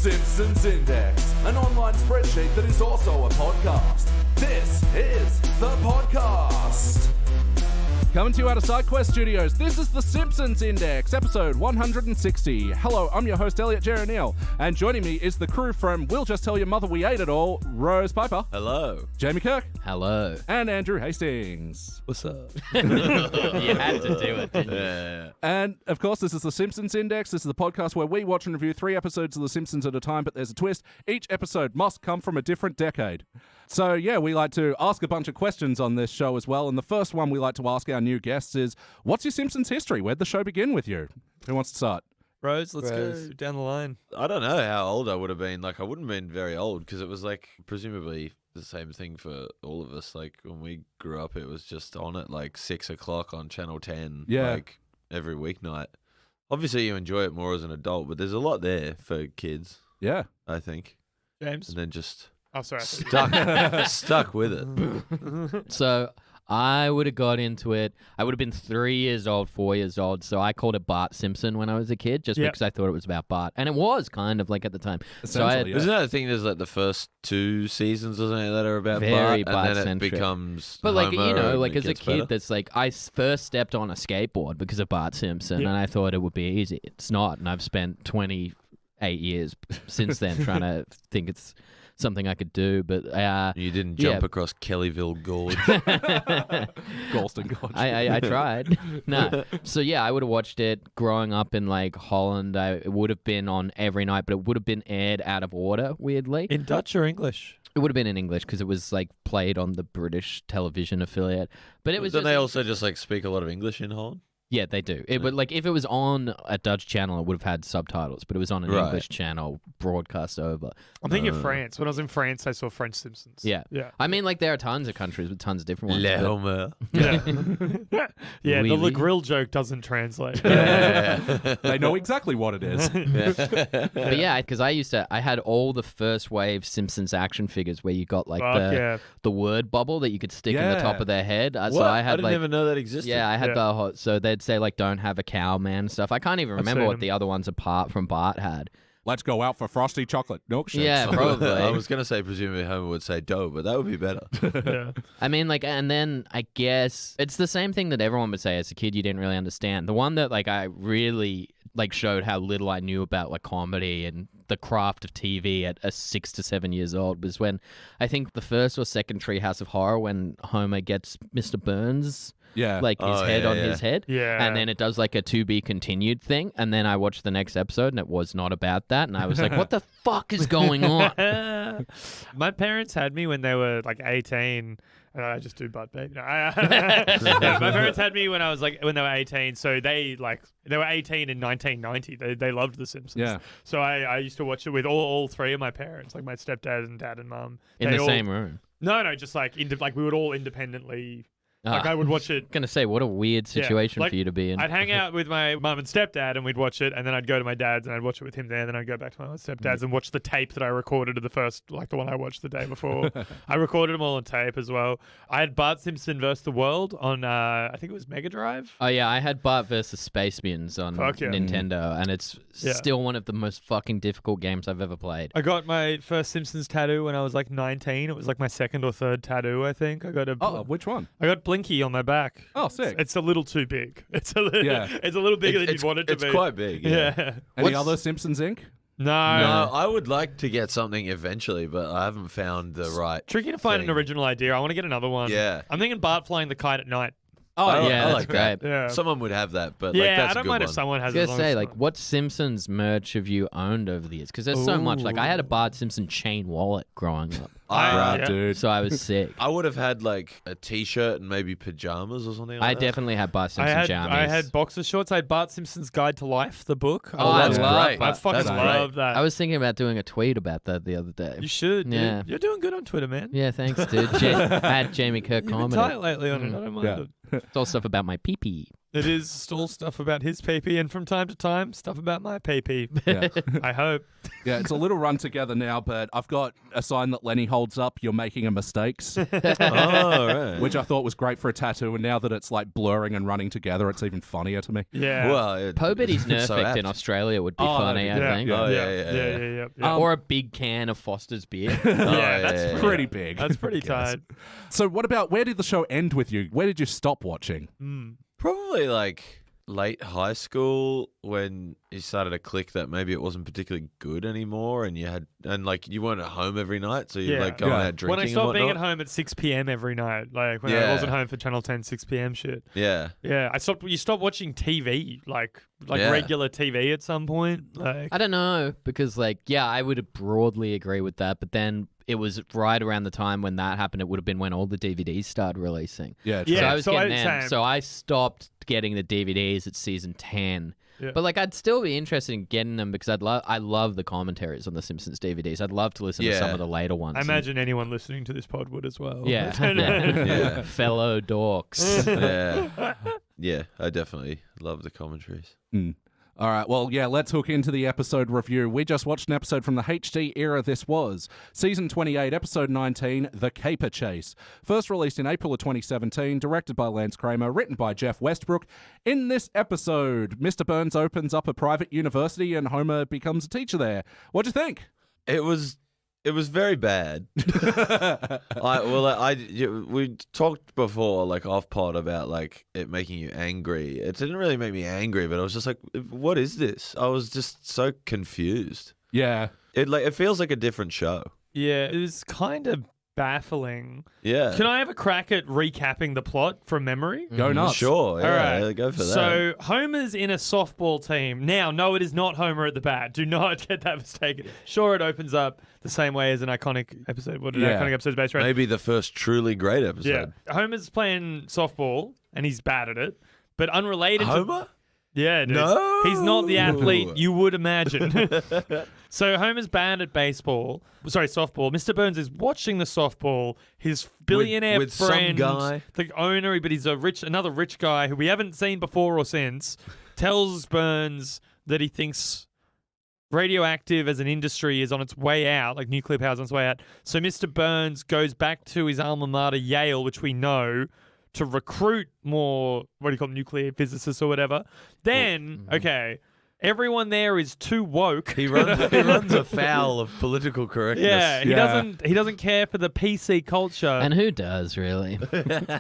Simpsons Index, an online spreadsheet that is also a podcast. This is the podcast. Coming to you out of SideQuest Studios, this is the Simpsons Index, episode 160. Hello, I'm your host, Elliot Jerry Neal, and joining me is the crew from We'll Just Tell Your Mother We Ate It All, Rose Piper. Hello. Jamie Kirk. Hello. And Andrew Hastings. What's up? You had to do it, didn't you? Yeah. And, of course, this is the Simpsons Index. This is the podcast where we watch and review 3 episodes of The Simpsons at a time, but there's a twist. Each episode must come from a different decade. So, yeah, we like to ask a bunch of questions on this show as well, and the first one we like to ask our new guests is, what's your Simpsons history? Where'd the show begin with you? Who wants to start? Rose, let's go down the line. I don't know how old I would have been. Like, I wouldn't have been very old because it was, like, presumably the same thing for all of us. Like, when we grew up, it was just on at, like, 6 o'clock on Channel 10, like, every weeknight. Obviously, you enjoy it more as an adult, but there's a lot there for kids. Yeah. I think. James? And then just stuck with it. So I would have got into it. I would have been 3 years old, 4 years old. So I called it Bart Simpson when I was a kid, just because I thought it was about Bart, and it was kind of like at the time. So Isn't that the thing? There's like the first 2 seasons or something that are about very Bart, and then it Bart-centric. becomes. But like Homer like as a kid, better. that's like I first stepped on a skateboard because of Bart Simpson, and I thought it would be easy. It's not, and I've spent 28 years since then trying to think it's something I could do, but you didn't jump across Kellyville Gorge. Galston Gorge. I tried. No. So yeah, I would have watched it growing up in like Holland. It would have been on every night, but it would have been aired out of order, weirdly. In Dutch or English? It would have been in English because it was like played on the British television affiliate. But it was. Don't they also just like speak a lot of English in Holland? Yeah, they do. But like, if it was on a Dutch channel, it would have had subtitles. But it was on an English channel, broadcast over. I'm thinking of France. When I was in France, I saw French Simpsons. Yeah. I mean, like, there are tons of countries with tons of different ones. Le Homer. Yeah, Oui, the oui. grill joke doesn't translate. They know exactly what it is. But yeah, because I had all the first wave Simpsons action figures where you got like the word bubble that you could stick in the top of their head. So I had didn't even know that existed. Yeah, I had so they'd say like, don't have a cow man and stuff. I can't even remember what the other ones apart from Bart had. Let's go out for frosty chocolate milkshakes. Yeah, probably. I was going to say presumably Homer would say dough, but that would be better. I mean, like, and then I guess it's the same thing that everyone would say as a kid you didn't really understand. The one that like I really like showed how little I knew about like comedy and the craft of TV at 6 to 7 years old was when I think the first or second Treehouse of Horror when Homer gets Mr. Burns. Yeah. Like his head on his head. Yeah. And then it does like a to be continued thing. And then I watched the next episode and it was not about that. And I was like, what the fuck is going on? My parents had me when they were like 18. I just do butt bait. No, my parents had me when they were 18. So they were 18 in 1990. They loved The Simpsons. Yeah. So I used to watch it with all 3 of my parents, like my stepdad and dad and mum. In the same room. No, just like we would all independently. Like I would watch it. Gonna say, what a weird situation for you to be in. I'd hang out with my mum and stepdad and we'd watch it, and then I'd go to my dad's and I'd watch it with him there, and then I'd go back to my mum and stepdad's and watch the tape that I recorded of the first, like the one I watched the day before. I recorded them all on tape as well. I had Bart Simpson vs. the World on, I think it was Mega Drive. Oh yeah, I had Bart vs. Space Mutants on Nintendo, and it's still one of the most fucking difficult games I've ever played. I got my first Simpsons tattoo when I was like 19. It was like my second or third tattoo, I think. I got which one? I got Blinky on my back. Oh, sick. It's a little too big. It's a little bigger than you'd want it to be. It's quite big. Yeah. Any other Simpsons Inc? No, I would like to get something eventually, but I haven't found the right. Tricky to find thing. an original idea. I want to get another one. Yeah. I'm thinking Bart flying the kite at night. Oh, I yeah, that's like great. that. Yeah. Someone would have that, but yeah, like, that's I don't a good mind one. if someone has I it. was gonna say, like, what Simpsons merch have you owned over the years? Because there's so much. Like, I had a Bart Simpson chain wallet growing up, Dude. so I was sick. I would have had like a T-shirt and maybe pajamas or something like I that. definitely had Bart Simpson jammies. I had boxer shorts. I had Bart Simpson's Guide to Life, the book. Oh, that's love great. I fucking That's love great. that. I was thinking about doing a tweet about that the other day. You should. Dude. Yeah. You're doing good on Twitter, man. Yeah, thanks, dude. I had Jamie Kirk You've been comment. tight lately on it. I don't mind it. It's all stuff about my pee-pee. It is all stuff about his pee-pee, and from time to time, stuff about my pee-pee. Yeah. I hope. Yeah, it's a little run together now, but I've got a sign that Lenny holds up, "You're making a mistakes," Oh, right. which I thought was great for a tattoo, and now that it's like blurring and running together, it's even funnier to me. Yeah. Well, Po Bitty's it's so Nerfect apt. in Australia would be Oh, funny, I that'd think. be- Oh, yeah. Or a big can of Foster's beer. That's Pretty big. That's pretty tight. So what about, where did the show end with you? Where did you stop watching? Probably like late high school when you started to click that maybe it wasn't particularly good anymore, and you weren't at home every night, so you like going out drinking. When I stopped and being at whatnot. home at 6 p.m. every night, like when I wasn't home for Channel 10 6 p.m. shit. Yeah. Yeah, you stopped watching TV, like Yeah. regular TV at some point. Like, I don't know, because I would broadly agree with that, but then it was right around the time when that happened. It would have been when all the DVDs started releasing. Yeah, Yeah. So I was so getting I- them. same. So I stopped getting the DVDs at season 10. Yeah. But I'd still be interested in getting them because I love the commentaries on the Simpsons DVDs. I'd love to listen to some of the later ones. I imagine anyone listening to this pod would as well. Yeah. Yeah. Fellow dorks. Yeah, I definitely love the commentaries. All right, well, yeah, let's hook into the episode review. We just watched an episode from the HD era. This was Season 28, Episode 19, The Caper Chase. First released in April of 2017, directed by Lance Kramer, written by Jeff Westbrook. In this episode, Mr. Burns opens up a private university and Homer becomes a teacher there. What'd you think? It was very bad. We talked before, like off pod, about like it making you angry. It didn't really make me angry, but I was just like, "What is this?" I was just so confused. Yeah. It feels like a different show. Yeah, it was kind of baffling. Yeah. Can I have a crack at recapping the plot from memory? Go nuts. Sure. Yeah. All right. Go for that. So Homer's in a softball team. Now, no, it is not Homer at the bat. Do not get that mistaken. Sure, it opens up the same way as an iconic episode. What did iconic episodes based around? Maybe the first truly great episode. Yeah. Homer's playing softball and he's bad at it, but unrelated Homer? Yeah, dude. No. He's not the athlete you would imagine. So Homer's bad at softball. Mr. Burns is watching the softball. His billionaire with some friend, guy. the owner, but he's another rich guy who we haven't seen before or since, tells Burns that he thinks radioactive as an industry is on its way out, like nuclear power is on its way out. So Mr. Burns goes back to his alma mater, Yale, which we know, to recruit more, nuclear physicists or whatever. Then, everyone there is too woke. He runs afoul of political correctness. Yeah, he doesn't care for the PC culture. And who does, really?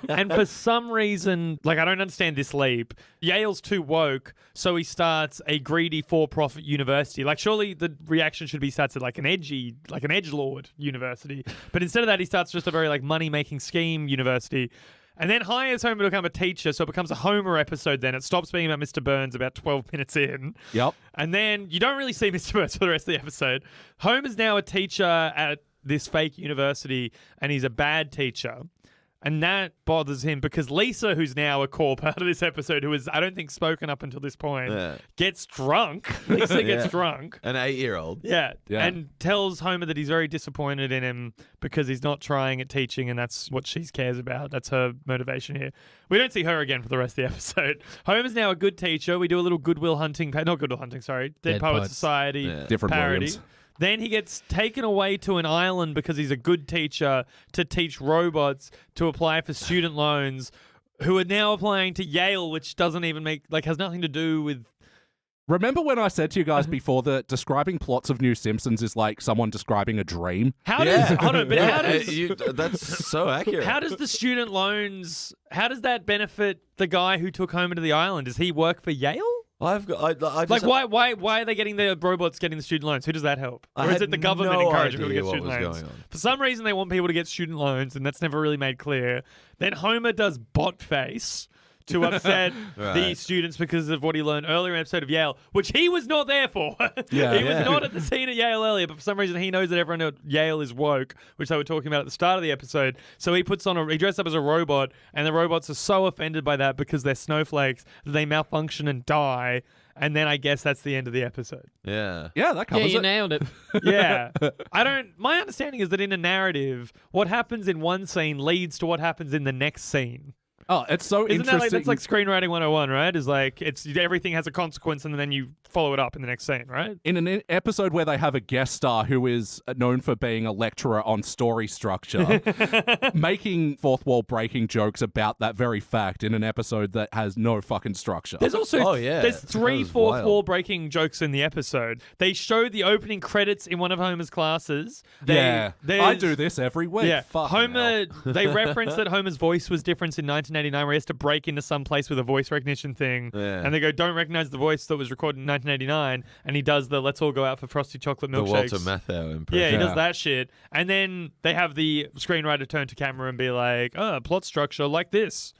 And for some reason, I don't understand this leap. Yale's too woke, so he starts a greedy for-profit university. Surely the reaction should be starts at an edgelord university. But instead of that, he starts just a very money-making scheme university. And then hires Homer to become a teacher, so it becomes a Homer episode then. It stops being about Mr. Burns about 12 minutes in. Yep. And then you don't really see Mr. Burns for the rest of the episode. Homer's now a teacher at this fake university, and he's a bad teacher. And that bothers him because Lisa, who's now a core part of this episode, who is, I don't think, spoken up until this point, gets drunk. Lisa gets drunk. An 8-year-old. Yeah. Yeah. And tells Homer that he's very disappointed in him because he's not trying at teaching, and that's what she cares about. That's her motivation here. We don't see her again for the rest of the episode. Homer's now a good teacher. We do a little Dead Dead Poets Poets. Society Different parody. Williams. Then he gets taken away to an island because he's a good teacher to teach robots to apply for student loans, who are now applying to Yale, which doesn't even has nothing to do with. Remember when I said to you guys before that describing plots of New Simpsons is like someone describing a dream? How does hold on, but how does that's so accurate. how does the student loans? How does that benefit the guy who took Homer to the island? Does he work for Yale? I just, Why are they getting the robots getting the student loans? Who does that help? I Or is had it the government no encouraging people to idea get what student was loans? going on. For some reason, they want people to get student loans, and that's never really made clear. Then Homer does bot face to upset the Right. students because of what he learned earlier in an episode of Yale, which he was not there for. Yeah. He was not at the scene at Yale earlier, but for some reason he knows that everyone at Yale is woke, which they were talking about at the start of the episode. So he he dresses up as a robot, and the robots are so offended by that because they're snowflakes that they malfunction and die. And then I guess that's the end of the episode. Yeah. Yeah, that Yeah, covers you it. nailed it. Yeah. My understanding is that in a narrative, what happens in one scene leads to what happens in the next scene. Oh, it's so Isn't interesting. that's like screenwriting 101, right? Is like it's everything has a consequence and then you follow it up in the next scene, right? In an episode where they have a guest star who is known for being a lecturer on story structure, making fourth wall breaking jokes about that very fact in an episode that has no fucking structure. There's also there's That 3 was fourth wild. wall breaking jokes in the episode. They show the opening credits in one of Homer's classes. I there's- do this every week. Yeah, Fucking Homer. hell. They reference that Homer's voice was different in 1989, where he has to break into some place with a voice recognition thing, Yeah. and they go, "Don't recognize the voice that was recorded in 1989," and he does the "Let's all go out for frosty chocolate The milkshakes." Walter Matthau impression. Yeah, he Yeah. does that shit, and then they have the screenwriter turn to camera and be like, "Oh, plot structure like this."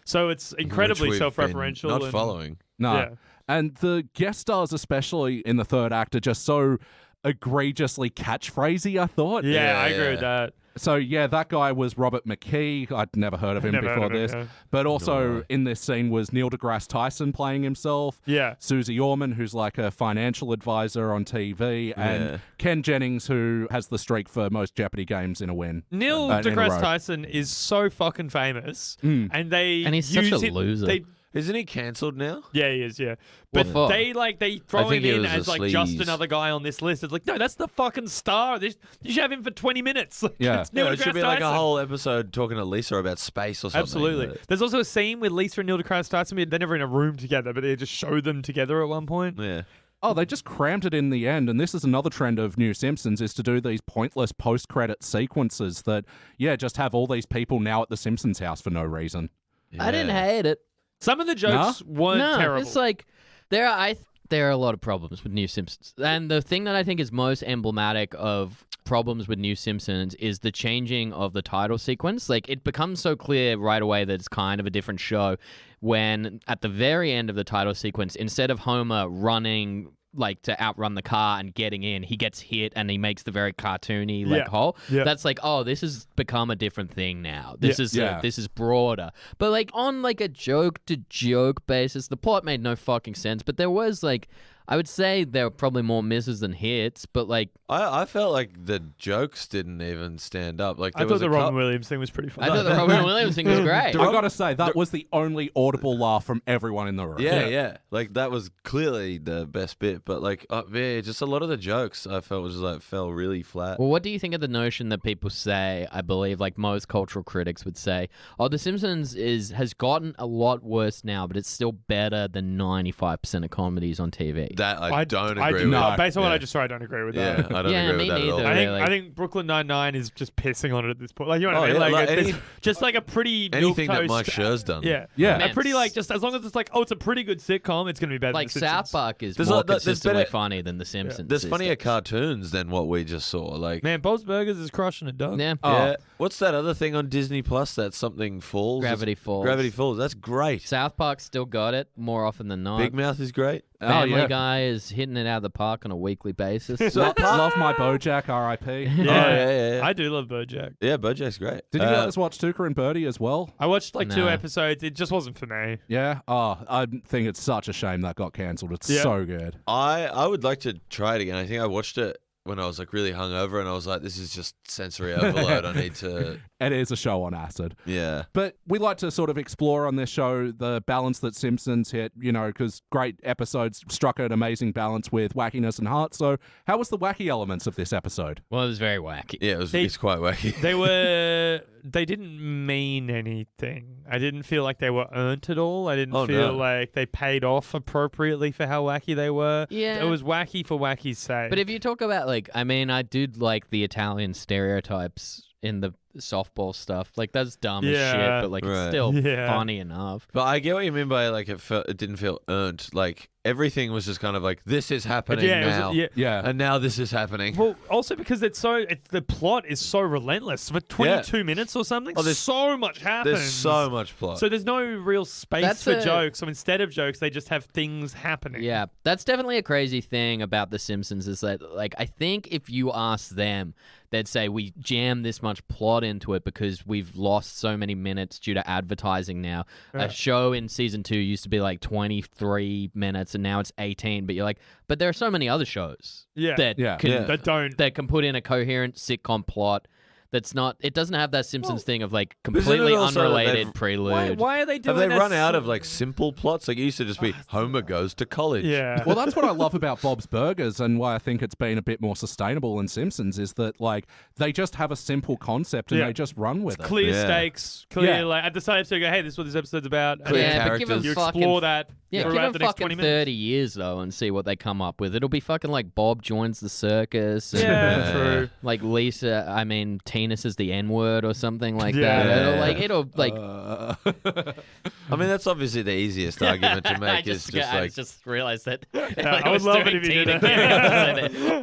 So it's incredibly Which we've self-referential. been Not and- following. No. Yeah. And the guest stars, especially in the third act, are just so egregiously catchphrasy, I thought. Yeah, I agree Yeah. with that. So, yeah, that guy was Robert McKee. I'd never heard of him Never heard before of him, this. yeah. But also No. in this scene was Neil deGrasse Tyson playing himself. Yeah. Susie Orman, who's like a financial advisor on TV, and Yeah. Ken Jennings, who has the streak for most Jeopardy games in a win. Neil in a row. deGrasse Tyson is so fucking famous, and And he's such use a it- loser. Isn't he cancelled now? Yeah, he is. Yeah, but What for? they throw I him think he in was a as like just sleaze. another guy on this list. It's like, no, that's the fucking star. You should have him for 20 minutes. Like, Yeah. it's Neil No, it should deGrasse be like a Tyson. whole episode talking to Lisa about space or something. Absolutely. But- There's also a scene with Lisa and Neil deGrasse Tyson. They're never in a room together, but they just show them together at one point. Yeah. Oh, they just crammed it in the end, and this is another trend of New Simpsons, is to do these pointless post-credit sequences that, just have all these people now at the Simpsons house for no reason. I didn't Yeah. hate it. Some of the jokes weren't No, terrible. it's like there are a lot of problems with New Simpsons, and the thing that I think is most emblematic of problems with New Simpsons is the changing of the title sequence. Like, it becomes so clear right away that it's kind of a different show when at the very end of the title sequence, instead of Homer running like to outrun the car and getting in, he gets hit and he makes the very cartoony like Yeah. hole. Yeah. That's like, oh, this has become a different thing now. This is Yeah. this is broader. But like on like a joke to joke basis, the plot made no fucking sense. But there was like, I would say there were probably more misses than hits. But like, I felt like the jokes didn't even stand up. Like I there thought was the a Robin couple. Williams thing was pretty I funny. thought the Robin Williams thing was great. I gotta say, that was the only audible laugh from everyone in the room. Yeah. Like that was clearly the best bit. But like, just a lot of the jokes I felt was like fell really flat. Well, what do you think of the notion that people say, I believe, like most cultural critics would say, oh, The Simpsons has gotten a lot worse now, but it's still better than 95% of comedies on TV? That I don't I agree do with. not. Based on what Yeah. I just saw, I don't agree with Yeah, that. I don't Yeah, agree me with that at all. neither. I Really. think Brooklyn Nine-Nine is just pissing on it at this point. Like, you know what Oh, I mean? yeah, Like, like it's any- just like a pretty Anything that milquetoast- Mike Schur's done. Yeah. Yeah. A pretty, like, just as long as it's like, oh, it's a pretty good sitcom, it's going to be better Like than The South Simpsons. Park is There's more a- there's consistently better- funny than The Simpsons. There's these funnier days. cartoons than what we just saw. Like, Man, Bob's Burgers is crushing it, dog. Yeah. yeah. What's that other thing on Disney Plus? That something falls. Gravity Falls. Gravity Falls. That's great. South Park still got it more often than not. Big Mouth is great. Family Guy is hitting it out of the park on a weekly basis. Love my BoJack, R.I.P. Yeah. yeah. I do love BoJack. Yeah, BoJack's great. Did you guys watch Tuca and Birdie as well? I watched like 2 No. episodes. It just wasn't for me. Yeah? Oh, I think it's such a shame that got cancelled. It's Yeah. so good. I would like to try it again. I think I watched it when I was like really hungover, and I was like, "This is just sensory overload. I need to." It is a show on acid. Yeah. But we like to sort of explore on this show the balance that Simpsons hit, because great episodes struck an amazing balance with wackiness and heart. So how was the wacky elements of this episode? Well, it was very wacky. Yeah, it's quite wacky. They didn't mean anything. I didn't feel like they were earned at all. I didn't Oh, feel no. like they paid off appropriately for how wacky they were. Yeah. It was wacky for wacky's sake. But if you talk about I do like the Italian stereotypes in the softball stuff. Like, that's dumb as Yeah. shit, but like Right. it's still Yeah. funny enough. But I get what you mean by like it didn't feel earned. Like everything was just kind of like this is happening yeah, now, Yeah. and now this is happening. Well, also because the plot is so relentless for 22 minutes or something. Oh, there's- so much happens. There's so much plot. So there's no real space That's for a- jokes. So instead of jokes, they just have things happening. Yeah, that's definitely a crazy thing about The Simpsons is that, like, I think if you ask them, they'd say we jam this much plot into it because we've lost so many minutes due to advertising now. Yeah. A show in season 2 used to be like 23 minutes and now it's 18, but you're like, but there are so many other shows Yeah. that Yeah. can Yeah. That don't. that can put in a coherent sitcom plot That's not. It doesn't have that Simpsons thing of like isn't it completely also that unrelated they've- prelude. Why are they doing Have they this? run out of like simple plots? Like it used to just be Homer goes to college. Yeah. Well, that's what I love about Bob's Burgers and why I think it's been a bit more sustainable in Simpsons is that like they just have a simple concept and Yeah. they just run with it. Clear Yeah. stakes, clear Yeah. like at the start so you go, hey, this is what this episode's about. And Clear then Yeah, but give 'em characters. you fucking explore that Yeah, give throughout them the next 20 fucking minutes. 30 years, though, and see what they come up with. It'll be fucking like Bob joins the circus. And, Yeah, true. like Tina says the N-word or something like Yeah. that. It'll like... I mean, that's obviously the easiest argument to make. I is just I like just realized that. I would love it if you did that.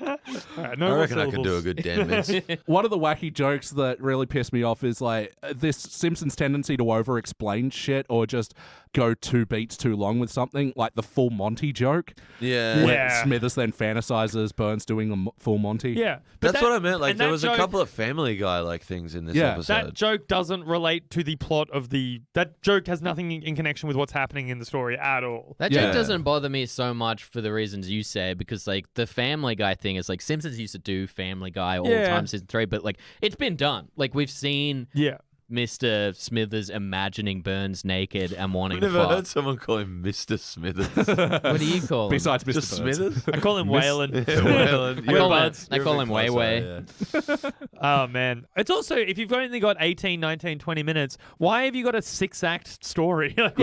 Alright, no I more reckon I could do a syllables. good Dan Mintz. One of the wacky jokes that really pissed me off is like this Simpsons tendency to over-explain shit or just go 2 beats too long with something, like the full Monty joke, Yeah. where Yeah. Smithers then fantasizes Burns doing a full Monty. Yeah. But That's that- what I meant. Like and there that was a joke- couple of Family Guy like things in this Yeah. episode. That joke doesn't relate to the plot of the. That joke has nothing in connection with what's happening in the story at all. That Yeah. joke doesn't bother me so much for the reasons you say, because like the Family Guy thing is like Simpsons used to do Family Guy all the Yeah. time, season 3, but like it's been done. Like we've seen Yeah. Mr. Smithers imagining Burns naked and wanting I've to never fuck. heard someone call him Mr. Smithers. What do you call him? Besides Mr. Just Burns. Smithers? I call him Waylon. Waylon. I You're call a him- bit- I you're a call bit him closer, Way-Way. yeah. Oh, man. It's also, if you've only got 18, 19, 20 minutes, why have you got a 6-act story? Like,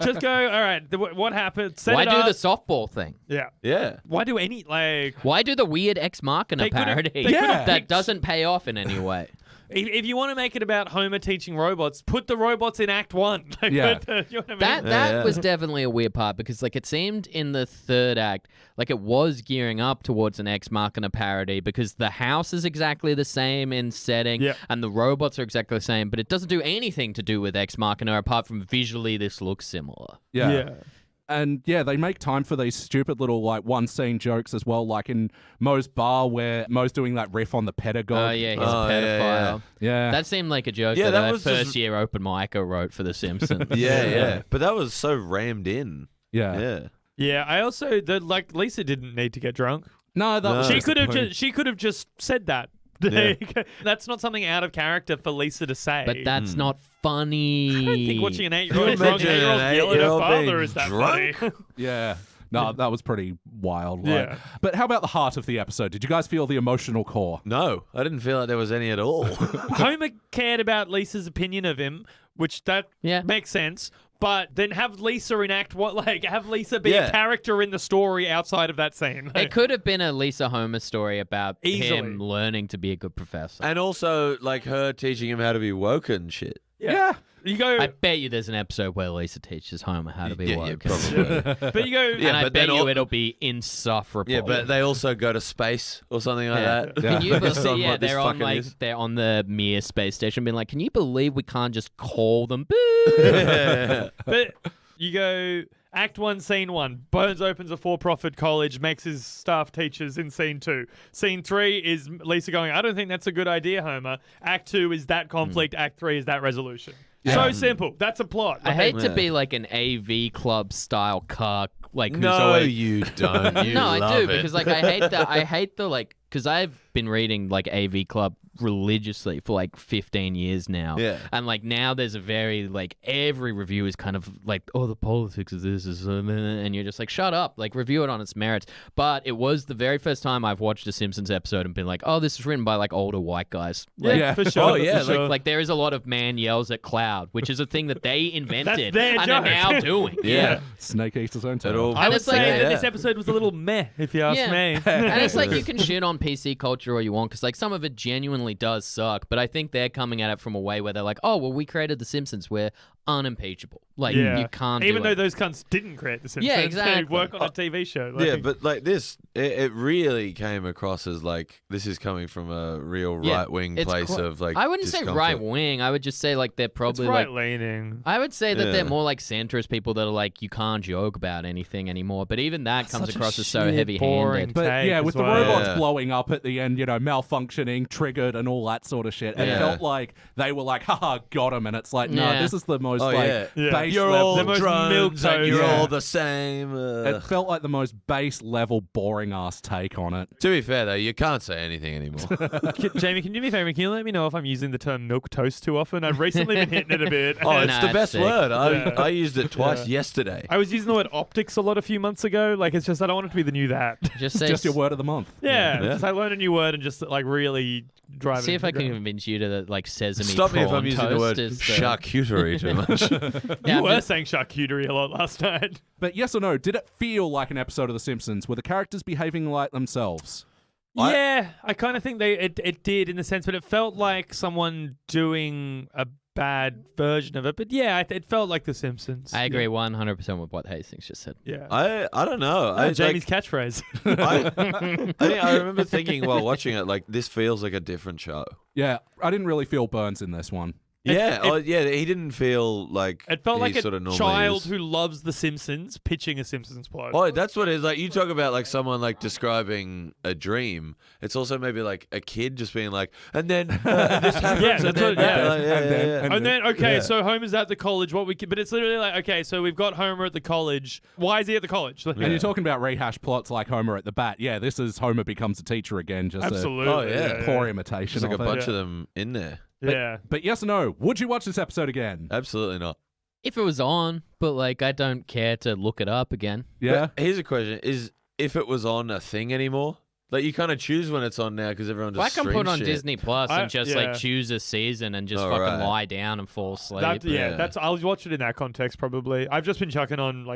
just go, all right, what happened? Set Why it do up. the softball thing? Yeah. Yeah. Why do any, like... Why do the weird Ex Machina They could've- parody they could've Yeah. that picked- doesn't pay off in any way? If you want to make it about Homer teaching robots, put the robots in Act 1. Like, Yeah. you know what I mean? That Yeah. was definitely a weird part because like it seemed in the third act like it was gearing up towards an Ex Machina parody because the house is exactly the same in setting Yeah. and the robots are exactly the same, but it doesn't do anything to do with Ex Machina apart from visually this looks similar. Yeah. And yeah, they make time for these stupid little like one scene jokes as well, like in Moe's bar where Moe's doing that riff on the pedagogue. Oh yeah, he's Oh, a yeah, pedophile. Yeah. That seemed like a joke Yeah, that, that a was just- first year open micer wrote for The Simpsons. Yeah, yeah. But that was so rammed in. yeah. Yeah. Yeah, I also, Lisa didn't need to get drunk. No, that No. was She just could the have point. just she could have just said that. Yeah. That's not something out of character for Lisa to say. But that's not funny. I don't think watching an Can you 8-year-old drunk imagine 8-year-old an yell at her 8-year-old father being is that drunk? funny. Yeah. No, that was pretty wild. Right? Yeah. But how about the heart of the episode? Did you guys feel the emotional core? No, I didn't feel like there was any at all. Homer cared about Lisa's opinion of him, which that Yeah. makes sense. But then have Lisa enact what, like, have Lisa be Yeah. a character in the story outside of that scene. It could have been a Lisa Homer story about Easily. him learning to be a good professor. And also, like, her teaching him how to be woke and shit. Yeah. You go, I bet you there's an episode where Lisa teaches Homer how to be Yeah, woke. yeah, probably. but you go, Yeah, And I but bet then you all- it'll be insufferable. Yeah, but they also go to space or something like Yeah. that. Yeah. Can you Based on believe? Yeah, what this they're on fucking like is. they're on the Mir space station, being like, "Can you believe we can't just call them?" Boo! but you go, Act 1, Scene 1. Bones opens a for-profit college, makes his staff teachers in Scene 2. Scene 3 is Lisa going, I don't think that's a good idea, Homer. Act 2 is that conflict. Act 3 is that resolution. So simple. That's a plot. I hate to Yeah. be like an AV club style cuck, like who's No, always. you don't. You No, I love do it. because like I hate the like because I've been reading like AV Club religiously for like 15 years now. Yeah. And like now there's a very like every review is kind of like, oh, the politics of this is and you're just like, shut up, like review it on its merits. But it was the very first time I've watched a Simpsons episode and been like, oh, this is written by like older white guys. Like, Yeah. for sure. Oh, yeah, for sure. like there is a lot of man yells at cloud, which is a thing that they invented their and joke. are now doing. Yeah. Snake eats his own It tail. all- I would it's like- say that yeah. this episode was a little meh, if you ask me. And it's like you can shit on PC culture all you want because like some of it genuinely does suck, but I think they're coming at it from a way where they're like, oh, well, we created The Simpsons. We're unimpeachable. Like Yeah. you can't Even do though it. those cunts didn't create the Simpsons. Yeah, They exactly. work on a TV show. Like, Yeah, but like this, it really came across as like this is coming from a real Yeah, right wing it's place quite- of like. I wouldn't say discomfort. right wing. I would just say like they're it's probably right like leaning. I would say that Yeah. they're more like centrist people that are like you can't joke about anything anymore. But even that comes such a across as so shit, heavy boring handed. But take yeah, as with the well. robots Yeah. blowing up at the end, you know, malfunctioning, triggered, and all that sort of shit, it Yeah. felt like they were like, haha, got him. And it's like, no, Yeah. this is the most most Yeah. base You're level. all The most drones and milquetoast. you're Yeah. all the same. It felt like the most base level, boring ass take on it. To be fair, though, you can't say anything anymore. Jamie, can you do me a favor? Can you let me know if I'm using the term milk toast too often? I've recently been hitting it a bit. Oh, it's Nah, the it's best sick. word. Yeah. I used it twice Yeah. yesterday. I was using the word optics a lot a few months ago. Like, it's just, I don't want it to be the new that. Just say, Just your word of the month. Yeah. Yeah. Just I learn a new word and just, like, really drive it. see if into I the can ground. convince you to like sesame Stop me if prawn I'm using the toast word is the- charcuterie too much. Yeah, You were but- saying charcuterie a lot last night. But yes or no, did it feel like an episode of The Simpsons? Were the characters behaving like themselves? I kind of think it did in the sense, but it felt like someone doing a bad version of it. But yeah, it felt like The Simpsons. I agree 100% with what Hastings just said. Yeah. I don't know. Jamie's catchphrase. I remember thinking while watching it, like, this feels like a different show. Yeah, I didn't really feel Burns in this one. Yeah, he didn't feel like It felt he like sort of a normally child is. who loves The Simpsons pitching a Simpsons plot. Oh, that's what it is. Like, you talk about like someone like describing a dream. It's also maybe like a kid just being like, and then this happens. Yeah, and that's then what- yeah. that. Yeah. And then, okay, Yeah. so Homer's at the college. But it's literally like, okay, so we've got Homer at the college. Why is he at the college? And you're talking about rehashed plots like Homer at the bat. Yeah, this is Homer becomes a teacher again. Just Absolutely. Oh, yeah. a poor imitation There's like a of it. bunch of them in there. Yeah. But yes or no, would you watch this episode again? Absolutely not. If it was on, but like I don't care to look it up again. Yeah. But here's a question: is if it was on a thing anymore? Like, you kind of choose when it's on now because everyone Well, I just can put streams on shit. Disney Plus I- and just yeah. like choose a season and just Oh, fucking right. lie down and fall asleep. Yeah. I'll watch it in that context probably. I've just been chucking on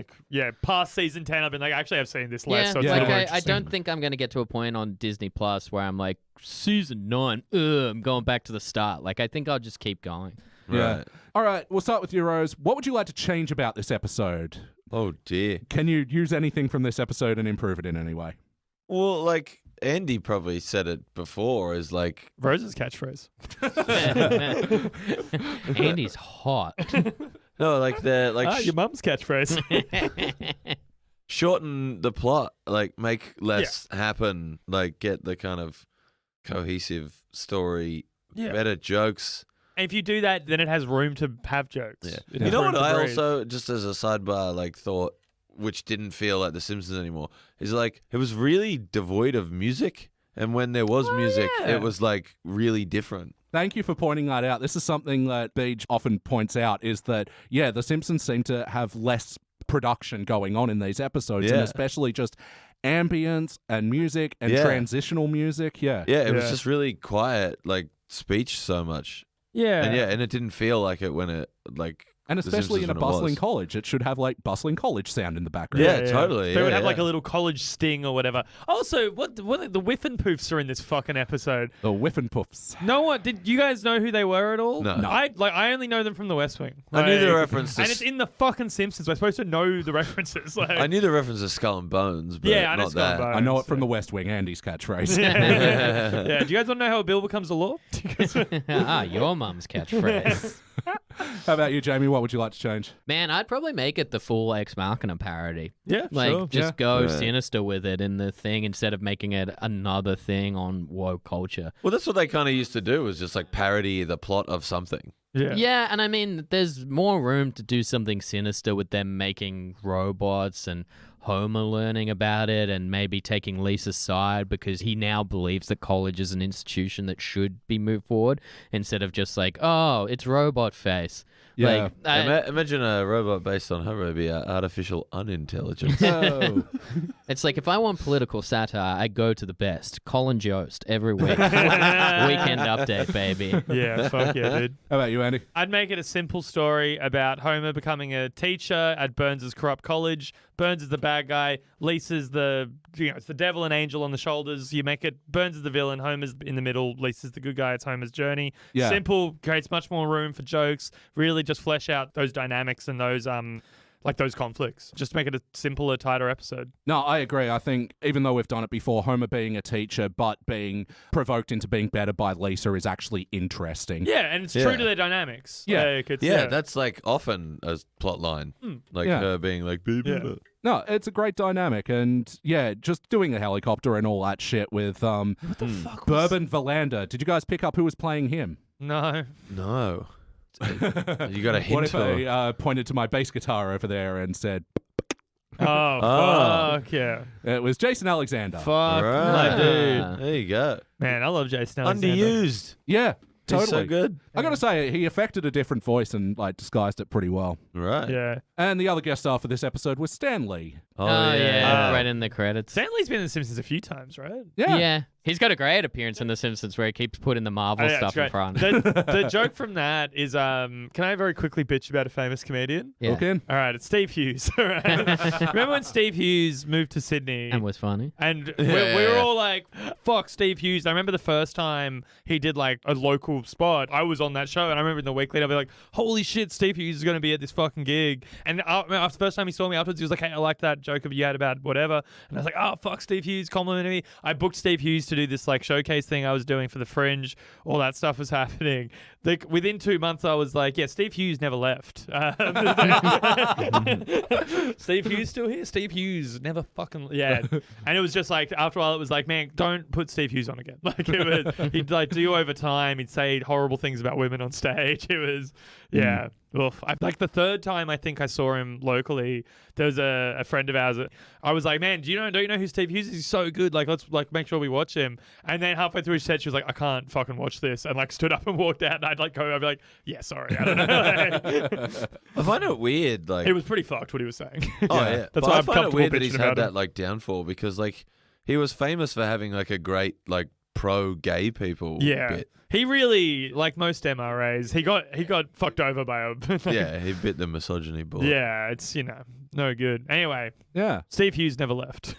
past season 10. I've been like, actually, I've seen this less, Yeah, so it's Yeah. a like little more I interesting. don't think I'm gonna get to a point on Disney Plus where I'm like season 9. I'm going back to the start. Like I think I'll just keep going. Yeah. Right. All right, we'll start with you, Rose. What would you like to change about this episode? Oh dear. Can you use anything from this episode and improve it in any way? Well, like Andy probably said it before, is like Rose's catchphrase. Andy's hot. no, like the like Your mum's catchphrase. shorten the plot, like make less happen, like get the kind of cohesive story, Yeah. better jokes. And if you do that, then it has room to have jokes. Yeah. It You has know room what to I breathe. also, just as a sidebar, like thought, which didn't feel like The Simpsons anymore, is like it was really devoid of music. And when there was music, yeah. it was like really different. Thank you for pointing that out. This is something that Beej often points out is that, yeah, The Simpsons seem to have less production going on in these episodes, and Yeah. especially just ambience and music and Yeah. transitional music. Yeah. Yeah, it was Yeah. just really quiet, like speech so much. Yeah. And it didn't feel like it when it like And The especially in a Simpsons when it bustling was. college, it should have like bustling college sound in the background. Yeah, totally. They would yeah, have like yeah. a little college sting or whatever. Also, what the Whiff and Poofs are in this fucking episode. The whiff and puffs. No one did. You guys know who they were at all? No. No. I only know them from The West Wing. I knew the Like- reference to and it's in the fucking Simpsons. We're supposed to know the references. Like, I knew the reference to Skull and Bones, but Yeah, I know not Skull and that. Bones. I know it from The West Wing, Andy's catchphrase. yeah. Do you guys want to know how a bill becomes a law? Your mum's catchphrase. How about you, Jamie? What would you like to change? Man, I'd probably make it the full Ex Machina parody. Yeah, Like, sure. just go Right. sinister with it in the thing instead of making it another thing on woke culture. Well, that's what they kind of used to do, was just like parody the plot of something. Yeah, and I mean, there's more room to do something sinister with them making robots and Homer learning about it and maybe taking Lisa's side because he now believes that college is an institution that should be moved forward instead of just like, oh, it's robot face. Yeah. Like, I- Imagine a robot based on Homer be artificial unintelligence. Oh. it's like if I want political satire, I go to the best. Colin Jost every week. Weekend update, baby. Yeah, fuck yeah, dude. How about you, Andy? I'd make it a simple story about Homer becoming a teacher at Burns' corrupt college. Burns is the bad guy. Lisa's it's the devil and angel on the shoulders. You make it, Burns is the villain. Homer's in the middle. Lisa's the good guy. It's Homer's journey. Yeah. Simple, creates much more room for jokes. Really just flesh out those dynamics and those those conflicts. Just make it a simpler, tighter episode. No, I agree. I think even though we've done it before, Homer being a teacher but being provoked into being better by Lisa is actually interesting. Yeah, and it's Yeah. true to their dynamics. Yeah. Like, it's, Yeah, that's like often a plot line. Like Yeah. her being like, beep, beep, Yeah. beep. No, it's a great dynamic. And yeah, just doing the helicopter and all that shit with what the fuck was... Bourbon Valander. Did you guys pick up who was playing him? No. No. You got a hint. What if I pointed to my bass guitar over there and said, Oh, fuck yeah. it was Jason Alexander. Fuck Right. my dude. There you go. Man, I love Jason Alexander. Underused. Yeah, totally. He's so good. I got to say, he affected a different voice and like disguised it pretty well. Right. Yeah. And the other guest star for this episode was Stan Lee. Oh, yeah. Right in the credits. Stanley's been in The Simpsons a few times, right? Yeah. He's got a great appearance in The Simpsons where he keeps putting the Marvel Yeah, stuff it's in front. The joke from that is, can I very quickly bitch about a famous comedian? Yeah. Okay. All right, it's Steve Hughes. All right. Remember when Steve Hughes moved to Sydney? And was funny. And we were all like, fuck Steve Hughes. I remember the first time he did like a local spot, I was on that show, and I remember in the week later, I'd be like, holy shit, Steve Hughes is going to be at this fucking gig. And after the first time he saw me afterwards, he was like, hey, I like that joke you had about whatever. And I was like, oh, fuck Steve Hughes, complimenting me. I booked Steve Hughes to do this like showcase thing I was doing for the Fringe. All that stuff was happening. Like within 2 months, I was like, yeah, Steve Hughes never left. Steve Hughes still here? Steve Hughes never fucking, yeah. And it was just like, after a while, it was like, man, don't put Steve Hughes on again. Like it was, he'd like do over time. He'd say horrible things about women on stage. It was, yeah. Oof. Like the third time I think I saw him locally, there was a friend of ours. I was like, man, don't you know who Steve Hughes is? He's so good. Like, let's like make sure we watch him. And then halfway through his set, she was like, I can't fucking watch this. And like stood up and walked out. And I'd like go, I'd be like, yeah, sorry. I don't know. I find it weird. Like, It was pretty fucked what he was saying. oh yeah, That's but why I I'm find it comfortable weird that he's bitching had about that him. like downfall because like he was famous for having like a great like pro gay people. Yeah. bit. He really, like most MRAs, he got fucked over by a Yeah, he bit the misogyny bullet. Yeah, it's no good. Anyway, Yeah. Steve Hughes never left.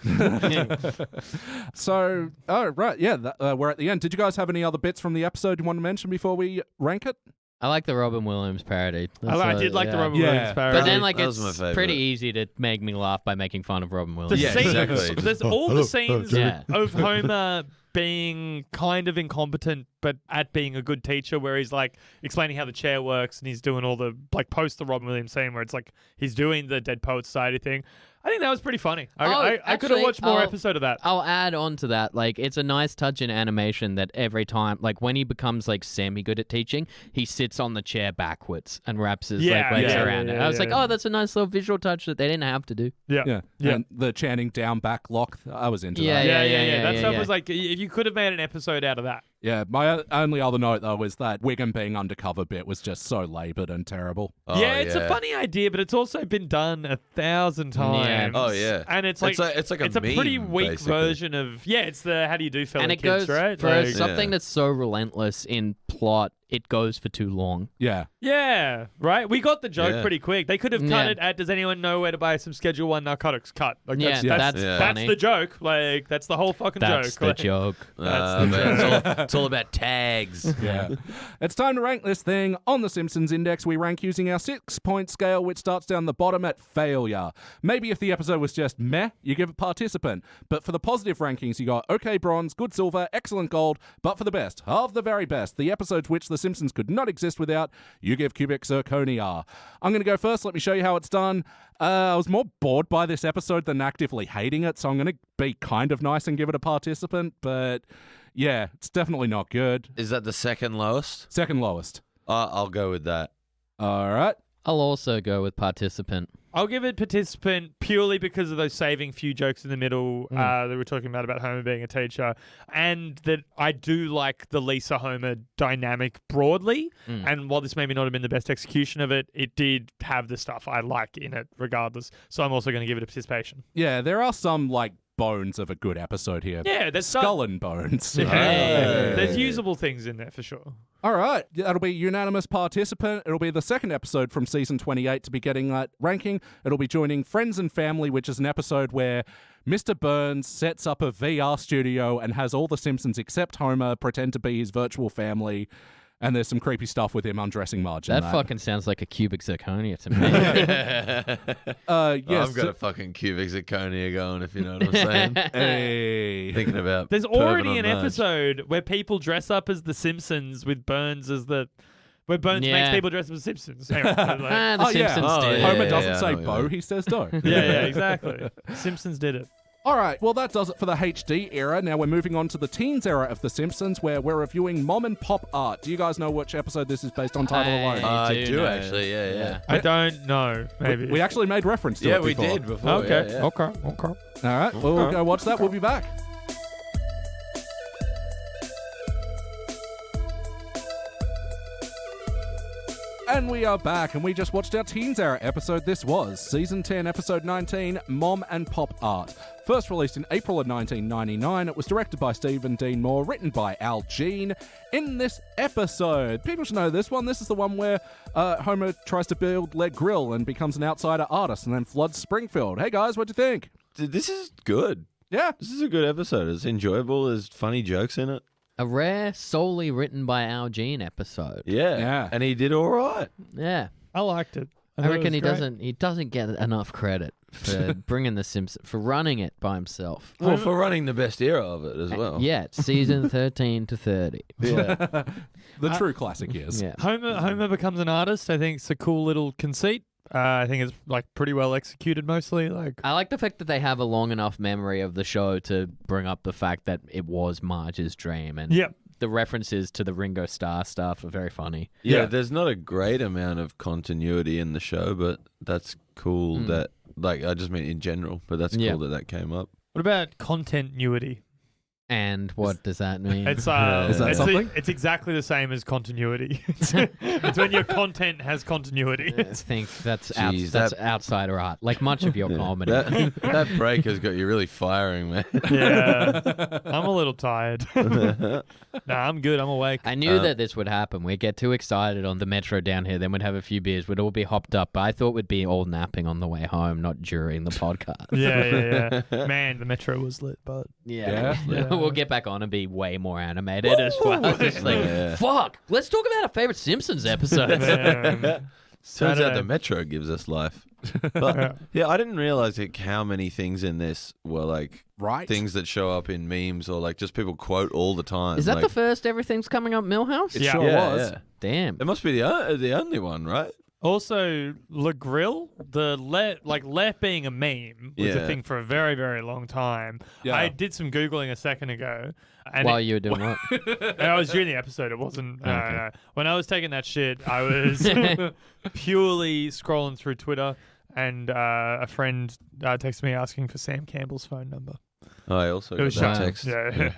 So, oh, right. Yeah, we're at the end. Did you guys have any other bits from the episode you want to mention before we rank it? I like the Robin Williams parody. I did like the Robin Yeah. Williams parody. But then, like, That was my it's favourite. pretty easy to make me laugh by making fun of Robin Williams. Yeah, scenes, exactly. There's all the scenes Yeah. of Homer being kind of incompetent, but at being a good teacher, where he's like explaining how the chair works and he's doing all the like post the Robin Williams scene where it's like he's doing the Dead Poet Society thing. I think that was pretty funny. I could have actually, watched more episode of that. I'll add on to that. Like, it's a nice touch in animation that every time, like, when he becomes, like, semi-good at teaching, he sits on the chair backwards and wraps his Yeah, legs yeah, around it. yeah, I was yeah. like, oh, that's a nice little visual touch that they didn't have to do. Yeah. Yeah. And the chanting down back lock, I was into Yeah, that. Yeah. That stuff yeah. was like, if you could have made an episode out of that. Yeah, my only other note, though, is that Wiggum being undercover bit was just so laboured and terrible. Oh, yeah, it's a funny idea, but it's also been done 1,000 times. Oh, yeah. And it's like it's like a it's a pretty meme, weak basically. version of it's the how do you do fellow And it kids, goes right? for Like, something Yeah. that's so relentless in plot, it goes for too long. Yeah. yeah, right. We got the joke Yeah. pretty quick. They could have cut Yeah. it at. Does anyone know where to buy some Schedule 1 narcotics? Cut. Like, Yeah, that's Yeah. funny. the joke. Like that's the whole fucking That's joke. the Like, joke. That's But it's all about tags. Yeah. It's time to rank this thing. On the Simpsons Index, we rank using our 6-point scale, which starts down the bottom at failure. Maybe if the episode was just meh, you give it participant. But for the positive rankings, you got okay bronze, good silver, excellent gold, but for the best, of the very best, the episodes which the Simpsons could not exist without, you give cubic zirconia. I'm going to go first. Let me show you how it's done. I was more bored by this episode than actively hating it, so I'm going to be kind of nice and give it a participant, but yeah, it's definitely not good. Is that the second lowest? Second lowest. I'll go with that. All right. I'll also go with participant. I'll give it participant purely because of those saving few jokes in the middle that we were talking about Homer being a teacher, and that I do like the Lisa Homer dynamic broadly. And while this maybe not have been the best execution of it, it did have the stuff I like in it regardless. So I'm also going to give it a participation. Yeah, there are some, like, bones of a good episode here. Yeah, there's Skull and bones. There's usable things in there for sure. All right, that'll be unanimous participant. It'll be the second episode from season 28 to be getting that ranking. It'll be joining Friends and Family, which is an episode where Mr. Burns sets up a VR studio and has all the Simpsons except Homer pretend to be his virtual family. And there's some creepy stuff with him undressing Marge. That fucking sounds like a cubic zirconia to me. Yes. I've got a fucking cubic zirconia going, if you know what I'm saying. Hey. Thinking about There's already perving an on Marge. episode where people dress up as the Simpsons with Burns as the... Where Burns makes Yeah. people dress up as Simpsons. Anyway, like- The Oh, yeah. Simpsons Oh, did. yeah. Homer doesn't say I Bo, know. he says Do. yeah, exactly. Simpsons did it. All right, well, that does it for the HD era. Now we're moving on to the teens era of The Simpsons, where we're reviewing mom and pop art. Do you guys know which episode this is based on title alone? I do know. actually, yeah. I don't know. Maybe. We actually made reference to Yeah, it we before. did before. Okay. yeah. Okay. All right, we'll go watch that. We'll be back. And we are back, and we just watched our Teens Era episode. This was Season 10, Episode 19, Mom and Pop Art. First released in April of 1999, it was directed by Stephen Dean Moore, written by Al Jean. In this episode, people should know this one. This is the one where Homer tries to build Leg Grill and becomes an outsider artist and then floods Springfield. Hey guys, what'd you think? This is good. Yeah. This is a good episode. It's enjoyable. There's funny jokes in it. A rare, solely written by Al Jean episode. Yeah. And he did all right. Yeah. I liked it. I thought it reckon was he great. doesn't get enough credit for bringing the Simpsons, for running it by himself. Well, for running the best era of it as well. Yeah, it's season 13 to 30. Yeah. The true classic years. Yeah. Homer becomes an artist. I think it's a cool little conceit. I think it's like pretty well executed mostly. Like I like the fact that they have a long enough memory of the show to bring up the fact that it was Marge's dream, and Yep. the references to the Ringo Starr stuff are very funny. Yeah, there's not a great amount of continuity in the show, but that's cool that, like, I just mean in general, but that's Yeah. cool that came up. What about continuity? And what does that mean? It's Is that it's, something? it's exactly the same as continuity. It's when your content has continuity. I think that's Jeez, that's outsider art, like much of your comedy. That break has got you really firing, man. Yeah, I'm a little tired. Nah, I'm good. I'm awake. I knew that this would happen. We'd get too excited on the metro down here, then we'd have a few beers, we'd all be hopped up. But I thought we'd be all napping on the way home, not during the podcast. Yeah. Man, the metro was lit, but Yeah. We'll get back on and be way more animated as well. Just like, fuck, let's talk about our favorite Simpsons episodes. man. Turns Saturday. out the Metro gives us life. But, yeah, I didn't realize like, how many things in this were like Right? things that show up in memes or like just people quote all the time. Is that like, the first Everything's Coming Up Millhouse? It Yeah. sure Yeah, was. yeah. Damn. It must be the only one, right? Also, Le Grill, Le being a meme was a Yeah. thing for a very, very long time. Yeah. I did some Googling a second ago. And While you were doing what? I was during the episode. It wasn't. Okay. No. When I was taking that shit, I was purely scrolling through Twitter, and a friend texted me asking for Sam Campbell's phone number. I also It got was that shocking. text. Yeah.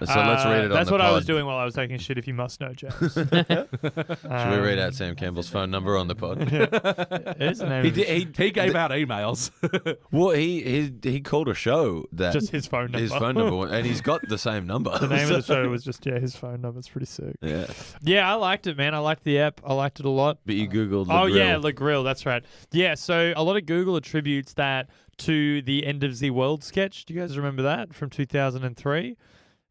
So let's read it on That's the what I was pod. doing while I was taking shit. If you must know, James. Should we read out Sam Campbell's phone number on the pod? It is the name. He of did. He gave out emails. Well, he called a show that just his phone number. his phone number, and he's got the same number. The name of the show was just his phone number. It's pretty sick. Yeah, Yeah, I liked it, man. I liked the app. I liked it a lot. but you googled. Oh the yeah, grill. Le Grill. That's right. Yeah, so a lot of Google attributes that to the End of the World sketch. Do you guys remember that from 2003?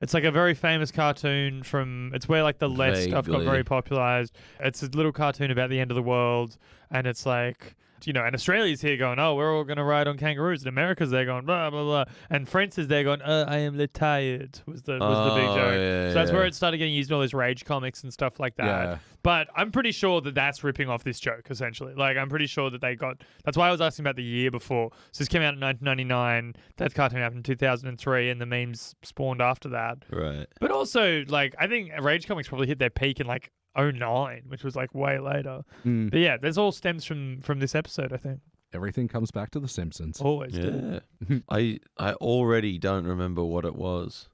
It's like a very famous cartoon from. It's where like the less stuff got Vaguely. very popularized. It's a little cartoon about the end of the world, and it's like. And Australia's here going, oh, we're all going to ride on kangaroos. And America's there going, blah, blah, blah. And France is there going, I am retired, was the big joke. Yeah, So that's yeah. where it started getting used in all those rage comics and stuff like that. Yeah. But I'm pretty sure that that's ripping off this joke, essentially. Like, I'm pretty sure that they got... That's why I was asking about the year before. So this came out in 1999. That cartoon happened in 2003, and the memes spawned after that. Right. But also, like, I think rage comics probably hit their peak in, like, 2009, which was, like, way later. Mm. But yeah, this all stems from this episode, I think. Everything comes back to The Simpsons. Always did. Yeah. I already don't remember what it was,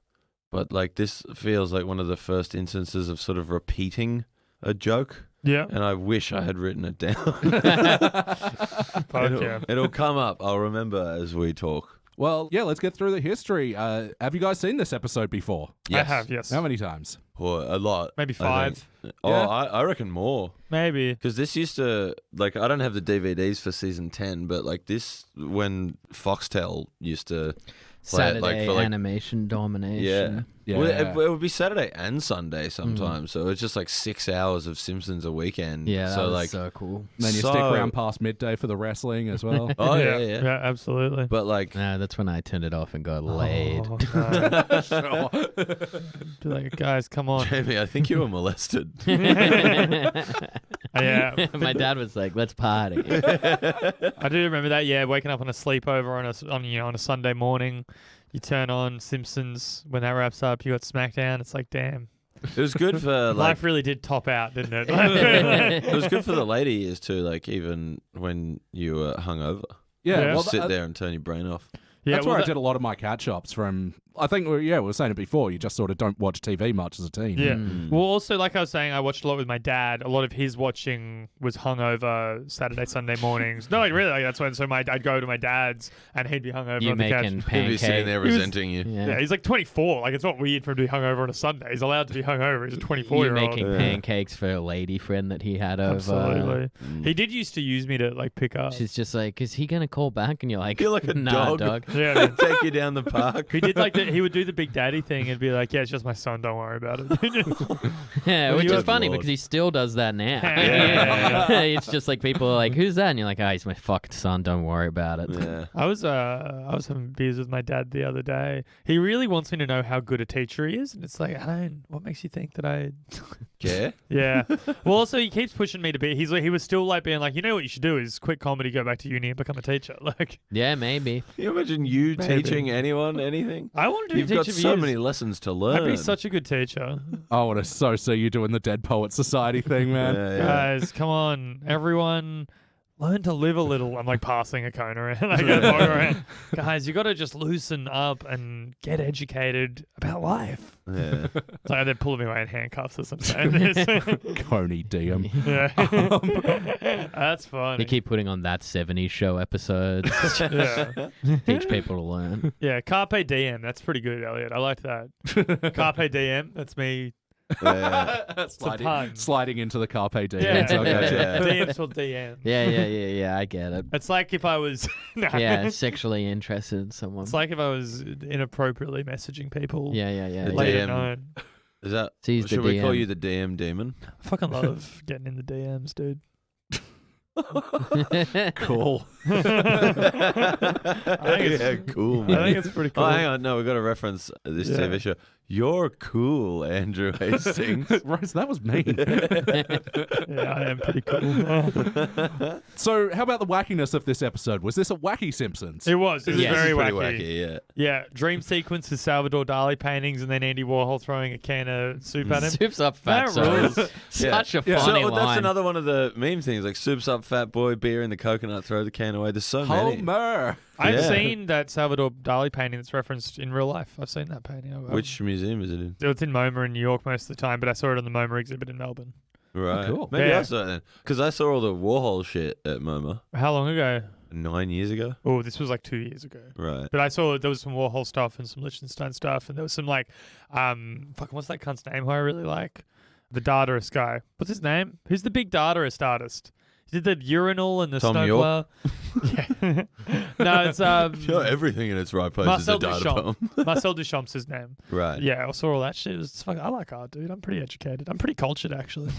but like this feels like one of the first instances of sort of repeating a joke, Yeah. and I wish I had written it down. Fuck yeah. It'll come up. I'll remember as we talk. Well, yeah, let's get through the history. Have you guys seen this episode before? I have, yes. How many times? Or a lot. Maybe I think. 5. Oh, Yeah. I reckon more. Maybe. Because this used to, like, I don't have the DVDs for season 10, but like this, when Foxtel used to play Saturday it, like, for like, animation domination. yeah. Yeah. Well, it would be Saturday and Sunday sometimes, so it's just like 6 hours of Simpsons a weekend. Yeah, that so was like, so cool. And then you stick around past midday for the wrestling as well. oh yeah, Yeah, yeah. absolutely. But like, No, that's when I turned it off and got laid. Oh, no. Be like, guys, come on. Jamie, I think you were molested. I Yeah. My dad was like, "Let's party." I do remember that. Yeah, waking up on a sleepover on a Sunday morning, you turn on Simpsons when that wraps up. You got SmackDown. It's like, damn, It was good for like life really did top out, didn't it? it was good for the later years too. Like even when you were hungover, Yeah, Yeah. well, sit there and turn your brain off. Yeah, that's well, where I did a lot of my catch-ups from. I think, we were saying it before, you just sort of don't watch TV much as a teen. Yeah. Well, also, like I was saying, I watched a lot with my dad. A lot of his watching was hungover Saturday, Sunday mornings. No, like really, like, that's when. So I'd go to my dad's, and he'd be hungover You on the couch. making He'd be sitting pancakes. there He was- resenting you. Yeah, he's like 24. Like, it's not weird for him to be hungover on a Sunday. He's allowed to be hungover. He's a You 24-year-old. making Yeah. pancakes for a lady friend that he had over. Absolutely. He did used to use me to like pick up. She's just like, "Is he gonna call back?" And you're like, You're like a "Nah, dog." Yeah, man. Take you down the park. He did he would do the big daddy thing and be like, "Yeah, it's just my son. Don't worry about it." Yeah, Well, which you is have funny Lord. because he still does that now. Yeah. It's just like people are like, "Who's that?" And you're like, "Oh, he's my fucking son. Don't worry about it." Yeah. I was having beers with my dad the other day. He really wants me to know how good a teacher he is, and it's like, what makes you think that I? Care? Yeah. Well, also he keeps pushing me to be. He was still like being like, you know what you should do is quit comedy, go back to uni, and become a teacher. Like, Yeah, maybe. Can you imagine you Maybe. teaching anyone anything? I want to do You've got teacher so years. many lessons to learn. I'd be such a good teacher. I want to so see you doing the Dead Poet Society thing, man. Yeah, yeah. Guys, come on, everyone. Learn to live a little. I'm like passing a cone around. I go walk around. Guys, you got to just loosen up and get educated about life. Yeah. It's like they're pulling me away in handcuffs as I'm saying this. Coney DM. Yeah. That's funny. You keep putting on that 70s show episodes. Yeah. Teach people to learn. Yeah, Carpe Diem. That's pretty good, Elliot. I like that. Carpe Diem. That's me. Yeah. sliding into the Carpe Diem. Yeah. Okay. Yeah. DM's for DM. Yeah. I get it. It's like if I was. No. Yeah, sexually interested in someone. It's like if I was inappropriately messaging people. Yeah. Late DM. at night. Is that? He's the Should we call DM. you the DM demon? I fucking love getting in the DMs, dude. Cool. I think it's, cool. I Man. think it's pretty cool. Oh, hang on. No, we've got to reference this Yeah. TV show. You're cool, Andrew Hastings. Rose, that was mean. Yeah, I am pretty cool. So, how about the wackiness of this episode? Was this a wacky Simpsons? It was. It was Yes. very Pretty wacky. wacky, yeah. Yeah, dream sequence is Salvador Dali paintings and then Andy Warhol throwing a can of soup at him. Soup's up fat, That so rules. such a Yeah. funny So line. that's another one of the meme things, like soup's up, fat boy, beer in the coconut, throw the can away. There's so many. Homer. I've Yeah. seen that Salvador Dali painting that's referenced in real life. I've seen that painting. Which museum is it in? It's in MoMA in New York most of the time, but I saw it on the MoMA exhibit in Melbourne. Right. cool. Maybe Yeah. I saw it then. Because I saw all the Warhol shit at MoMA How long ago? 9 years ago. Oh, this was like 2 years ago. Right. But I saw there was some Warhol stuff and some Liechtenstein stuff, and there was some like, fucking what's that cunt's name who I really like? The Dadaist guy. What's his name? Who's the big Dadaist artist? He did the urinal and the Tom snow York? yeah. No, it's Everything in its right place Marcel is a data Duchamp. poem. Marcel Duchamp's his name. Right. Yeah, I saw all that shit. It was fucking, I like art, dude. I'm pretty educated. I'm pretty cultured, actually.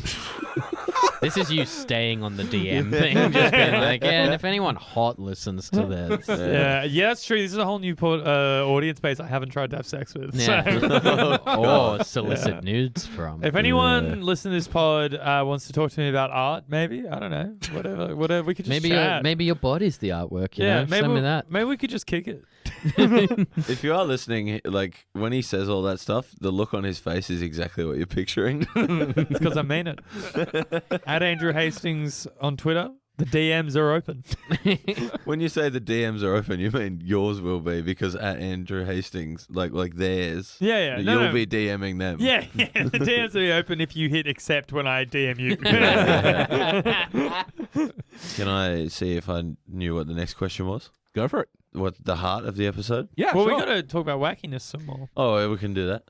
This is you staying on the DM thing, just being like, yeah, and if anyone hot listens to this. Yeah, that's true. This is a whole new audience base I haven't tried to have sex with. Yeah. So. Or solicit nudes from. If anyone listening to this pod wants to talk to me about art, maybe, I don't know, whatever, we could just chat. Maybe your body's the artwork, you know? maybe Send me that. Maybe we could just kick it. If you are listening, like when he says all that stuff, the look on his face is exactly what you're picturing. It's because I mean it. At Andrew Hastings on Twitter, the DMs are open. When you say the DMs are open, you mean yours will be, because at Andrew Hastings, like theirs, Yeah. you'll No. be DMing them. Yeah. The DMs will be open if you hit accept when I DM you. Can I see if I knew what the next question was? Go for it. What the heart of the episode? Yeah, Well, sure. we got to talk about wackiness some more. Oh, we can do that.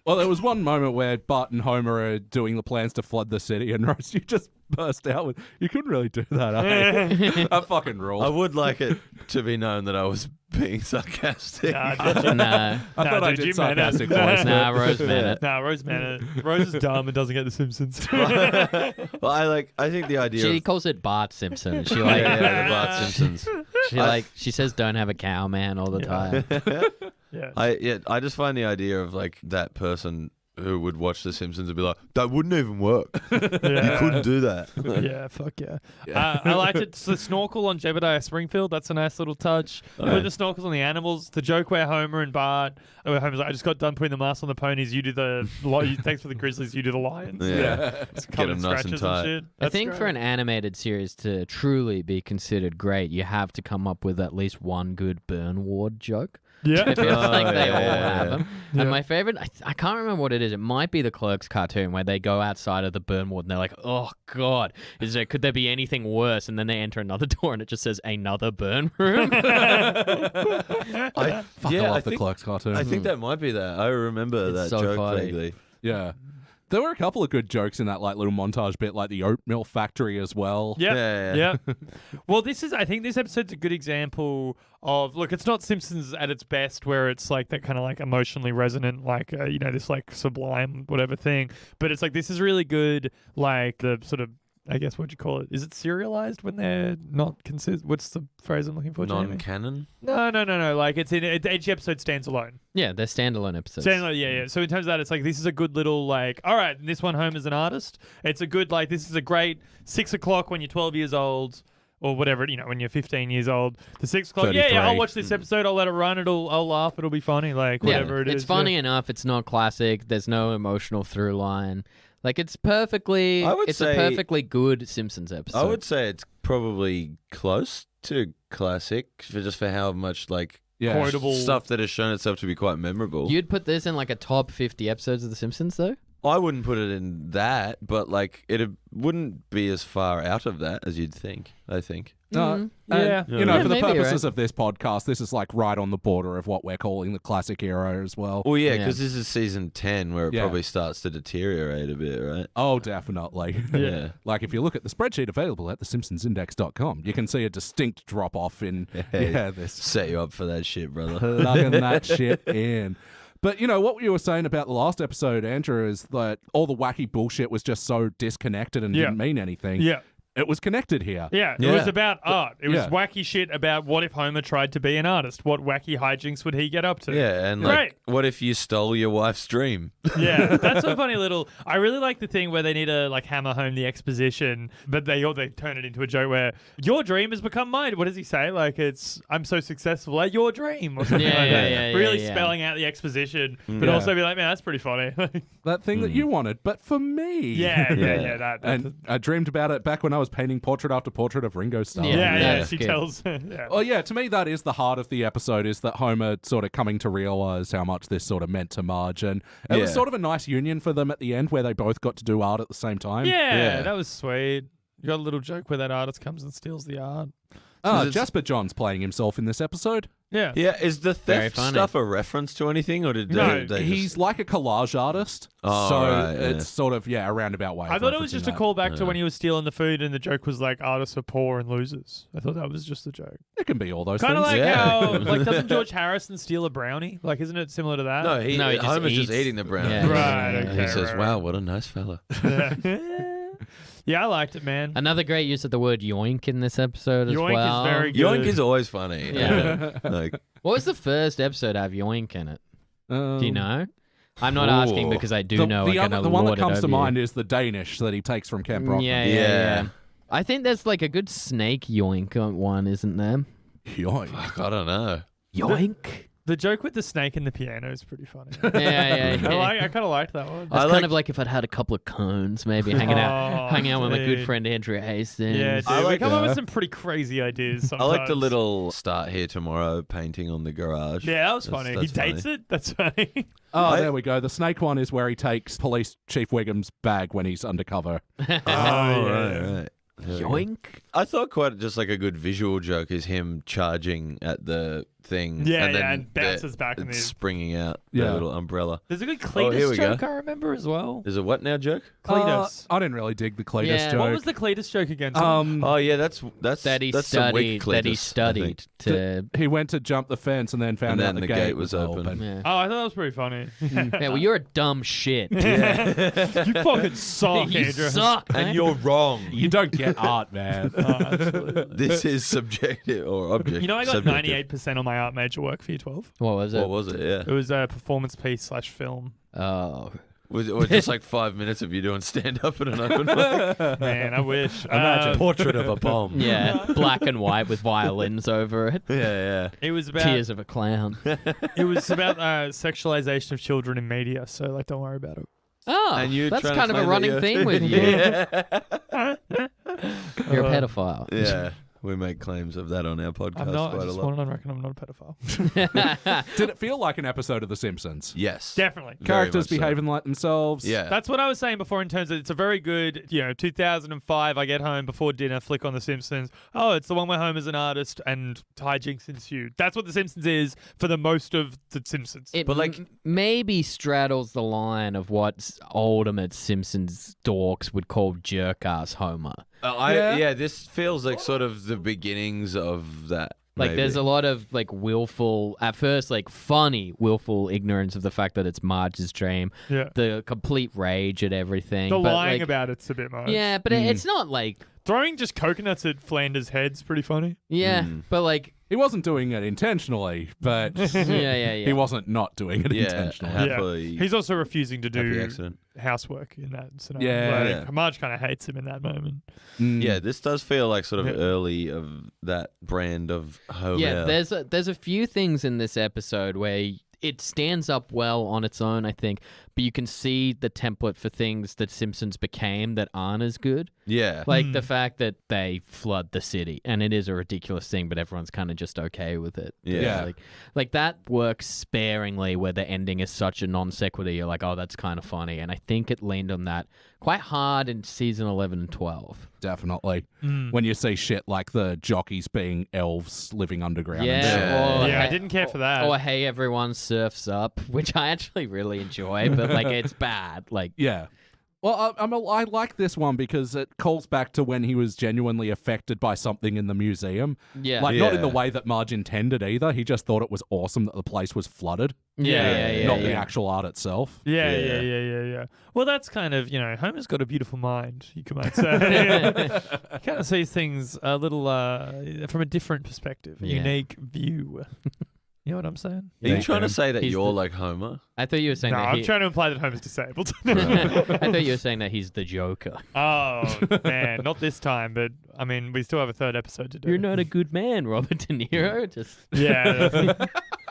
Well, there was one moment where Bart and Homer are doing the plans to flood the city, and Rose, you just burst out with, "You couldn't really do that, eh?" That fucking rule. I would like it to be known that I was being sarcastic. Nah, did you? Nah, I thought I dude, did you meant it. sarcastic voice. nah, Rose meant it. Nah, Rose meant it. Rose is dumb and doesn't get The Simpsons. Well, I think the idea She of calls it Bart Simpson. She yeah, like, the Bart Simpsons. she says don't have a cow man all the time. Yeah. I just find the idea of like that person who would watch The Simpsons and be like, that wouldn't even work. You Yeah. couldn't do that. Yeah, fuck yeah. I liked it. The snorkel on Jebediah Springfield, that's a nice little touch. Put the snorkels on the animals. The joke where Homer and Bart, where Homer's like, I just got done putting the mask on the ponies. You do the, thanks for the Grizzlies, you do the Lions. Yeah. Just Get covered them in nice and scratches tight. shit. I That's think great. for an animated series to truly be considered great, you have to come up with at least one good burn ward joke. Yeah. I feel like they all yeah. have them. Yeah. And my favorite, I can't remember what it is. It might be the Clerks cartoon where they go outside of the burn ward and they're like, oh, God, could there be anything worse? And then they enter another door and it just says another burn room. I love the think, Clerks cartoon. I think that might be that. I remember It's that so joke funny. vaguely. Yeah. There were a couple of good jokes in that like little montage bit, like the oatmeal factory as well. Yeah. Well, I think this episode's a good example of, look, it's not Simpsons at its best where it's like that kind of like emotionally resonant, like, this like sublime whatever thing. But it's like, this is really good, like the sort of, I guess, what'd you call it? Is it serialized when they're not consistent? What's the phrase I'm looking for, Jamie? Non-canon? No. Like it's each episode stands alone. Yeah, they're standalone episodes. Yeah. So in terms of that, it's like this is a good little like, all right, this one Homer's an artist. It's a good like this is a great 6 o'clock when you're 12 years old or whatever, when you're 15 years old. The 6 o'clock, yeah, 33. I'll watch this episode. I'll let it run. I'll laugh. It'll be funny. Like whatever it is. It's funny Yeah. enough. It's not classic. There's no emotional through line. Like it's perfectly. I would it's say- a perfectly good Simpsons episode. I would say it's probably close to classic for how much like Yeah. Quotable stuff that has shown itself to be quite memorable. You'd put this in like a top 50 episodes of The Simpsons, though. I wouldn't put it in that, but like it wouldn't be as far out of that as you'd think. I think. No, Yeah. and, Yeah, for the maybe, purposes right? of this podcast, this is like right on the border of what we're calling the classic era as well. Well, yeah, Yeah. because this is season 10 where it Yeah. probably starts to deteriorate a bit, right? Oh, definitely. Yeah. Like if you look at the spreadsheet available at thesimpsonsindex.com, you can see a distinct drop off in this Set you up for that shit, brother. plugging that shit in. But what you were saying about the last episode, Andrew, is that all the wacky bullshit was just so disconnected and didn't mean anything. Yeah. It was connected here. Yeah, it Yeah. was about art. It was Yeah. wacky shit about what if Homer tried to be an artist? What wacky hijinks would he get up to? Yeah, and Right. like, what if you stole your wife's dream? Yeah, that's a funny little. I really like the thing where they need to like hammer home the exposition, but they turn it into a joke where your dream has become mine. What does he say? Like I'm so successful at your dream or something Yeah, like that. yeah, Really yeah. spelling out the exposition, but Yeah. also be like, man, that's pretty funny. That thing that you wanted, but for me. yeah. That. And I dreamed about it back when I was painting portrait after portrait of Ringo Starr. Yeah. yeah. that's She good. tells. Yeah. Well, yeah, to me, that is the heart of the episode, is that Homer sort of coming to realize how much this sort of meant to Marge. And it was Yeah. sort of a nice union for them at the end where they both got to do art at the same time. Yeah, that was sweet. You got a little joke where that artist comes and steals the art. Jasper John's playing himself in this episode. Yeah. Yeah, is the Very theft funny. stuff a reference to anything, or did No, they He's just... like a collage artist. Oh, so right, yeah. it's sort of, a roundabout way. I of thought it was referencing just a that. callback to when he was stealing the food and the joke was like artists are poor and losers. I thought that was just a joke. It can be all those Kind of things. like Yeah. how, like, doesn't George Harrison steal a brownie? Like, isn't it similar to that? No, No, he just Homer's just eats- eating the brownie. Yeah. Right, And okay, he says, right, wow, what a nice fella. Yeah, I liked it, man. Another great use of the word yoink in this episode as Yoink well. is very good. Yoink is always funny. Yeah. Like, What was the first episode to have yoink in it? Um, Do you know? I'm not asking because I do know. The, I'm other, gonna the one that lord it comes to over you. mind is the Danish that he takes from Camp Rock. Yeah. I think there's like a good snake yoink one, isn't there? Yoink. fuck, I don't know. Yoink. The joke with the snake and the piano is pretty funny. Yeah. I kind of liked that one. That's I kind like- of like if I'd had a couple of cones, maybe hanging out with my good dude. friend Andrew Hastings. Yeah, dude, I we like come up with that. some pretty crazy ideas I sometimes. like the little start here tomorrow painting on the garage. Yeah, that was That's- funny. that's He dates it? That's funny. Oh, there we go. The snake one is where he takes Police Chief Wiggum's bag when he's undercover. Oh, yeah. right. Yeah. Yoink. I thought quite just like a good visual joke is him charging at the thing. Yeah, and then and bounces back in it's the... springing out Yeah. the little umbrella. There's a good Oh, here Cletus we joke go. I remember as well. There's a what now joke? Cletus. I didn't really dig the Cletus Yeah. joke. What was the Cletus joke again? Tom? Oh yeah, that's That he that's some weak studied. That he Cletus, I studied think. to. He went to jump the fence and then found And out then the the gate gate was open. Yeah. Oh, I thought that was pretty funny. Yeah, well, you're a dumb shit. You fucking suck, you Andrew. suck. And man. you're wrong. You don't get art, man. This is subjective or objective. You know, I got subjective. 98% on my art major work for year 12. What was it? What was it? Yeah. It was a performance piece / film. Oh. Or just like 5 minutes of you doing stand-up at an open mic. Man, I wish. Imagine. Portrait of a bomb. Yeah, black and white with violins over it. Yeah. It was about Tears of a clown. It was about sexualization of children in media. So like, don't worry about it. Oh, And you that's trying to kind of a claim that running you're- theme with you. You're a pedophile. Yeah. We make claims of that on our podcast I'm not. I quite a just lot. want to reckon I'm not a pedophile. Did it feel like an episode of The Simpsons? Yes. Definitely. Very Characters much so. behaving like themselves. Yeah. That's what I was saying before in terms of it's a very good, 2005, I get home before dinner, flick on The Simpsons. Oh, it's the one where Homer's an artist and hijinks ensue. That's what The Simpsons is for the most of The Simpsons. It But, like- maybe straddles the line of what ultimate Simpsons dorks would call jerk-ass Homer. This feels like sort of the beginnings of that. Like, maybe. there's a lot of, like, willful, at first, like, funny, willful ignorance of the fact that it's Marge's dream. Yeah. The complete rage at everything. The but, lying like, about it's a bit much. Yeah, but it's not, like, Throwing just coconuts at Flanders' head's pretty funny. yeah, but, like, He wasn't doing it intentionally, but yeah. he wasn't not doing it intentionally. happily. He's also refusing to Happy do accident. housework in that scenario. Yeah. Like, Marge kind of hates him in that moment. Yeah, this does feel like sort of Yeah. early of that brand of Homer. Yeah, there's a few things in this episode where it stands up well on its own, I think, but you can see the template for things that Simpsons became that aren't as good. Yeah. Like the fact that they flood the city, and it is a ridiculous thing, but everyone's kind of just okay with it. Yeah. Like that works sparingly where the ending is such a non sequitur. You're like, oh, that's kind of funny. And I think it leaned on that quite hard in season 11 and 12. Definitely. When you see shit like the jockeys being elves living underground and shit. Yeah, I didn't care for that. Or hey, everyone surfs up, which I actually really enjoy, but like it's bad. Like Yeah. Well, I like this one because it calls back to when he was genuinely affected by something in the museum. yeah, Like, not in the Yeah. way that Marge intended either. He just thought it was awesome that the place was flooded, yeah, not the actual art itself. Yeah. Well, that's kind of, Homer's got a beautiful mind, you might say. He kind of sees things a little from a different perspective, a Yeah. unique view. You know what I'm saying? Are you trying to say that He's you're the- like Homer? I thought you were saying No, that I'm trying to imply that Homer's disabled. I thought you were saying that he's the Joker. Oh, man, not this time, but I mean, we still have a third episode to do. You're not a good man, Robert De Niro. Just Yeah,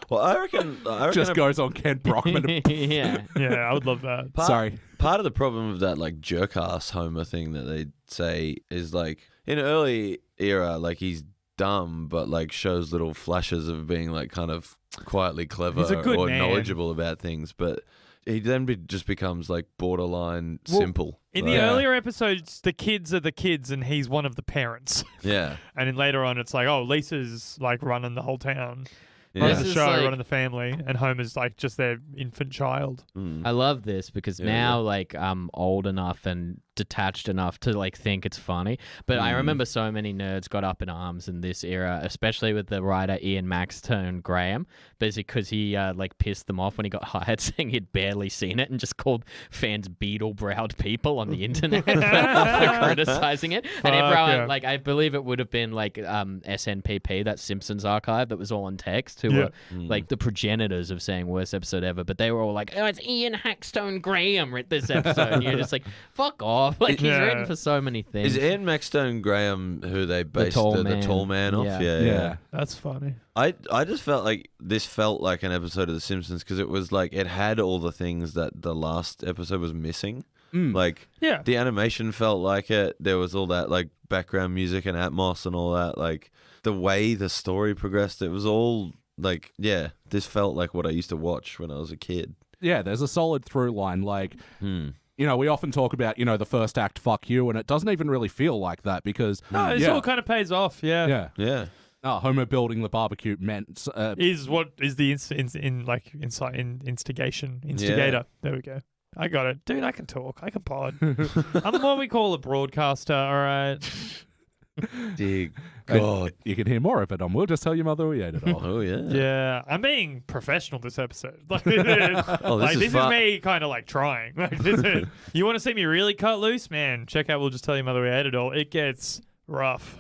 Well, I reckon Just goes on Ken Brockman. yeah. I would love that. Sorry. Part of the problem of that like jerk ass Homer thing that they say is like in early era, like he's dumb but like shows little flashes of being like kind of quietly clever He's a good or man. knowledgeable about things, but he then just becomes like borderline simple. In Like, the earlier episodes, the kids are the kids and he's one of the parents. yeah. And then later on, it's like, oh, Lisa's like running the whole town. Yeah. Running the This is show, like- running the family, and Homer's like just their infant child. Mm. I love this because now like I'm old enough and detached enough to like think it's funny. But I remember so many nerds got up in arms in this era, especially with the writer Ian Maxtone Graham, basically because he like pissed them off when he got hired, saying he'd barely seen it and just called fans beetle-browed people on the internet for criticizing it. And everyone yeah. like I believe it would have been like SNPP, that Simpsons archive that was all in text, who were like the progenitors of saying worst episode ever. But they were all like, oh, it's Ian Hackstone Graham wrote this episode. And you're just like, fuck off. Like he's Yeah. written for so many things. Is Ian Maxtone Graham who they based Tall the Man. Tall Man off? Yeah. Yeah. That's funny. I just felt like this felt like an episode of The Simpsons because it was like it had all the things that the last episode was missing. Like Yeah. the animation felt like it. There was all that like background music and atmos and all that. Like the way the story progressed, it was all like, yeah, this felt like what I used to watch when I was a kid. Yeah, there's a solid through line. Like, we often talk about, the first act, fuck you, and it doesn't even really feel like that because... No, this all kind of pays off. Yeah. Yeah. Yeah. Homer building the barbecue meant... Is what is the instigator. Yeah. There we go. I got it. Dude, I can talk. I can pod. I'm what we call a broadcaster, all right? Dear God. you can hear more of it on We'll Just Tell Your Mother We Ate It All. Oh, yeah. Yeah. I'm being professional this episode. Like, Oh, this like, is this is fun. me kind of like trying. Like, this is, you want to see me really cut loose? Man, check out We'll Just Tell Your Mother We Ate It All. It gets rough.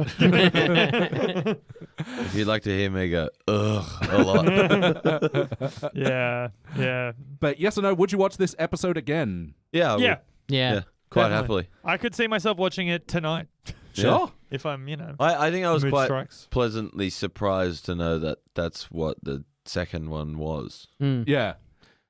If you'd like to hear me go, ugh, a lot. Yeah. But yes or no, would you watch this episode again? Yeah. I would. Yeah. Yeah. Quite Definitely. happily. I could see myself watching it tonight. Sure. If I'm, I think I was mood quite strikes. pleasantly surprised to know that that's what the second one was. Yeah.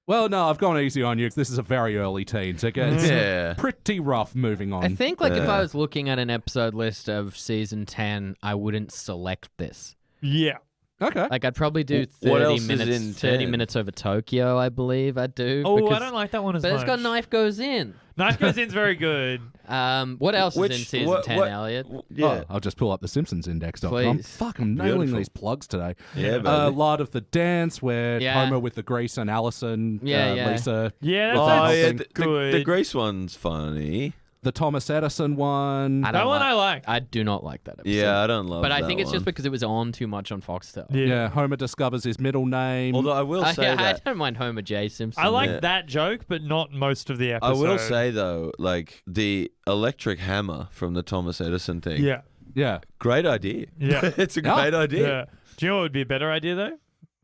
Well, no, I've gone easy on you because this is a very early teen, so it gets Yeah. pretty rough moving on. I think if Yeah. I was looking at an episode list of season 10, I wouldn't select this. Yeah. Okay. Like I'd probably do What 30 else is minutes. in 30 10? minutes over Tokyo, I believe I'd do. Oh, I because- don't like that one as But much. it's got Knife Goes In. Knife Goes In's very good. What else is in season 10, Elliot? Yeah. Oh, I'll just pull up the SimpsonsIndex.com. Please. Fuck, I'm nailing Beautiful. these plugs today. Yeah, baby. Lard of the Dance, where Yeah. Homer with the Grace and Allison, Yeah. Lisa. Yeah, Well, that's yeah, good. The Grace one's funny. The Thomas Edison one. I that don't one like- I like. I do not like that episode. Yeah, I don't love But that I think it's one. just because it was on too much on Foxtel. Yeah, Homer discovers his middle name. Although I will say I that. don't mind Homer J. Simpson. I like Yeah. that joke, but not most of the I episode. will say, though, like, the electric hammer from the Thomas Edison thing. Yeah. Yeah. Great idea. Yeah. It's a Yeah. great idea. Yeah. Do you know what would be a better idea, though?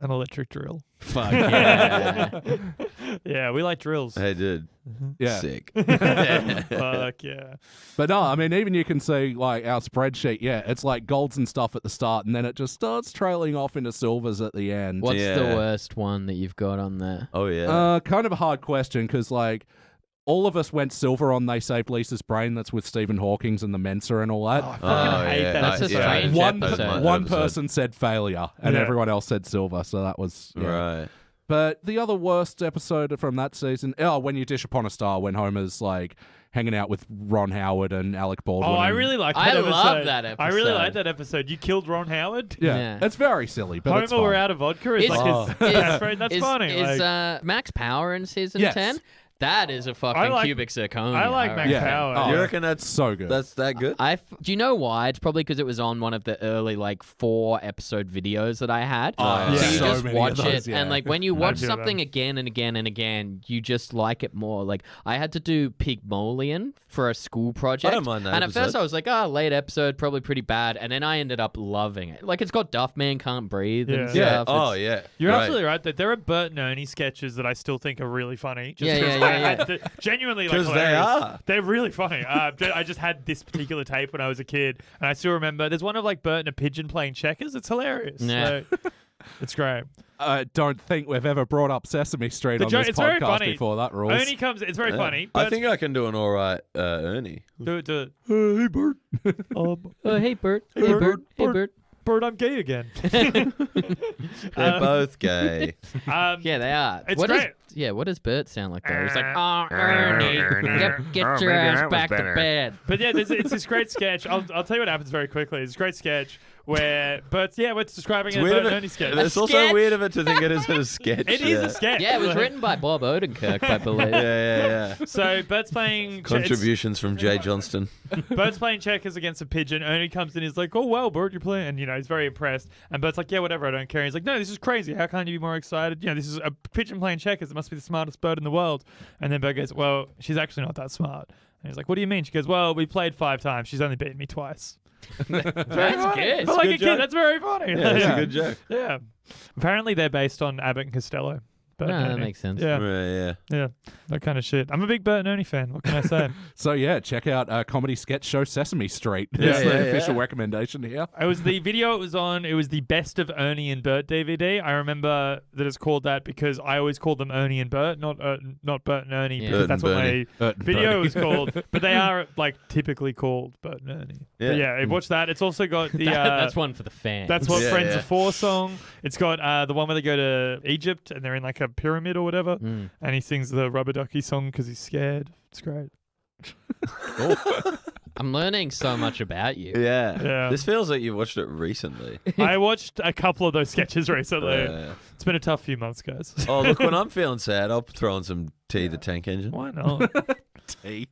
An electric drill. Fuck. Yeah. Yeah, we like drills. Hey, dude. Yeah. Sick. Fuck yeah. But no, I mean, even you can see, like, our spreadsheet, yeah, it's like golds and stuff at the start, and then it just starts trailing off into silvers at the end. What's the Yeah. worst one that you've got on there? Oh, yeah. Kind of a hard question, because, like, all of us went silver on They Saved Lisa's Brain. That's with Stephen Hawking's and the Mensa and all that. I fucking hate that. That's a episode. strange one episode. one person said failure, and Yeah. everyone else said silver. So that was Right. But the other worst episode from that season, When You Dish Upon a Star, when Homer's like hanging out with Ron Howard and Alec Baldwin. Oh, I and- really like that I episode. love that I really episode. like that episode. You killed Ron Howard? Yeah, Yeah. it's very silly, but it's Homer, fun. we're out of vodka is Is- like his best friend. That's funny. Is like, Max Power in season Yes. 10? That is a fucking I like- cubic zirconia. I like Max Yeah. Power. Oh, You reckon that's so good. That's that good? Do you know why? It's probably because it was on one of the early 4-episode videos that I had. Oh, yeah. So you so just many watch of those, it, yeah. and like when you I watch do something them. again and again and again, you just like it more. Like I had to do Pygmalion for a school project. I don't mind that And at first episode. I was like, late episode, probably pretty bad. And then I ended up loving it. Like it's got Duff Man Can't Breathe and Yeah. stuff. Oh, It's- yeah. You're Right. absolutely right that there are Bert and Ernie sketches that I still think are really funny. Just Yeah, 'cause yeah, I yeah, had to- genuinely, like, 'Cause they hilarious. are. They're really funny. I just had this particular tape when I was a kid, and I still remember. There's one of like Bert and a pigeon playing checkers. It's hilarious. Yeah. So, it's great. I don't think we've ever brought up Sesame Street The on joke- this it's very podcast funny. before. That rules. Ernie comes. It's very funny. I Bert's- think I can do an all right Ernie. do it. Do it. Hey, Bert. Oh, hey Bert. Hey Bert, Bert. Hey Bert. Bert. Bert, I'm gay again. They're both gay. Yeah, they are. It's What does- great. what does Bert sound like though? He's like, Ernie, get your ass back to bed. But yeah, it's this great sketch. I'll tell you what happens very quickly. It's a great sketch where Bert's we're describing a weird Bert of and it- Ernie sketch. It's also sketch? weird of it to think it is a sketch. It is a sketch. Yeah, it was written by Bob Odenkirk, I believe. Yeah. So Bert's playing Contributions from Jay Johnston. Bert's playing checkers against a pigeon. Ernie comes in. He's like, "Oh well, Bert, you're playing," and he's very impressed. And Bert's like, "Yeah, whatever, I don't care." He's like, "No, this is crazy. How can't you be more excited? This is a pigeon playing checkers. It must be the smartest bird in the world." And then Bert goes, "Well, she's actually not that smart." And he's like, "What do you mean?" She goes, "Well, we played 5 times. She's only beaten me twice." That's good. But like good a kid, joke. that's very funny. Yeah, that's a good joke. Yeah. Apparently, they're based on Abbott and Costello. Bert No, and that Ernie. makes sense. Yeah, Right, yeah. yeah, that kind of shit. I'm a big Bert and Ernie fan. What can I say? So yeah, check out comedy sketch show Sesame Street. Yeah, That's the yeah, official yeah. recommendation here. It was the video it was on. It was the Best of Ernie and Bert DVD. I remember that it's called that because I always called them Ernie and Bert, not Bert and Ernie, Yeah. because Bert that's and what Bernie. my video was called. But they are like typically called Bert and Ernie. But Yeah. watch that. It's also got the. That's one for the fans. That's what Yeah, Friends yeah. of Four song. It's got the one where they go to Egypt and they're in like a pyramid or whatever, Mm. and he sings the Rubber Ducky song because he's scared. It's great. I'm learning so much about you. Yeah. Yeah. This feels like you watched it recently. I watched a couple of those sketches recently. Yeah. It's been a tough few months, guys. Oh, look, when I'm feeling sad, I'll throw on some T the Tank Engine. Why not? Tea.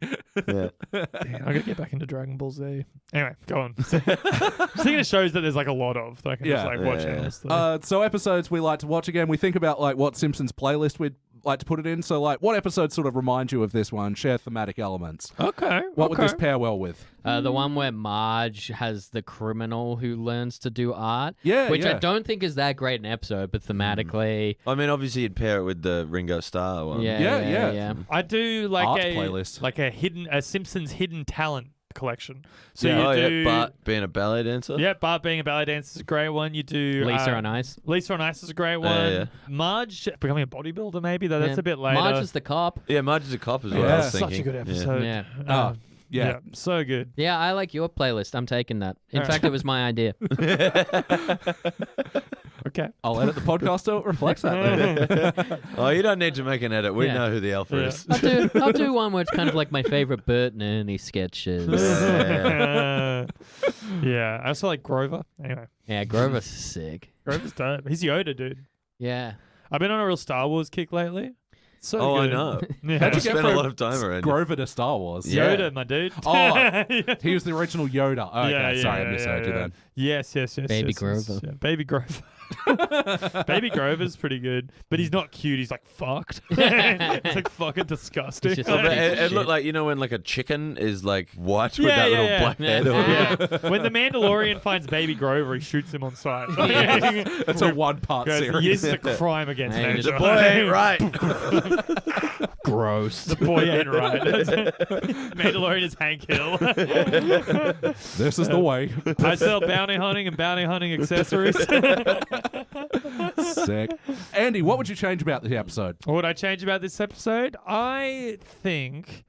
Yeah. Damn, I gotta get back into Dragon Ball Z. Anyway, go on. Just thinking of shows that there's like a lot of that I can just Yeah. like watch Yeah. endlessly. So episodes we like to watch again. We think about like what Simpsons playlist we'd like to put it in. So, like, what episodes sort of remind you of this one? Share thematic elements. Okay. What would this pair well with? The one where Marge has the criminal who learns to do art. Yeah, Which yeah. I don't think is that great an episode, but thematically. I mean, obviously you'd pair it with the Ringo Starr one. Yeah. I do like Art a playlist. like a Simpsons hidden talent collection. So Yeah. you do Bart being a ballet dancer. Yeah, Bart being a ballet dancer is a great one. You do Lisa on Ice. Lisa on Ice is a great one. yeah. Marge becoming a bodybuilder, maybe though. That's Yeah. a bit later. Marge is the cop. Yeah, Marge is a cop as well. Yeah. I was Such thinking. a good episode. Yeah. Yeah. so good. Yeah, I like your playlist. I'm taking that. In Alright. fact, it was my idea. Okay. I'll edit the podcast so it reflects that. Oh, you don't need to make an edit. We Yeah. know who the alpha Yeah. is. I'll do one where it's kind of like my favorite Bert and Ernie sketches. Yeah, I also like Grover. Anyway, Yeah, Grover's sick. Grover's dope. He's Yoda, dude. Yeah. I've been on a real Star Wars kick lately. So Oh, I good. know. Yeah. How'd I you get spent a from lot of time around. Grover to Star Wars. Yeah. Yoda, my dude. Oh, he was the original Yoda. Oh, okay, Yeah, sorry, I yeah, misheard you yeah. then. Yes. Baby yes. Grover. Yeah, Baby Grover. Baby Grover's pretty good, but he's not cute. He's like fucked. It's like fucking disgusting. He's just But a piece of it shit. looked like, you know, when like a chicken is like white with Yeah, that yeah, little yeah. black head. Yeah. When the Mandalorian finds Baby Grover, he shoots him on sight. It's a one-part Goes, series. This is a crime against Hey, nature. The boy ain't right. Gross. The boy ain't right. Mandalorian is Hank Hill. This is the way. I sell bounty hunting and bounty hunting accessories. Sick. Andy, what would you change about the episode? What would I change about this episode? I think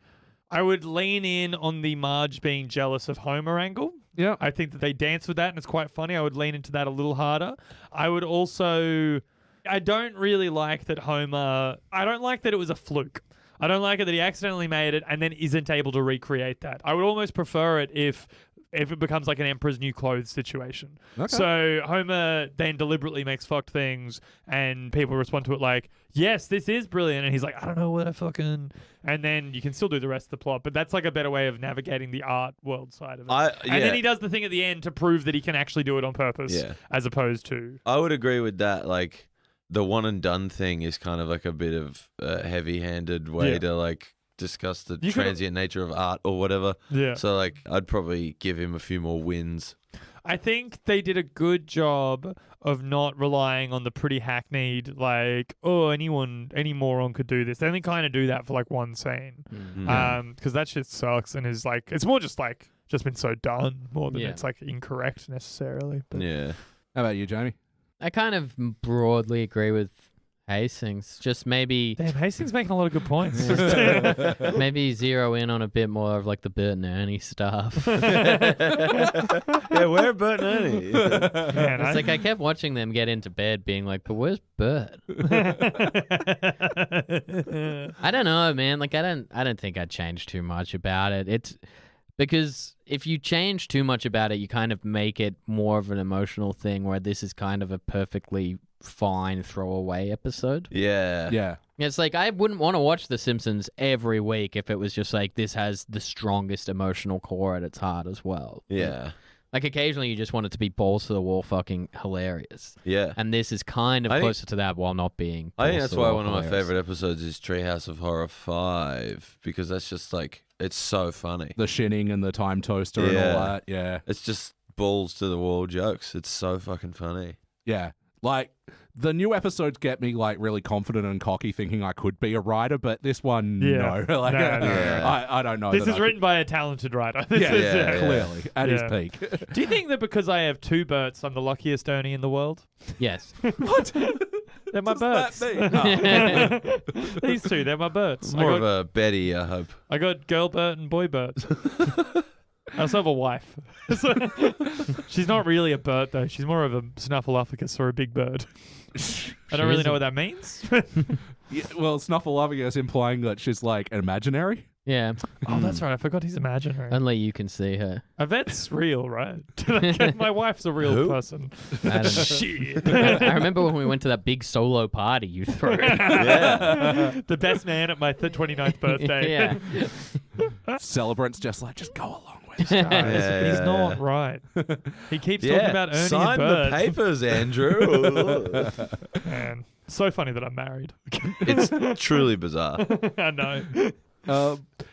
I would lean in on the Marge being jealous of Homer angle. Yeah. I think that they dance with that and it's quite funny. I would lean into that a little harder. I would also... I don't really like that Homer... I don't like that it was a fluke. I don't like it that he accidentally made it and then isn't able to recreate that. I would almost prefer it if it becomes like an Emperor's New Clothes situation. Okay. So Homer then deliberately makes fucked things and people respond to it like, yes, this is brilliant. And he's like, I don't know what I fucking... And then you can still do the rest of the plot. But that's like a better way of navigating the art world side of it. And then he does the thing at the end to prove that he can actually do it on purpose as opposed to... I would agree with that. Like, the one and done thing is kind of like a bit of a heavy-handed way to like discuss the transient nature of art or whatever. Yeah. So like, I'd probably give him a few more wins. I think they did a good job of not relying on the pretty hackneyed, like, oh, any moron could do this. They only kind of do that for like one scene. Because that shit sucks and is like, it's more just like, just been so done more than it's like incorrect necessarily. But Yeah. How about you, Jamie? I kind of broadly agree with Hastings. Just maybe Damn, Hastings making a lot of good points. maybe zero in on a bit more of like the Bert and Ernie stuff. Yeah, where Bert and Ernie? Man, It's like I kept watching them get into bed being like, but where's Bert? I don't know, man. Like I don't think I'd change too much about it. It's because if you change too much about it, you kind of make it more of an emotional thing where this is kind of a perfectly fine throwaway episode. Yeah. Yeah. It's like I wouldn't want to watch The Simpsons every week if it was just like this has the strongest emotional core at its heart as well. Yeah. Like occasionally you just want it to be balls to the wall fucking hilarious. Yeah. And this is kind of I think- closer to that while not being I think balls that's to the why wall one of my hilarious. favorite episodes is Treehouse of Horror 5, because that's just like, it's so funny. The shinning and the time toaster and all that. Yeah. It's just balls to the wall jokes. It's so fucking funny. Yeah. Like, the new episodes get me, like, really confident and cocky thinking I could be a writer, but this one, no. Like, No. I don't know. This that is I written by a talented writer. could- This Yeah, is, clearly. At his Yeah. peak. Do you think that because I have two Berts, I'm the luckiest Ernie in the world? Yes. What? They're my Does Berts. that mean? Oh. These two, they're my Berts. More of a Betty, I hope. I got girl Bert and boy Bert. I also have a wife. She's not really a Bert, though. She's more of a Snuffleupagus or a big bird. I don't really know what that means. Yeah, well, Snuffleupagus implying that she's, like, imaginary. Yeah. Oh, that's right. I forgot he's imaginary. Only you can see her. Yvette's real, right? My wife's a real Who? person. I don't know. Shit. I remember when we went to that big solo party you threw. The best man at my 29th birthday. Yeah. Celebrant's just like, just go along Guys, he's not right. He keeps talking about Ernie sign and Bert. the papers, Andrew. Man, so funny that I'm married. It's truly bizarre. I know.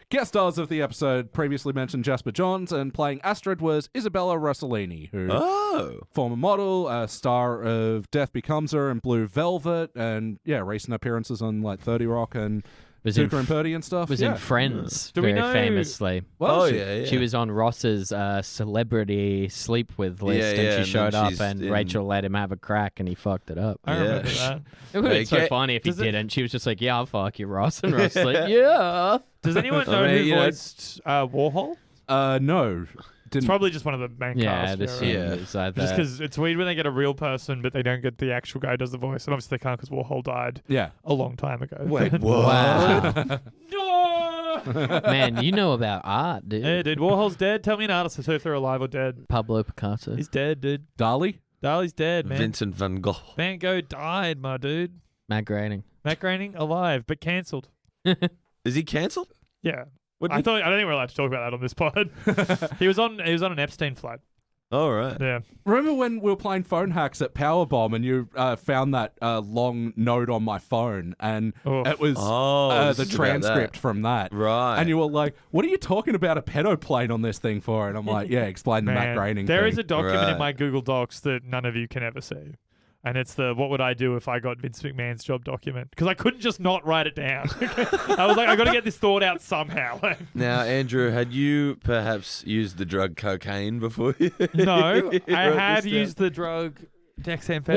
Guest stars of the episode previously mentioned Jasper Johns, and playing Astrid was Isabella Rossellini, who former model, a star of Death Becomes Her and Blue Velvet, and recent appearances on like 30 Rock and Super and Purdy and stuff. Was in Friends Do we very know- famously. Well, She was on Ross's celebrity sleep with list, Yeah, and and she then showed up, she's and in- Rachel let him have a crack, and he fucked it up. I Yeah. remember that. It would have been so Okay. funny if he Does it- didn't. She was just like, "Yeah, I'll fuck you, Ross," and Ross like, "Yeah." Does anyone know I mean, who you know- voiced Warhol? no. It's Didn't. probably just one of the main Yeah, cast. this right? Yeah. is like Just that. because it's weird when they get a real person, but they don't get the actual guy who does the voice. And obviously they can't because Warhol died Yeah. a long time ago. Wait, what? Wow, No! man, you know about art, dude. Hey, dude, Warhol's dead. Tell me an artist if they're alive or dead. Pablo Picasso. He's dead, dude. Dali? Dali's dead, man. Vincent van Gogh. Van Gogh died, my dude. Matt Groening. Matt Groening alive, but cancelled. Is he cancelled? Yeah. What I did- don't think we're allowed to talk about that on this pod. He was on an Epstein flight. Oh, right. Yeah. Remember when we were playing phone hacks at Powerbomb and you found that long note on my phone and Oh. it was Oh, the this is about transcript that. from that. Right. And you were like, what are you talking about a pedo plane on this thing for? And I'm like, yeah, explain the Matt Man, Groening there thing. is a document in Right. my Google Docs that none of you can ever see. And it's the what would I do if I got Vince McMahon's job document? Because I couldn't just not write it down. I was like, I got to get this thought out somehow. Now, Andrew, had you perhaps used the drug cocaine before you? No, you I wrote had this used the drug dexamphetamine.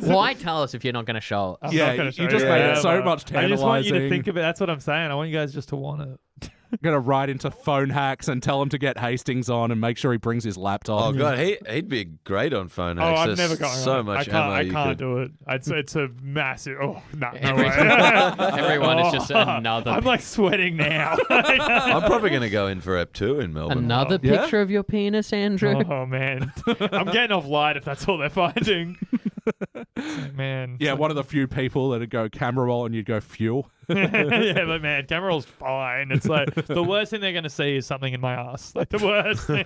Why tell us if you're not going to show it? I'm Yeah, not gonna you show just made it ever. so much I just want you to tantalizing. think of it. That's what I'm saying. I want you guys just to want it. Going to write into phone hacks and tell him to get Hastings on and make sure he brings his laptop. Oh god, he'd be great on phone Oh, hacks. I'm There's never going so on. much I can't. ammo I you can't could... do it. It's a massive. Oh no, no Every- way. Everyone is just another I'm like sweating now. I'm probably going to go in for Ep2 in Melbourne. another Yeah? picture of your penis, Andrew. Oh man, I'm getting off light if that's all they're finding. It's like, man. Yeah, one of the few people that'd go camera roll and you'd go fuel. Yeah, but man, camera roll's fine. It's like the worst thing they're gonna see is something in my ass. Like the worst thing.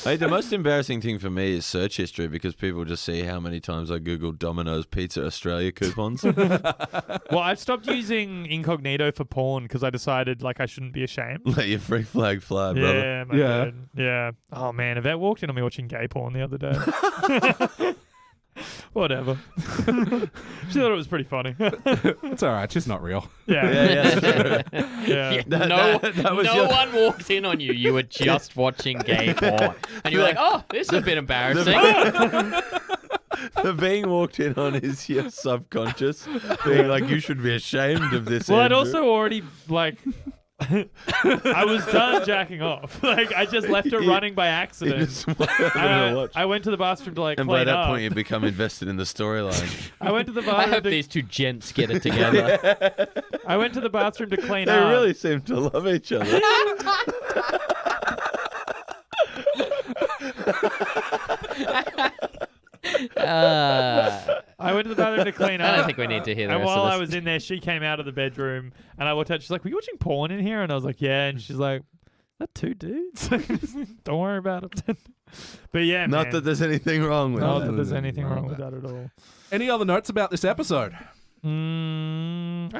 Hey, the most embarrassing thing for me is search history because people just see how many times I Googled Domino's Pizza Australia coupons. Well, I've stopped using incognito for porn because I decided like I shouldn't be ashamed. Let your free flag fly, brother. Yeah, my Yeah. dude. Yeah. Oh man, Yvette walked in on me watching gay porn the other day. Whatever. She thought it was pretty funny. It's all right. She's not real. Yeah. Yeah. Yeah. That was no your- one walked in on you. You were just watching gay porn. And you're like, oh, this is a bit embarrassing. The being walked in on is your subconscious being like, you should be ashamed of this. Well, I'd Andrew." also already like I was done jacking off. Like I just left her running by You accident. just wanted to watch. I went to the bathroom to like And clean by that up. point, you become invested in the storyline. I went to the I bathroom. hope To, these two gents get it together. I went to the bathroom to clean They up. really seem to love each other. I went to the bathroom to clean up. I don't think we need to hear the And rest while of I this. was in there, she came out of the bedroom, and I walked out. She's like, "Were you watching porn in here?" And I was like, "Yeah." And she's like, "That two dudes? Don't worry about it." But yeah, Not man. that there's anything wrong with Not that. that there's anything wrong with that at all. Any other notes about this episode? I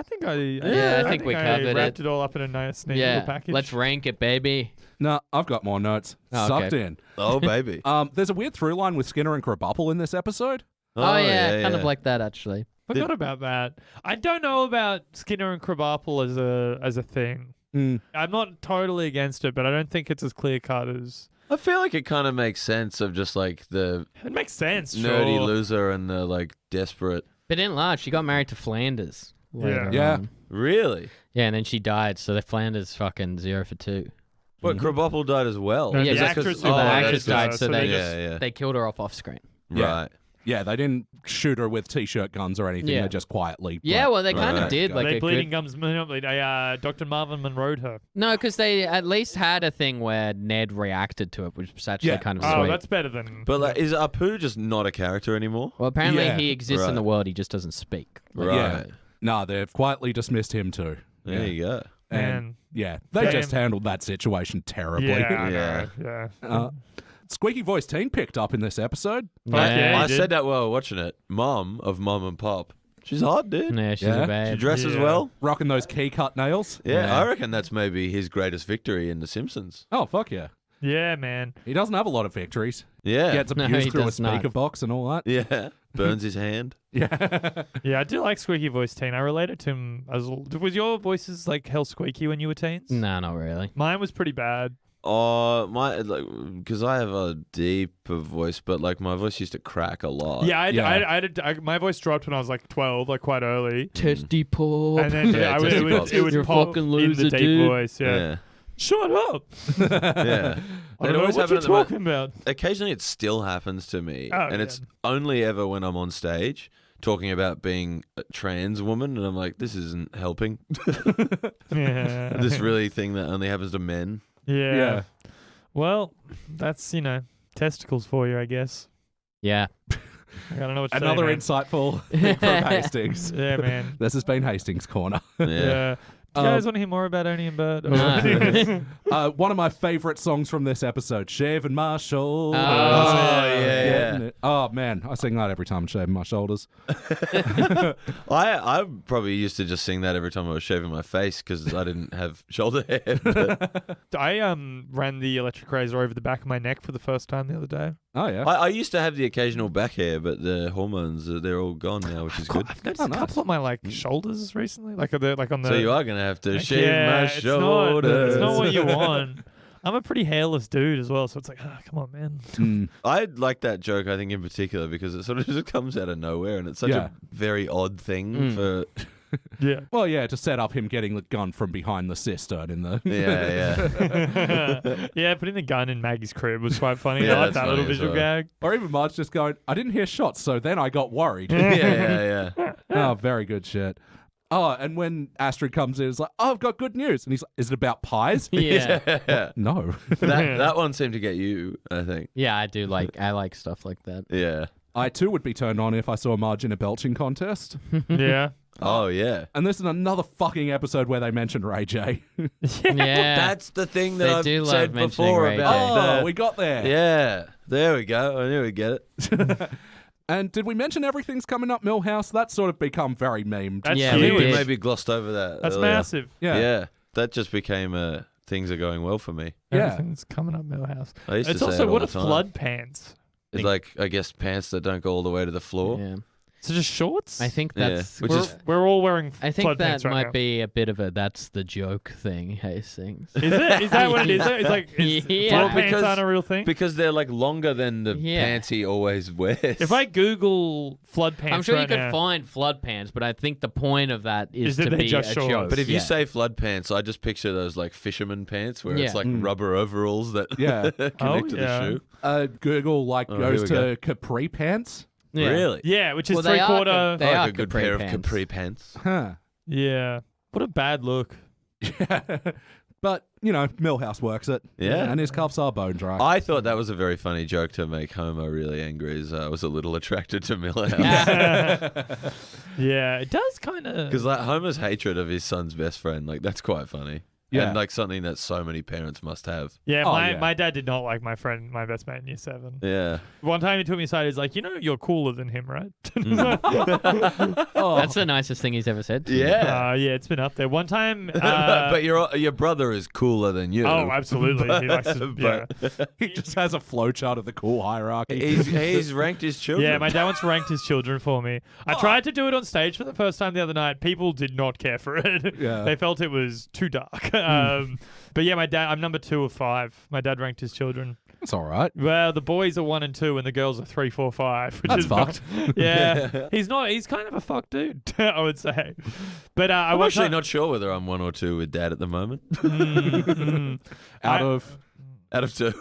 think I think we covered wrapped it. it all up in a nice, neat Yeah, little package. let's rank it, baby. No, I've got more notes. Oh, Sucked okay. in. Oh, baby. There's a weird through line with Skinner and Krabappel in this episode. Oh, yeah, kind of like that, actually. Forgot about that. I don't know about Skinner and Krabappel as a thing. I'm not totally against it, but I don't think it's as clear cut as. I feel like it kind of makes sense of just like the It makes sense. nerdy sure. loser and the like desperate. But in large, she got married to Flanders. later Yeah. on. Really? Yeah, and then she died, so the Flanders fucking 0 for 2. What, Krabappel died as well? No, Yeah, the just actress. So the actress that's- died, so they they just. Yeah, yeah. They killed her off screen. Yeah. Right. Yeah, they didn't shoot her with t-shirt guns or anything. Yeah. They just quietly. Yeah, well, they kind of Right. did like They a bleeding good... gums. Dr. Marvin Monroe'd her. No, because they at least had a thing where Ned reacted to it, which was actually Yeah. kind of Oh, sweet. that's better than. But like, is Apu just not a character anymore? Well, apparently Yeah. he exists in Right. the world, he just doesn't speak. Right. Yeah. No, they've quietly dismissed him too. There you go. And they Damn. just handled that situation terribly. Yeah, I know. Yeah. Squeaky voice teen picked up in this episode. Yeah, I he did. said that while watching it. Mom of Mom and Pop. She's hot, dude. Yeah, she's Yeah. a babe. She dresses Yeah. well. Rocking those key cut nails. Yeah, Yeah. I reckon that's maybe his greatest victory in The Simpsons. Oh, fuck yeah. Yeah, man. He doesn't have a lot of victories. Yeah. He gets No, abused he through a does not. speaker box and all that. Yeah. Burns his hand. Yeah. Yeah, I do like squeaky voice teen. I related to him as well. Was your voices like hell squeaky when you were teens? No, not really. Mine was pretty bad. Oh, because I have a deeper voice, but like my voice used to crack a lot. Yeah, my voice dropped when I was like 12, like quite early. Testy pop. And then Yeah, it would You're a pop fucking in loser, the deep dude. voice. Yeah. Shut up. Yeah. I It don't know always what you're happened at the talking about. Occasionally it still happens to me. Oh, and yeah. it's only ever when I'm on stage talking about being a trans woman, and I'm like, this isn't helping. Yeah. This really thing that only happens to men. Yeah. Yeah. Well, that's, testicles for you, I guess. Yeah. I don't know what to Another say, man. insightful thing from Hastings. Yeah, man. This has been Hastings Corner. Yeah. Do you guys want to hear more about Ernie and Bert? No. One of my favorite songs from this episode, Shaving My Shoulders. yeah. Getting it. Oh, man. I sing that every time I'm shaving my shoulders. I probably used to just sing that every time I was shaving my face because I didn't have shoulder hair. But I ran the electric razor over the back of my neck for the first time the other day. Oh, yeah. I used to have the occasional back hair, but the hormones, they're all gone now, which is good. I've noticed Oh, a nice. couple of my shoulders recently, like on the. So you are going to have to shave yeah, my it's shoulders. It's not what you want. I'm a pretty hairless dude as well, so it's like, come on, man. Mm. I like that joke, I think, in particular, because it sort of just comes out of nowhere, and it's such Yeah. a very odd thing for... Yeah. Well, yeah, to set up him getting the gun from behind the cistern in the... Yeah. Yeah, putting the gun in Maggie's crib was quite funny. Yeah, I like that's that little funny as visual well. gag. Or even Marge just going, I didn't hear shots, so then I got worried. yeah. Oh, very good shit. Oh, and when Astrid comes in, it's like, oh, I've got good news. And he's like, is it about pies? Yeah. Yeah. No. That one seemed to get you, I think. Yeah, I like stuff like that. Yeah. I too would be turned on if I saw Marge in a belching contest. Yeah. Oh, yeah. And this is another fucking episode where they mentioned Ray J. Yeah. That's the thing They that I've do love said mentioning before Ray J. about Oh, we got there. Yeah. There we go. I knew we'd get it. And did we mention everything's coming up Millhouse? That's sort of become very memed. That's Yeah, I think we did. maybe glossed over that. That's earlier. massive. Yeah. That just became things are going well for me. Yeah. Everything's coming up Millhouse. I used It's to say also it all what the are time. flood pants? It's like, I guess, pants that don't go all the way to the floor. Yeah. So just shorts? I think Yeah, that's. which we're, is we're all wearing I think flood that pants right might now. be a bit of a that's the joke thing, Hastings. Is it? Is that what it is? It's like Yeah. flood pants Because- aren't a real thing? Because they're like longer than the Yeah. pants he always wears. If I Google flood pants I'm sure right you could now, find flood pants, but I think the point of that is that to they're be just a shorts. joke. But if you Yeah. say flood pants, I just picture those like fisherman pants where it's Yeah. like rubber overalls that Yeah. connect to yeah. the shoe. Google Oh, goes here we to capri pants. Yeah. Really? yeah, which is Well, they are three-quarter. They I like are a good capri pair pants. of capri pants. Huh. Yeah, what a bad look. Yeah. But, Millhouse works it. Yeah. And his cuffs are bone dry. I thought that was a very funny joke to make Homer really angry as I was a little attracted to Milhouse. Yeah, it does kind of. Because like Homer's hatred of his son's best friend, like that's quite funny. Yeah. And like something that so many parents must have. Yeah, Oh, my, yeah. my dad did not like my best mate in year 7. Yeah. One time he took me aside, he's like, you're cooler than him, right? Oh. That's the nicest thing he's ever said to me. Yeah. Yeah, it's been up there. One time. But your brother is cooler than you. Oh, absolutely. He likes to, yeah. He just has a flowchart of the cool hierarchy. He's ranked his children. Yeah, my dad once ranked his children for me. I tried to do it on stage for the first time the other night. People did not care for it. Yeah. They felt it was too dark. But yeah, my dad, I'm number 2 of 5. My dad ranked his children. It's all right. Well, the boys are 1 and 2 and the girls are 3, 4, 5. Which That's is fucked. Yeah. He's kind of a fuck dude, I would say. But I I'm was actually not sure whether I'm 1 or 2 with Dad at the moment. Out of Out of 2.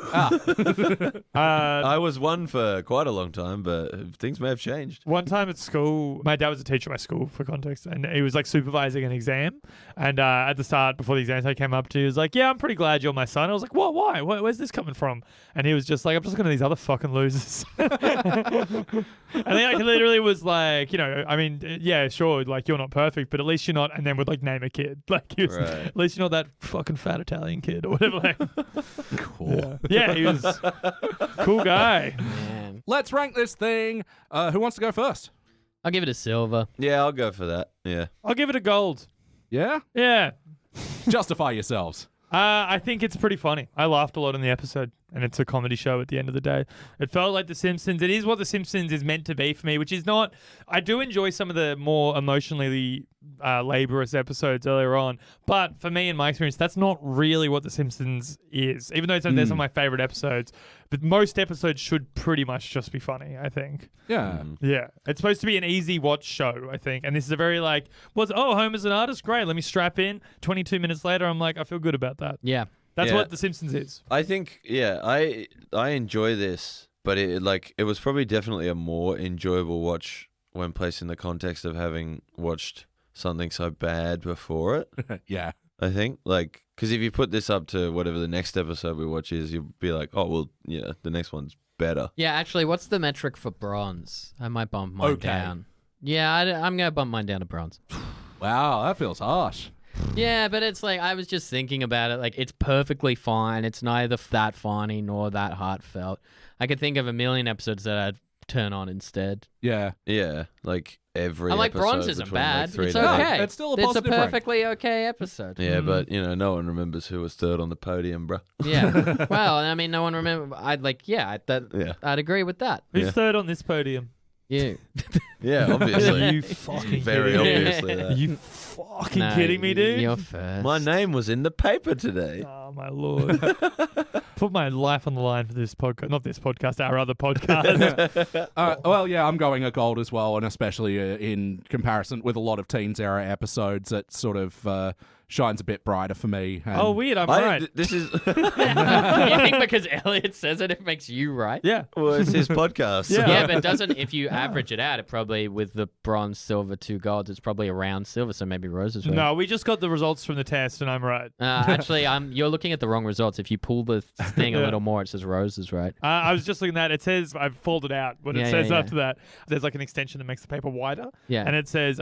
I was 1 for quite a long time, but things may have changed. One time at school, my dad was a teacher at my school, for context, and he was like supervising an exam. And at the start, before the exam, I came up to him, he was like, "Yeah, I'm pretty glad you're my son." I was like, "What? Why? Where's this coming from?" And he was just like, "I'm just looking at these other fucking losers." And then I literally was like, I mean, yeah, sure, like you're not perfect, but at least you're not. And then would like name a kid, like he was, at least you're not that fucking fat Italian kid or whatever. Like, Cool. yeah, he was cool guy. Man. Let's rank this thing. Who wants to go first? I'll give it a silver. Yeah, I'll go for that. Yeah. I'll give it a gold. Yeah? Yeah. Justify yourselves. I think it's pretty funny. I laughed a lot in the episode, and it's a comedy show at the end of the day. It felt like The Simpsons. It is what The Simpsons is meant to be for me, which is not... I do enjoy some of the more emotionally laborious episodes earlier on, but for me, in my experience, that's not really what The Simpsons is. Even though they're some of my favorite episodes, but most episodes should pretty much just be funny, I think. Yeah. Yeah. It's supposed to be an easy watch show, I think. And this is a very Homer's an artist? Great, let me strap in. 22 minutes later, I'm like, I feel good about that. Yeah. That's Yeah. what The Simpsons is. I think, I enjoy this, but it was probably definitely a more enjoyable watch when placed in the context of having watched something so bad before it. Yeah. I think, because if you put this up to whatever the next episode we watch is, you'll be like, oh, well, yeah, the next one's better. Yeah, actually, what's the metric for bronze? I might bump mine down. Yeah, I'm going to bump mine down to bronze. Wow, that feels harsh. Yeah, but it's like, I was just thinking about it. Like, it's perfectly fine. It's neither that funny nor that heartfelt. I could think of a million episodes that I'd turn on instead. Yeah. Yeah, like every I'm like, episode bronze isn't between, bad. 3 It's and 8. okay. It's still a positive It's a rank. perfectly okay episode. Yeah, but, no one remembers who was third on the podium, bruh. Yeah. Well, I mean, no one remember. I'd agree with that. Who's third on this podium? You. Yeah, obviously. You fucking Very kidding me? obviously that. Are you fucking No, kidding me, dude? You're first. My name was in the paper today. Oh, my Lord. Put my life on the line for this podcast. Not this podcast, our other podcast. Well, yeah, I'm going a gold as well, and especially in comparison with a lot of Teens Era episodes, it sort of shines a bit brighter for me. And Oh, weird. I'm right. This is... You think because Elliot says it makes you right? Yeah. Well, it's his podcast. Yeah. Yeah, but it doesn't, if you average it out, it probably, with the bronze, silver, 2 golds, it's probably around silver, so maybe Rose is right. No, we just got the results from the test, and I'm right. Actually, you're looking at the wrong results. If you pull the thing a little more, it says Rose is right. I was just looking at it. It says, I've folded out what it Yeah, says yeah, after that. There's like an extension that makes the paper wider. Yeah. And it says,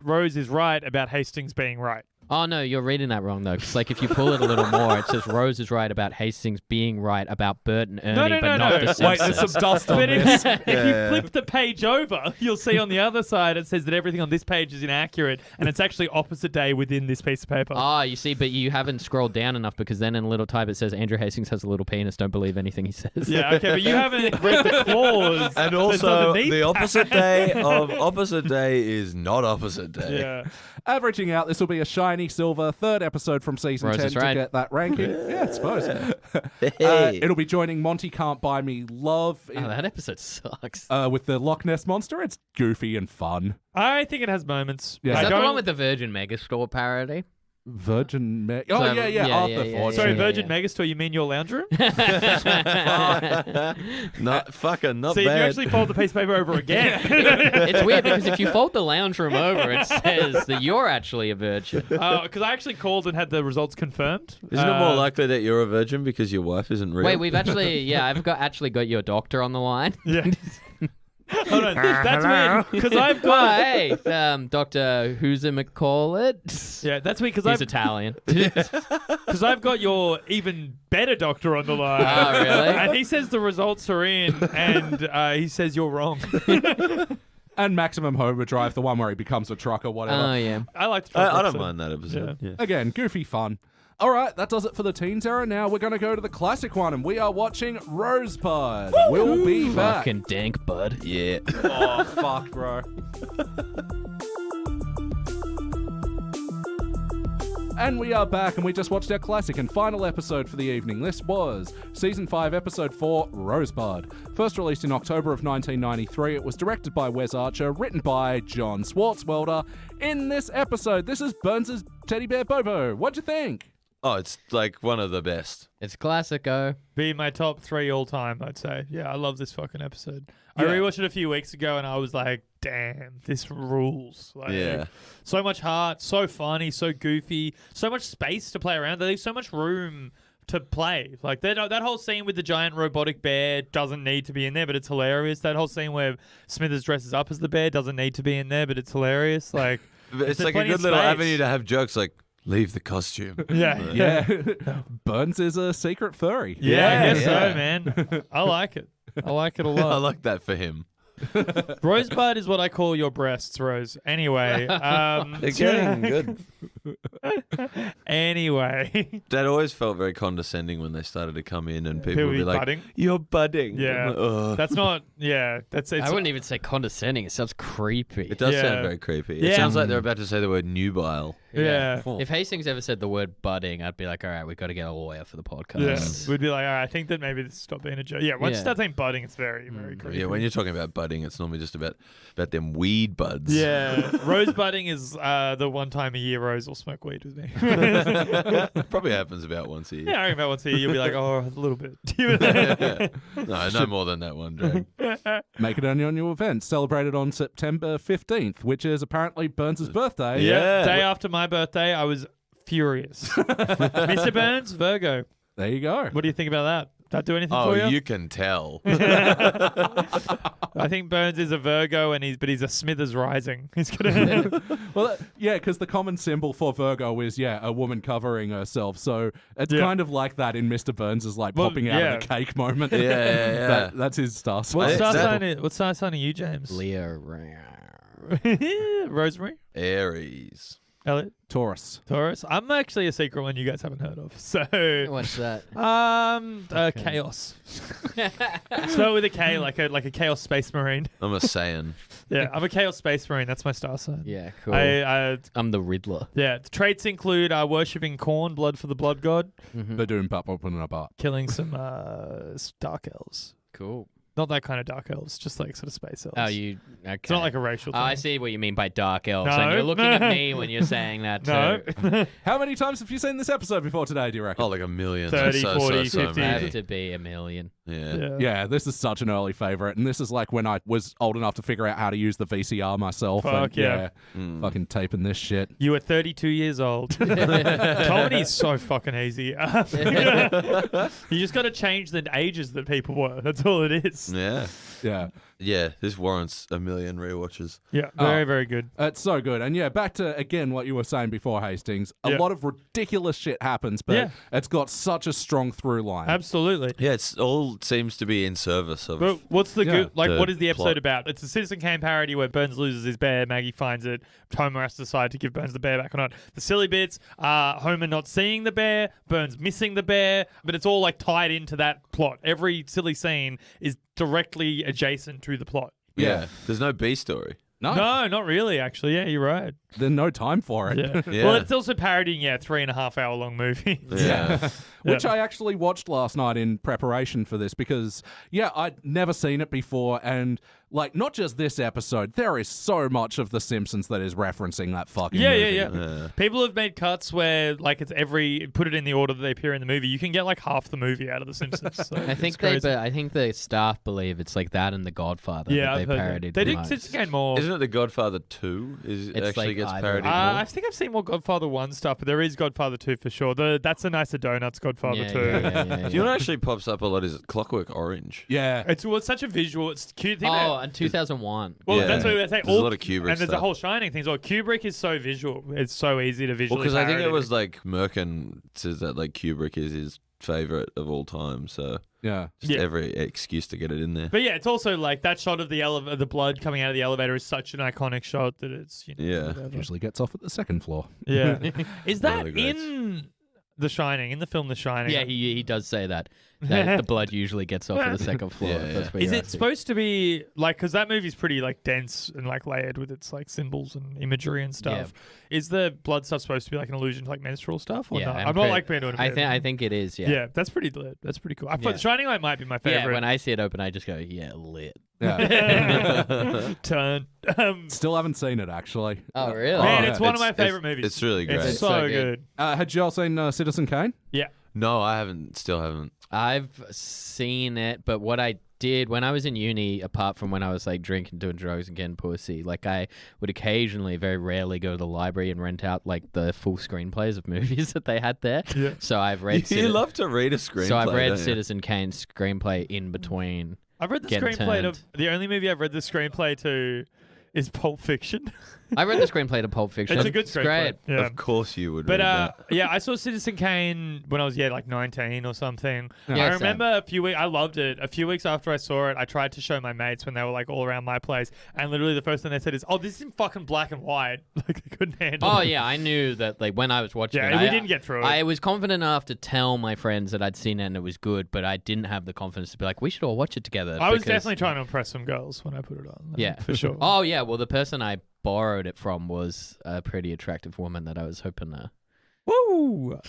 Rose is right about Hastings being right. Oh, no, you're reading that wrong, though. Because, like, if you pull it a little more, it says Rose is right about Hastings being right about Bert and Ernie, but not the Simpsons. Wait, there's some dust on But this. if you flip the page over, you'll see on the other side it says that everything on this page is inaccurate, and it's actually opposite day within this piece of paper. Oh, you see, but you haven't scrolled down enough because then in a little type it says Andrew Hastings has a little penis. Don't believe anything he says. Yeah, okay, but you haven't read the clause. And that's also, underneath the that. opposite day of opposite day is not opposite day. Yeah. Averaging out, this will be a shiny silver third episode from season Rose 10 is to right. get that ranking. Yeah, I suppose. Hey. It'll be joining Monty Can't Buy Me Love Oh, that episode sucks. with the Loch Ness Monster. It's goofy and fun. I think it has moments. Yeah. Is I that the don't- one with the Virgin Megastore parody? Virgin Oh, So, yeah, yeah, Arthur yeah, Ford. Sorry, yeah, Virgin yeah. Megastore, you mean your lounge room? Not fucking not See, if you bad. actually fold the piece of paper over again. It's weird because if you fold the lounge room over, it says that you're actually a virgin. Because I actually called and had the results confirmed. Isn't it more likely that you're a virgin because your wife isn't real? Wait, we've actually, I've actually got your doctor on the line. Yeah. Hold on, that's weird because I've Oh, got. hey, Dr. Who's-a-McCall-it? Yeah, that's weird because He's I've Italian. because I've got your even better doctor on the line. Oh, really? And he says the results are in, and he says you're wrong. And Maximum Overdrive, the one where he becomes a truck or whatever. Oh, yeah. I like the. I don't mind that episode. Yeah. Again, goofy fun. All right, that does it for the Teens Era. Now we're going to go to the classic one, and we are watching Rosebud. We'll be back. Fucking dank, bud. Yeah. Oh, fuck, bro. And we are back, and we just watched our classic and final episode for the evening. This was Season 5, Episode 4, Rosebud. First released in October of 1993, it was directed by Wes Archer, written by John Swartzwelder. In this episode, this is Burns' teddy bear Bobo. What'd you think? Oh, it's like one of the best. It's classico. Be my top 3 all time, I'd say. Yeah, I love this fucking episode. I Yeah. rewatched it a few weeks ago and I was like, damn, this rules. Like, Yeah. so much heart, so funny, so goofy, so much space to play around. They leave so much room to play. Like that whole scene with the giant robotic bear doesn't need to be in there, but it's hilarious. That whole scene where Smithers dresses up as the bear doesn't need to be in there, but it's hilarious. Like It's there's like a plenty good of little space. avenue to have jokes like, leave the costume. Yeah. Yeah. Burns is a secret furry. Yeah, I guess Yeah. so, man. I like it. I like it a I lot. like that for him. Rosebud is what I call your breasts, Rose. Anyway. They're getting good. Anyway. Dad always felt very condescending when they started to come in and people would be like, budding. you're budding. Yeah. I'm like, "Ugh." That's not, yeah. It's I wouldn't even say condescending. It sounds creepy. It does Yeah. sound very creepy. Yeah. It sounds like they're about to say the word nubile. Yeah. If Hastings ever said the word budding, I'd be like, all right, we've got to get a lawyer for the Yeah, podcast. we'd be like, all right, I think that maybe this stopped being a joke. Yeah, once you Yeah. start saying budding, it's very, very creepy. Yeah, when you're talking about budding, it's normally just about them weed buds. Yeah, rose budding is the one time a year Rose will smoke weed with me. Probably happens about once a year. Yeah, I reckon about once a year you'll be like, oh, a little bit. No more than that one, Drag. Make it an annual event celebrated on September 15th, which is apparently Burns' birthday. Yeah. Day after my birthday, I was furious. Mr. Burns, Virgo. There you go. What do you think about that? That do anything Oh, for you? you can tell. I think Burns is a Virgo, but he's a Smithers rising. He's gonna. Well, yeah, because the common symbol for Virgo is, a woman covering herself. So it's Yeah. kind of like that in Mr. Burns' like Well, popping out yeah. of the cake moment. Yeah. That's his star sign. What Hey, star that- sign? What star sign are you, James? Leo. Rosemary, Aries. Elliot, Taurus. Taurus. I'm actually a secret one you guys haven't heard of. So, What's that? chaos. Start with a K, like a chaos space marine. I'm a Saiyan. Yeah, I'm a chaos space marine. That's my star sign. Yeah, cool. I I'm the Riddler. yeah. The traits include worshipping corn, blood for the blood god, The Doom Pop open a bar. killing some dark elves. Cool. Not that kind of dark elves, just like sort of space elves. Oh, you. Okay. It's not like a racial Oh, thing. I see what you mean by dark elves. No. And you're looking at me when you're saying that No. too. How many times have you seen this episode before today, do you reckon? Oh, like a million. 30, so 40, so 50. many. Have to be a million. Yeah. Yeah. Yeah, this is such an early favorite, and this is like when I was old enough to figure out how to use the VCR myself. Fuck and, yeah. Fucking taping this shit. You were 32 years old. Comedy's so fucking easy. You just got to change the ages that people were. That's all it is. Yeah. Yeah, Yeah. This warrants a million rewatches. Yeah, very, very good. it's so good. And yeah, back to again what you were saying before, Hastings. A Yeah. lot of ridiculous shit happens, but Yeah. it's got such a strong through line. Absolutely. Yeah, it's all seems to be in service of. But what's the Yeah. good? Like, The what is the episode plot. about? It's a Citizen Kane parody where Burns loses his bear, Maggie finds it, Homer has to decide to give Burns the bear back or not. The silly bits are Homer not seeing the bear, Burns missing the bear, but it's all like tied into that plot. Every silly scene is directly adjacent to the plot. Yeah. There's no B story. No, No, not really. Actually, yeah, you're right. there's no time for it. Yeah. Yeah. Well, it's also parodying 3.5 hour long movies. Yeah. Which Yeah. I actually watched last night in preparation for this because, I'd never seen it before. And, like, not just this episode, there is so much of The Simpsons that is referencing that fucking Yeah, movie. yeah. People have made cuts where, like, it's put it in the order that they appear in the movie. You can get, like, half the movie out of The Simpsons. So I think I think the staff believe it's like that and The Godfather. yeah, that I've they heard that. parodied. They the did most. Citizen Kane more. Isn't it The Godfather 2? It's Actually like gets either parodied or. more? I think I've seen more Godfather 1 stuff, but there is Godfather 2 for sure. That's a Nicer Donuts Godfather 2. Yeah. Do you know what actually pops up a lot is Clockwork Orange. Yeah. It's such a visual. It's cute. Oh, and 2001. Well, Yeah. that's what I say. There's a lot of Kubrick and there's a stuff. whole Shining thing. So Kubrick is so visual. It's so easy to Well, visually. because I think it parody. was like Merkin says that like Kubrick is his favorite of all time. So Yeah. just Yeah. every excuse to get it in there. But yeah, it's also like that shot of the blood coming out of the elevator is such an iconic shot that it's Yeah. whatever. Usually gets off at the second floor. Yeah. Is One of that the greats. in The Shining, in the film The Shining? Yeah, he does say that. That the blood usually gets off of the second floor. Yeah, if yeah. that's what Is you're it asking. supposed to be like, because that movie's pretty like dense and like layered with its like symbols and imagery and stuff. Is the blood stuff supposed to be like an allusion to like menstrual stuff or Yeah, not? I'm I'm not pretty- like being doing I think it is. Yeah. Yeah, that's pretty lit. That's pretty cool. I thought Yeah. The Shining Light might be my Yeah, favorite. when I see it open, I just go, yeah, lit. Yeah. Turn. Still haven't seen it, actually. Oh, really? Man, Oh, it's one of my favorite movies. It's really great. It's so good. Had you all seen Citizen Kane? Yeah. No, I haven't. Still haven't. I've seen it, but what I did when I was in uni, apart from when I was like drinking, doing drugs, and getting pussy, like I would occasionally, very rarely, go to the library and rent out like the full screenplays of movies that they had there. Yeah. So I've read. You love to read a screenplay. So I've read don't you? Citizen Kane's screenplay in between. I've read the Getting screenplay turned. to. The only movie I've read the screenplay to is Pulp Fiction. I read the screenplay to Pulp Fiction. It's a good screenplay. Great. Yeah. Of course you would. But read that. yeah, I saw Citizen Kane when I was like 19 or something. Yeah, I same. remember a few weeks. I loved it. A few weeks after I saw it, I tried to show my mates when they were like all around my place, and literally the first thing they said is, "Oh, this is in fucking black and white." Like they couldn't handle it. Oh yeah, I knew that. Like when I was watching Yeah, it, we I- didn't get through it. I was confident enough to tell my friends that I'd seen it and it was good, but I didn't have the confidence to be like, we should all watch it together. I was because- definitely trying to impress some girls when I put it on. Yeah, for sure. Oh yeah, well the person I borrowed it from was a pretty attractive woman that I was hoping Woo!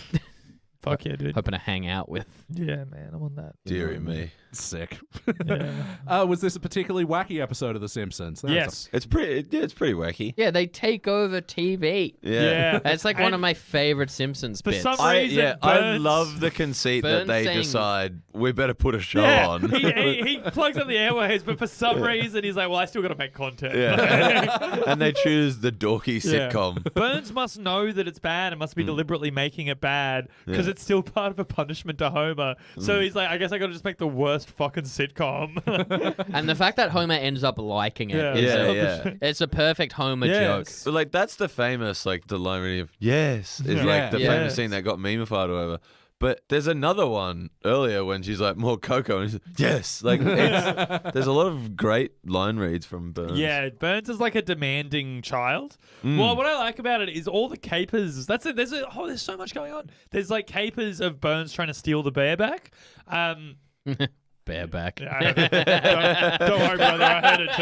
Fuck yeah, dude. to hang out with. Yeah, man, I'm on that. Deary me. Sick. Yeah. Was this a particularly wacky episode of The Simpsons? That's Yes. It's pretty. Yeah, it's pretty wacky. Yeah, they take over TV. Yeah. That's like one And of my favorite Simpsons for bits. some I reason, I Burns- love the conceit that Burns they saying- decide we better put a show Yeah, on. he plugs up the airwaves, but for some reason he's like, well, I still got to make content. Yeah. And they choose the dorky Yeah. sitcom. Burns must know that it's bad and must be deliberately making it bad because Yeah. it's still part of a punishment to Homer. So he's like, I guess I got to just make the worst fucking sitcom. And the fact that Homer ends up liking it Yeah. is Yeah, a- yeah. it's a perfect Homer joke. Yes. But like that's the famous like the line of yes is Yeah. like the Yeah. famous scene that got memeified or whatever. But there's another one earlier when she's like more cocoa and he's like, yes, like there's a lot of great line reads from Burns. Yeah, Burns is like a demanding child. Well, what I like about it is all the capers. That's it. There's so much going on. There's like capers of Burns trying to steal the bear back. Bareback. Don't worry, brother. I heard it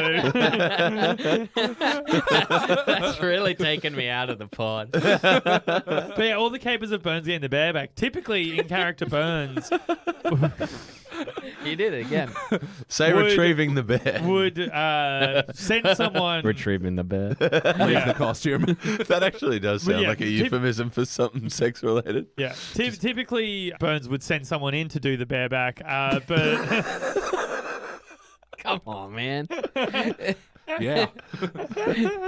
too. That's really taken me out of the pod. But yeah, all the capers of Burns getting the bear back. Typically, in character Burns You did it again. Say Would- retrieving the bear. would send someone. Retrieving the bear. Leave the costume. That actually does sound yeah, like a euphemism for something sex related. Yeah, typically Burns would send someone in to do the bareback, but Come on, man. Yeah.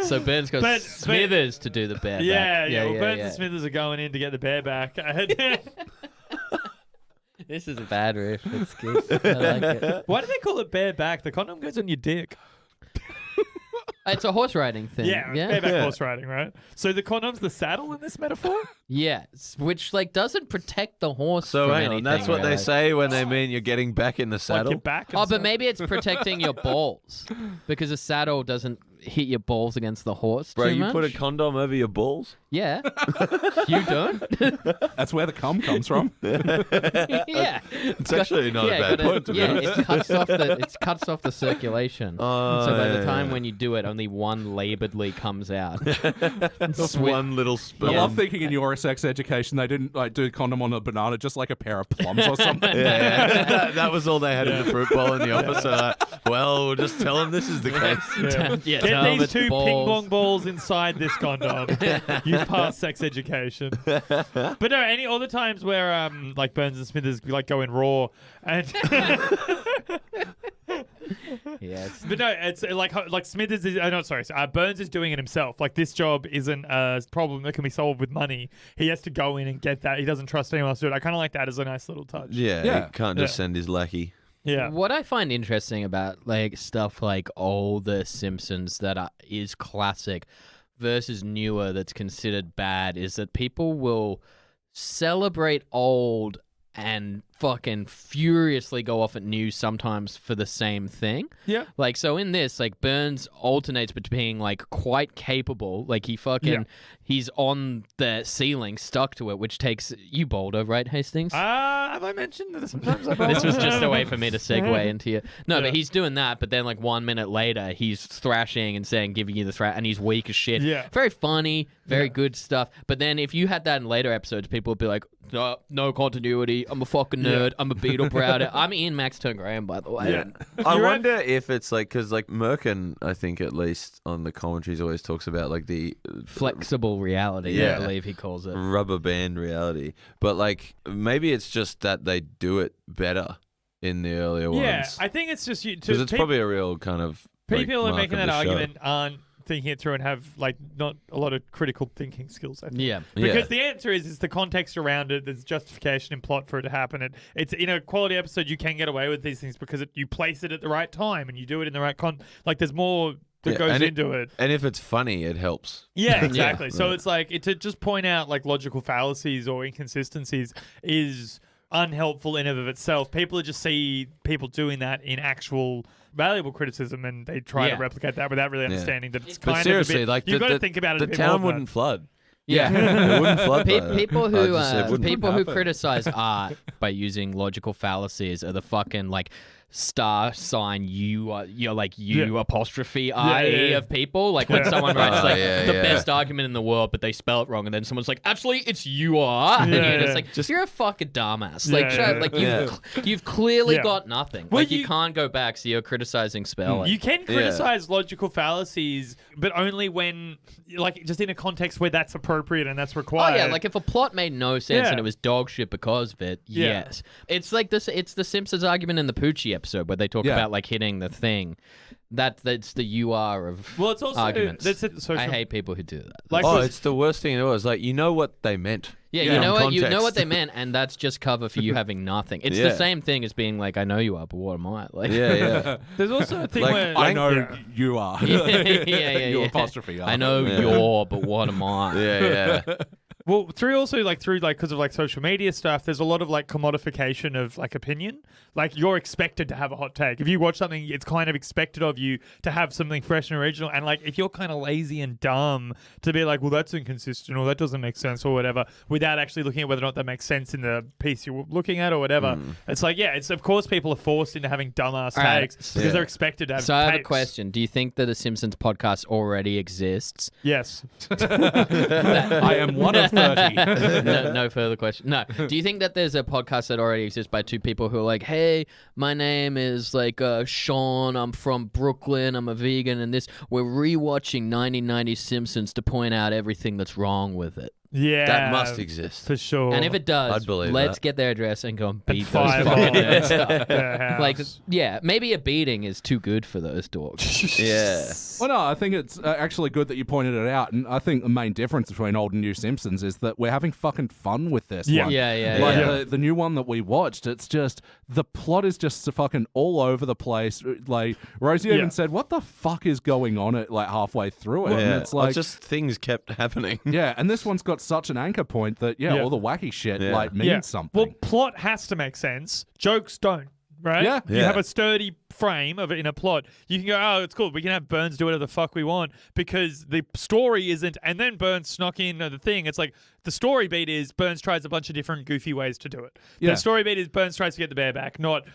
So Burns goes But- Smithers to do the bear. yeah, back. well, Burns and Smithers are going in to get the bareback. This is a bad riff. It's good. I like it. Why do they call it bareback? The condom goes on your dick. It's a horse riding thing. Yeah, bareback horse riding, right? So the condom's the saddle in this metaphor? Yeah, which like doesn't protect the horse. So from hang anything, on, that's what they really. say when they mean you're getting back in the Like saddle. your back and Oh, but stuff. maybe it's protecting your balls because a saddle doesn't hit your balls against the horse. Bro, too you much. put a condom over your balls? Yeah, you don't. That's where the cum comes from. Yeah, It's actually not a bad gotta- point to be yeah, honest. it cuts off the circulation. Oh, So by the yeah, time yeah. when you do it, only one laboredly comes out. Just one little spoon. I love thinking in your sex education they didn't like do condom on a banana, just like a pair of plums or something. Yeah, that was all they had in the fruit bowl in the office. So well, we'll just tell them this is the case. Yeah, Get tell 'em these it's two balls. ping pong balls inside this condom. You've passed sex education. But no, all the times where like Burns and Smithers like go in raw and Yes. but no, it's like Smithers is Burns is doing it himself. Like this job isn't a problem that can be solved with money. He has to go in and get that. He doesn't trust anyone else to do it. I kind of like that as a nice little touch. Yeah, Yeah. he can't just Yeah. send his lackey. Yeah. What I find interesting about like stuff like older Simpsons that is classic versus newer that's considered bad is that people will celebrate old and fucking furiously go off at new sometimes for the same thing. Yeah. Like, so in this, like, Burns alternates between being, like, quite capable. Like, he's on the ceiling, stuck to it, which takes you boulder, right, Hastings? Have I mentioned that sometimes I This was just a way for me to segue into you. No, Yeah. but he's doing that, but then, like, 1 minute later, he's thrashing and saying, giving you the thrash, and he's weak as shit. Yeah. Very funny, very good stuff. But then if you had that in later episodes, people would be like, no continuity, I'm a fucking nerd. I'm a Beetle browder. I'm Ian Max Turn Graham, by the way. Yeah. I wonder if it's like, because like Merkin, I think at least on the commentaries always talks about like the Flexible reality, I believe he calls it. Rubber band reality. But like maybe it's just that they do it better in the earlier ones. Yeah, I think it's just because it's probably a real kind of people like, are making mark that of the argument aren't thinking it through and have like not a lot of critical thinking skills. I think. Yeah, because the answer is the context around it. There's justification in plot for it to happen. It's in a quality episode you can get away with these things because you place it at the right time and you do it in the right like there's more that goes into it. And if it's funny, it helps. Yeah, exactly. So right. it's like to just point out like logical fallacies or inconsistencies is unhelpful in and of itself. People just see people doing that in actual valuable criticism and they try to replicate that without really understanding that it's kind but seriously, of a bit, like you've got to think about it the a bit town more wouldn't flood. Yeah. It wouldn't flood. People who happen. criticize art by using logical fallacies are the fucking like star sign you're like apostrophe IE of people. Like when someone writes like the best argument in the world, but they spell it wrong, and then someone's like, actually, it's you are. And you're just like, you're a fucking dumbass. You've clearly got nothing. Well, like you can't go back, so you're criticizing spelling. You can criticize logical fallacies, but only when, like, just in a context where that's appropriate and that's required. Oh yeah, like if a plot made no sense and it was dog shit because of it, yes. It's like this. It's the Simpsons argument in the Poochie episode where they talk about like hitting the thing. That's the UR of it's also arguments. I hate people who do that. Like it's the worst thing in the world. It's like, you know what they meant. Yeah, you know what they meant, and that's just cover for you having nothing. It's the same thing as being like, I know you are, but what am I? Like, There's also a thing Like, where I know you are. You apostrophe are. I know you're, but what am I? Yeah. Well, through because of like social media stuff, there's a lot of like commodification of like opinion. Like you're expected to have a hot take. If you watch something, it's kind of expected of you to have something fresh and original. And like if you're kind of lazy and dumb to be like, well, that's inconsistent or that doesn't make sense or whatever, without actually looking at whether or not that makes sense in the piece you're looking at or whatever. It's like, it's of course people are forced into having dumbass takes because they're expected to have. So I have a takes. question. Do you think that a Simpsons podcast already exists? Yes. I am one of 30. No further question. No. Do you think that there's a podcast that already exists by two people who are like, hey, my name is like Sean, I'm from Brooklyn, I'm a vegan, and we're rewatching 1990 Simpsons to point out everything that's wrong with it? Yeah. That must exist. For sure. And if it does, I'd believe let's that. get their address and go and beat those fire fucking them. nerds up. Their house. Like, maybe a beating is too good for those dogs. Yeah. Well, no, I think it's actually good that you pointed it out, and I think the main difference between old and new Simpsons is that we're having fucking fun with this one. Yeah. Like the new one that we watched, it's just the plot is just fucking all over the place. Like Rosie even said, "What the fuck is going on?" At like halfway through it, and it's like just things kept happening. Yeah, and this one's got such an anchor point that all the wacky shit like means something. Well, plot has to make sense. Jokes don't. Right? Yeah. You have a sturdy frame of it in a plot. You can go, oh, it's cool. We can have Burns do whatever the fuck we want because the story isn't. And then Burns snuck in the thing. It's like the story beat is Burns tries a bunch of different goofy ways to do it. Yeah. The story beat is Burns tries to get the bear back. But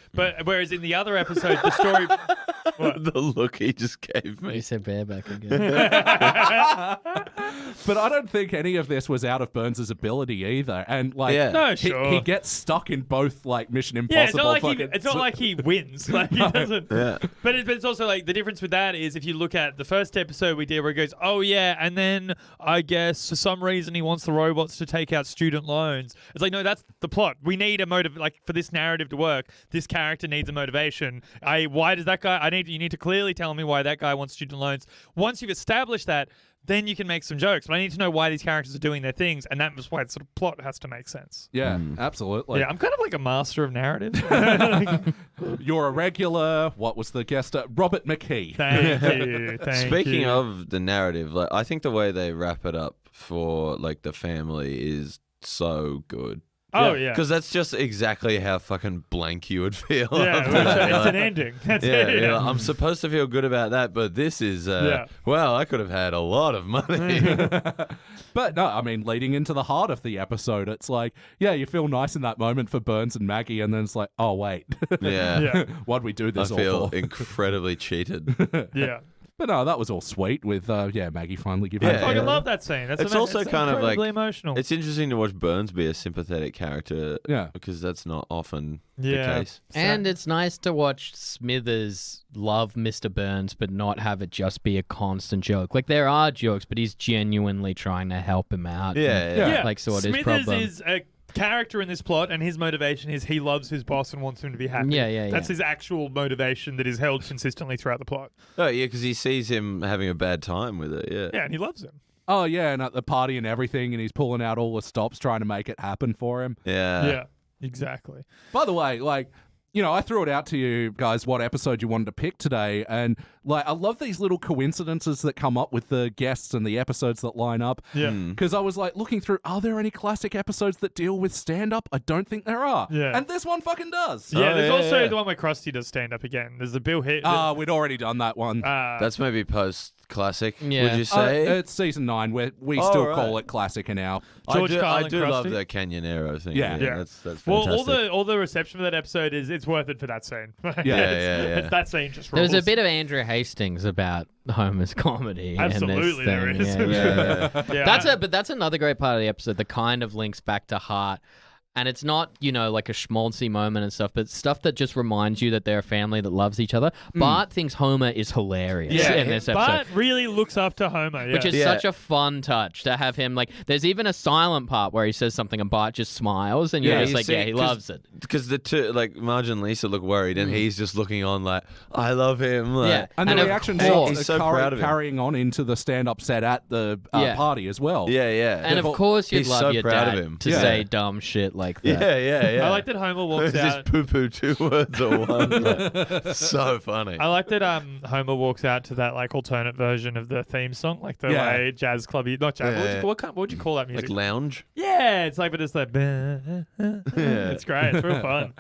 whereas in the other episodes, the story. The look he just gave me. You said bareback again. But I don't think any of this was out of Burns' ability either. And like, No, sure. he gets stuck in both like Mission Impossible. Yeah, it's not like he wins. Like he doesn't. Yeah. But it's also like the difference with that is if you look at the first episode we did where it goes, oh yeah, and then I guess for some reason he wants the robots to take out student loans. It's like, no, that's the plot. We need a motive, like for this narrative to work. This character needs a motivation. Why does that guy? You need to clearly tell me why that guy wants student loans. Once you've established that, then you can make some jokes. But I need to know why these characters are doing their things, and that's why the sort of plot has to make sense. Yeah, absolutely. Yeah, I'm kind of like a master of narrative. You're a regular. What was the guest? Robert McKee. Thank you. Speaking of the narrative, like I think the way they wrap it up for like the family is so good. Oh, yeah. Because that's just exactly how fucking blank you would feel. Yeah, it's an ending. That's it. Yeah, I'm supposed to feel good about that, but this is, well, I could have had a lot of money. But no, I mean, leading into the heart of the episode, it's like, you feel nice in that moment for Burns and Maggie, and then it's like, oh, wait. Yeah. Why'd we do this I feel all for? incredibly cheated. Yeah. But no, that was all sweet with Maggie finally giving. Yeah, I fucking love that scene. It's also kind of like emotional. It's interesting to watch Burns be a sympathetic character. Yeah. Because that's not often the Yeah. case. And it's nice to watch Smithers love Mr. Burns, but not have it just be a constant joke. Like, there are jokes, but he's genuinely trying to help him out. Yeah. Like, sort his Smithers problem. is a character in this plot, and his motivation is he loves his boss and wants him to be happy. Yeah. That's his actual motivation that is held consistently throughout the plot. Oh, yeah, because he sees him having a bad time with it. Yeah. Yeah, and he loves him. Oh yeah, and at the party and everything, and he's pulling out all the stops trying to make it happen for him. Yeah, exactly. By the way, like, you know, I threw it out to you guys what episode you wanted to pick today, and like, I love these little coincidences that come up with the guests and the episodes that line up. Yeah. Because I was like looking through, are there any classic episodes that deal with stand-up? I don't think there are. Yeah. And this one fucking does. Yeah, there's also yeah. the one where Krusty does stand up again. There's the Bill Hit. We'd already done that one. That's maybe post-classic, Yeah. would you say? It's season 9, where we Oh, still right. call it classic in our... George I Carlin do love Krusty? that Canyonero thing. Yeah. Yeah. That's fantastic. well, all the reception for that episode is it's worth it for that scene. Yeah. It's that scene just There was rules. a bit of Andrew Hastings about Homer's comedy. Absolutely, there in this is. thing. Yeah. Yeah. But that's another great part of the episode that kind of links back to Heart. And it's not, you know, like a schmaltzy moment and stuff, but stuff that just reminds you that they're a family that loves each other. Bart thinks Homer is hilarious in this episode. Bart really looks up to Homer. Yeah. Which is such a fun touch to have him, like, there's even a silent part where he says something and Bart just smiles and you're just you like, see, yeah, he loves it. Because the two, like, Marge and Lisa look worried, and he's just looking on like, I love him. Like, Yeah. And the And of reaction course- shots He's are so proud of him. carrying on into the stand-up set at the Yeah. party as well. Yeah. And of course you'd He's love so your proud of dad him. to Yeah. say dumb shit like that. Yeah. I like that Homer walks Is this out. poo-poo 2 words or one? Like, so funny. I like that Homer walks out to that like alternate version of the theme song, like the Yeah. way jazz clubby, not jazz. Yeah. What would you call that music? Like lounge? Yeah, it's like, but it's like, it's great. It's real fun.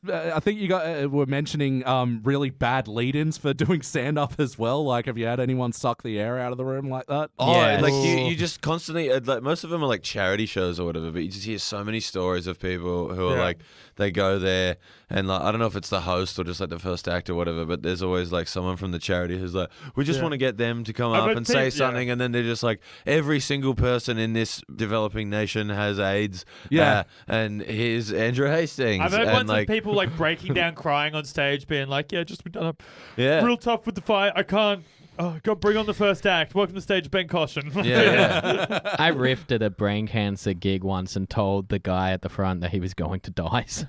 I think you were mentioning really bad lead-ins for doing stand-up as well. Like, have you had anyone suck the air out of the room like that? Oh, Yes. like you just constantly, like, most of them are like charity shows or whatever, but you just hear so many stories of people who are like, they go there and like, I don't know if it's the host or just like the first act or whatever, but there's always like someone from the charity who's like, we just want to get them to come up but and say yeah. something, and then they're just like, every single person in this developing nation has AIDS. Yeah. And here's Andrew Hastings. I've heard and ones like, of people like breaking down, crying on stage, being like, "Yeah, just been done up, Yeah. real tough with the fight. I can't. Oh, God, bring on the first act. Welcome to stage, Ben Caution." Yeah. I riffed at a brain cancer gig once and told the guy at the front that he was going to die soon.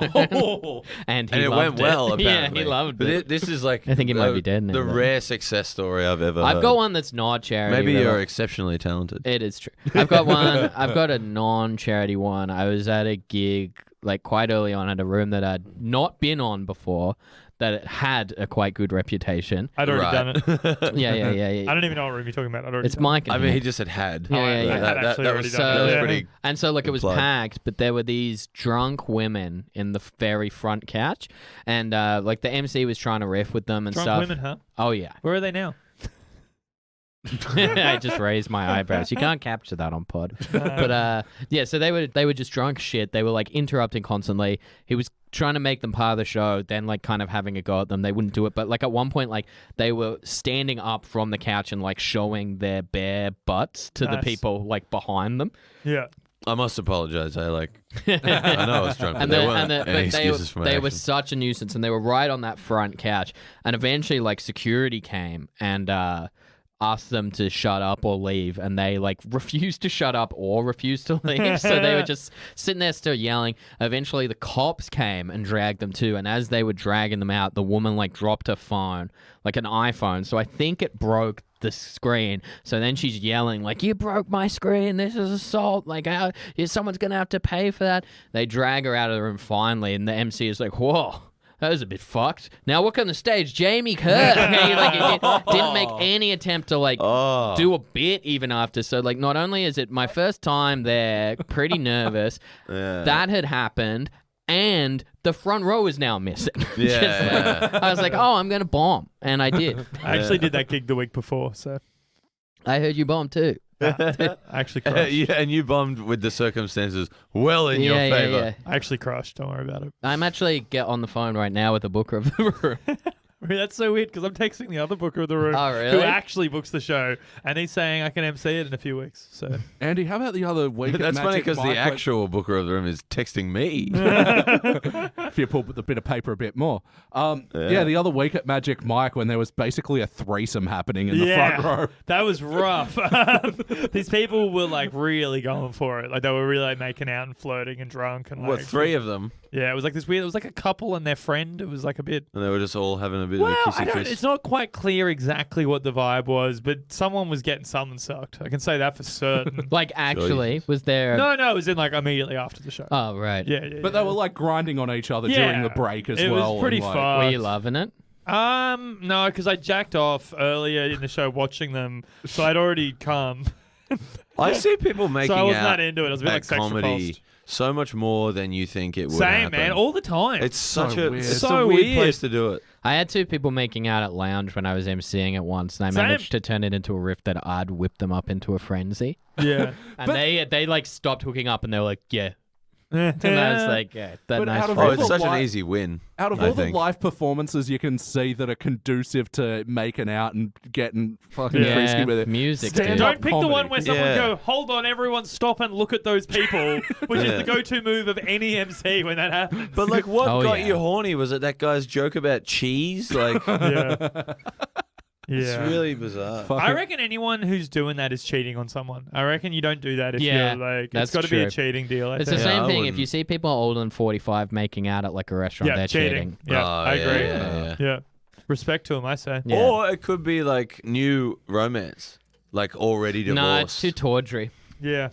And he And it loved went well, it. Yeah, apparently. he loved But it. This is like I think he might be dead now, the though. rare success story I've ever I've heard. got one that's not charity. Maybe related. you're exceptionally talented. It is true. I've got one. I've got a non-charity one. I was at a gig like quite early on at a room that I'd not been on before, that it had a quite good reputation. I'd already done it. Yeah. I don't even know what room you're talking about. I'd already It's done it. Mike. I mean, he just said had. Yeah, I had That actually already was, done that it. was Yeah. pretty. And so, like, it was plug. packed, but there were these drunk women in the very front couch, and like the MC was trying to riff with them and Drunk stuff. women, huh? Oh yeah. Where are they now? I just raised my eyebrows. You can't capture that on pod. But yeah, so they were just drunk shit. They were like interrupting constantly. He was trying to make them part of the show, then like kind of having a go at them. They wouldn't do it, but like at one point, like they were standing up from the couch and like showing their bare butts to the Nice. people like behind them. Yeah. I must apologize. I know I was drunk, but And, there weren't any but excuses for my they were actions. such a nuisance, and they were right on that front couch. And eventually, like, security came and asked them to shut up or leave, and they like refused to shut up or refused to leave. So they were just sitting there still yelling. Eventually, the cops came and dragged them too. And as they were dragging them out, the woman like dropped her phone, like an iPhone. So I think it broke the screen. So then she's yelling like, "You broke my screen, this is assault, like someone's gonna have to pay for that." They drag her out of the room finally, and the MC is like, "Whoa, that was a bit fucked. Now look on the stage, Jamie Kirk." He didn't make any attempt to like do a bit even after. So like, not only is it my first time there, pretty nervous, that had happened, and the front row is now missing. Yeah. I was like, "Oh, I'm gonna bomb," and I did. I actually did that gig the week before, so I heard you bomb too. I actually crushed. Yeah, and you bombed with the circumstances well in your Yeah, favor. yeah. I actually crushed. Don't worry about it. I'm actually get on the phone right now with the booker of the room. That's so weird because I'm texting the other booker of the room Oh, who really? actually books the show, and he's saying I can MC it in a few weeks. So Andy, how about the other week? at That's funny Magic because the Mike, actual booker of the room is texting me. if you pull the bit of paper a bit more. The other week at Magic Mike when there was basically a threesome happening in the front row. That was rough. These people were like really going for it. Like they were really like making out and flirting and drunk and What, like 3 of them? Yeah, it was like this weird. It was like a couple and their friend. It was like a bit. And they were just all having a bit Well, of a kissy kiss. it's not quite clear exactly what the vibe was, but someone was getting something sucked. I can say that for certain. Like, actually, was there? No, it was in like immediately after the show. Oh, right. Yeah. But they were like grinding on each other during the break as it well. was pretty and, like, fun. Were you loving it? No, because I jacked off earlier in the show watching them, so I'd already come. I see people making So I wasn't out that into it. I was a bit at like sex comedy repulsed. so much more than you think it would Same, happen. man, all the time. It's such So a weird. it's So a weird weird. place to do it. I had 2 people making out at lounge when I was emceeing it once, and I Same. managed to turn it into a riff that I'd whip them up into a frenzy. Yeah. And they like stopped hooking up, and they were like, "Yeah." And I was like, "Yeah, that But nice." out of Oh, all friend." it's the such an li- easy win. Out of I all the think. live performances you can see that are conducive to making out and getting fucking Yeah. frisky with it. Music, Stand dude. up Don't pick the one comedy. where someone Yeah. go, hold on, everyone stop and look at those people, which is Yeah. the go-to move of any MC when that happens. But like, what Oh, got yeah. you horny? Was it that guy's joke about cheese? Like, yeah. it's Yeah. really bizarre. I reckon anyone who's doing that is cheating on someone. I reckon you don't do that if Yeah, you're like, that's it's got to be a true. cheating deal. I It's think. the same I thing. If wouldn't. you see people older than 45 making out at like a restaurant, Yeah, they're cheating. Yeah, Oh, I agree. yeah. Yeah. Respect to them, I say. Yeah. Or it could be like new romance, like already divorced. No, it's too tawdry. Yeah.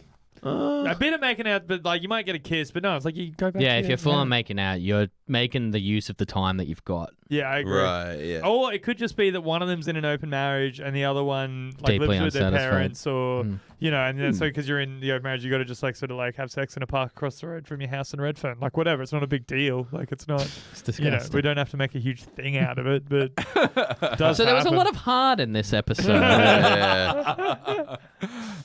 A bit of making out, but like you might get a kiss, but no, it's like you go back. Yeah, to if your- you're full on making out, you're making the use of the time that you've got. Yeah, I agree. Right, yeah. Or it could just be that one of them's in an open marriage and the other one like Deeply lives with their unsatisfied. parents, or Mm. you know, and then so because you're in the open marriage, you got to just like sort of like have sex in a park across the road from your house in Redfern, like whatever. It's not a big deal. Like it's not. It's disgusting. You know, we don't have to make a huge thing out of it, but it does So there was a happen. lot of hard in this episode. Yeah.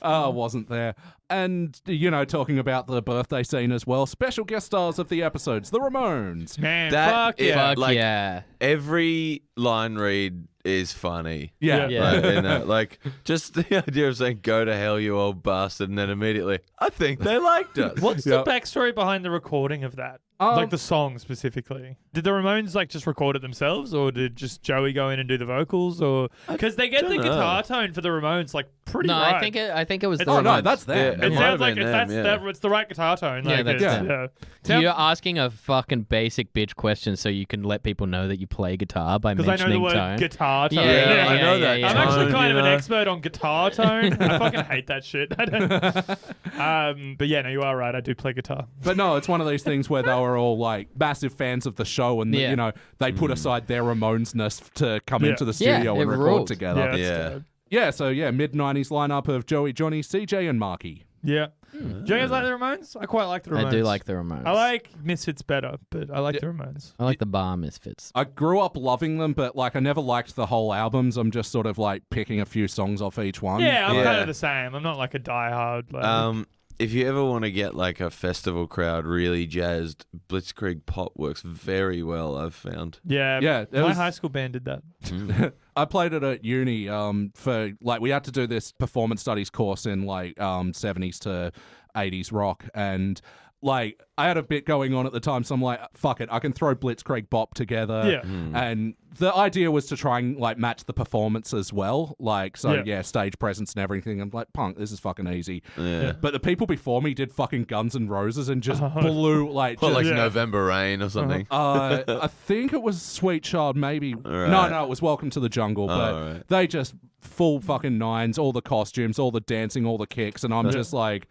Wasn't there. And, you know, talking about the birthday scene as well, special guest stars of the episodes, the Ramones. Man, That fuck is- yeah. Fuck like- yeah. Every line read is funny. Yeah. Yeah. Like, you know, like just the idea of saying "Go to hell, you old bastard," and then immediately, I think they liked us. What's Yep. the backstory behind the recording of that? Like the song specifically. Did the Ramones like just record it themselves, or did just Joey go in and do the vocals, or because they get the don't know. guitar tone for the Ramones like pretty No, right. I think it was the It's- Oh, no, Ramones. that's them. Yeah, It might have sounds like been it's, them, that's yeah. it's the right guitar tone. Yeah, Like, that's it's, them. yeah. So you're asking a fucking basic bitch question so you can let people know that you play guitar by Because I know the mentioning word tone. guitar tone. Yeah, I know that. I'm tone, actually kind you of an know? expert on guitar tone. I fucking hate that shit. I don't. But yeah, no, you are right. I do play guitar. But no, it's one of these things where they were all like massive fans of the show and, Yeah. you know, they put aside their Ramones-ness to come Yeah. into the Yeah, studio it and record ruled. together. Yeah, Yeah. it's Yeah, so yeah, mid-90s lineup of Joey, Johnny, CJ, and Marky. yeah. Do you guys like the Ramones? I quite like the Ramones. I do like the Ramones. I like Misfits better, but I like the Ramones. I like the Bar Misfits. I grew up loving them, but like I never liked the whole albums. I'm just sort of like picking a few songs off each one. Yeah, I'm Yeah. kind of the same. I'm not like a diehard. Like, If you ever want to get like a festival crowd really jazzed, Blitzkrieg Pop works very well, I've found. yeah, Yeah, it My was- high school band did that. I played it at uni for like we had to do this performance studies course in like 70s to 80s rock, and like I had a bit going on at the time, so I'm like, fuck it, I can throw Blitzkrieg Bop together. Yeah. And the idea was to try and like match the performance as well. Like, so Yeah. yeah, stage presence and everything. I'm like, punk, this is fucking easy. Yeah. But the people before me did fucking Guns N' Roses and just blew like Well, just, like Yeah. November Rain or something. I think it was Sweet Child, maybe. Right. No, it was Welcome to the Jungle. But right. they just full fucking nines, all the costumes, all the dancing, all the kicks, and I'm just like,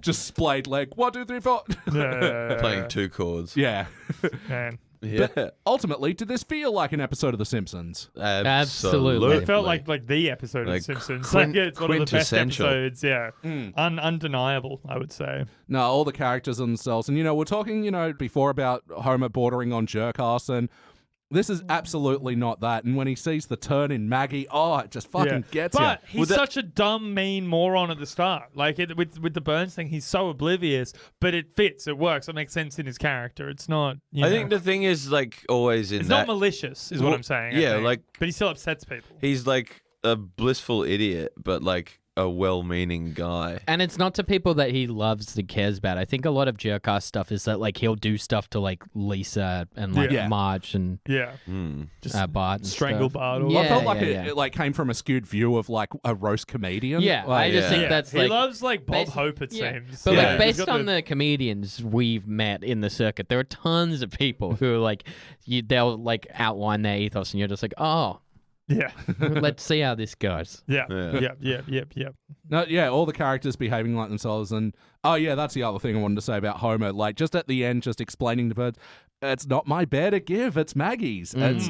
just splayed leg. 1, 2, 3, 4. Playing 2 chords. Yeah. Man. Yeah. Ultimately, did this feel like an episode of The Simpsons? Absolutely. It felt like the episode of Like The Simpsons. quin- Like it's one of the best quintessential. episodes. Yeah, undeniable. I would say. No, all the characters themselves. And, you know, we're talking, you know, before about Homer bordering on jerk ass, and This is absolutely not that. And when he sees the turn in Maggie, it just fucking gets you. But he's such a dumb, mean moron at the start. Like with the Burns thing, he's so oblivious, but it fits, it works, it makes sense in his character. It's not. I think the thing is like always in it's that. not malicious, is what I'm saying. I think. Like, but he still upsets people. He's like a blissful idiot, but like a well-meaning guy. And it's not to people that he loves and cares about. I think a lot of jerk-ass stuff is that like he'll do stuff to like Lisa and like Marge and just Bart and strangle stuff. Bart. I felt like it like came from a skewed view of like a roast comedian. Yeah, like, I just think that's he like loves like Bob Hope. It seems, but like He's based got on the comedians we've met in the circuit, there are tons of people who are like they'll like outline their ethos, and you're just like, oh. Yeah. Let's see how this goes. Yeah. No, all the characters behaving like themselves. And, that's the other thing I wanted to say about Homer. Like, just at the end, just explaining to Birds, it's not my bear to give, it's Maggie's. It's,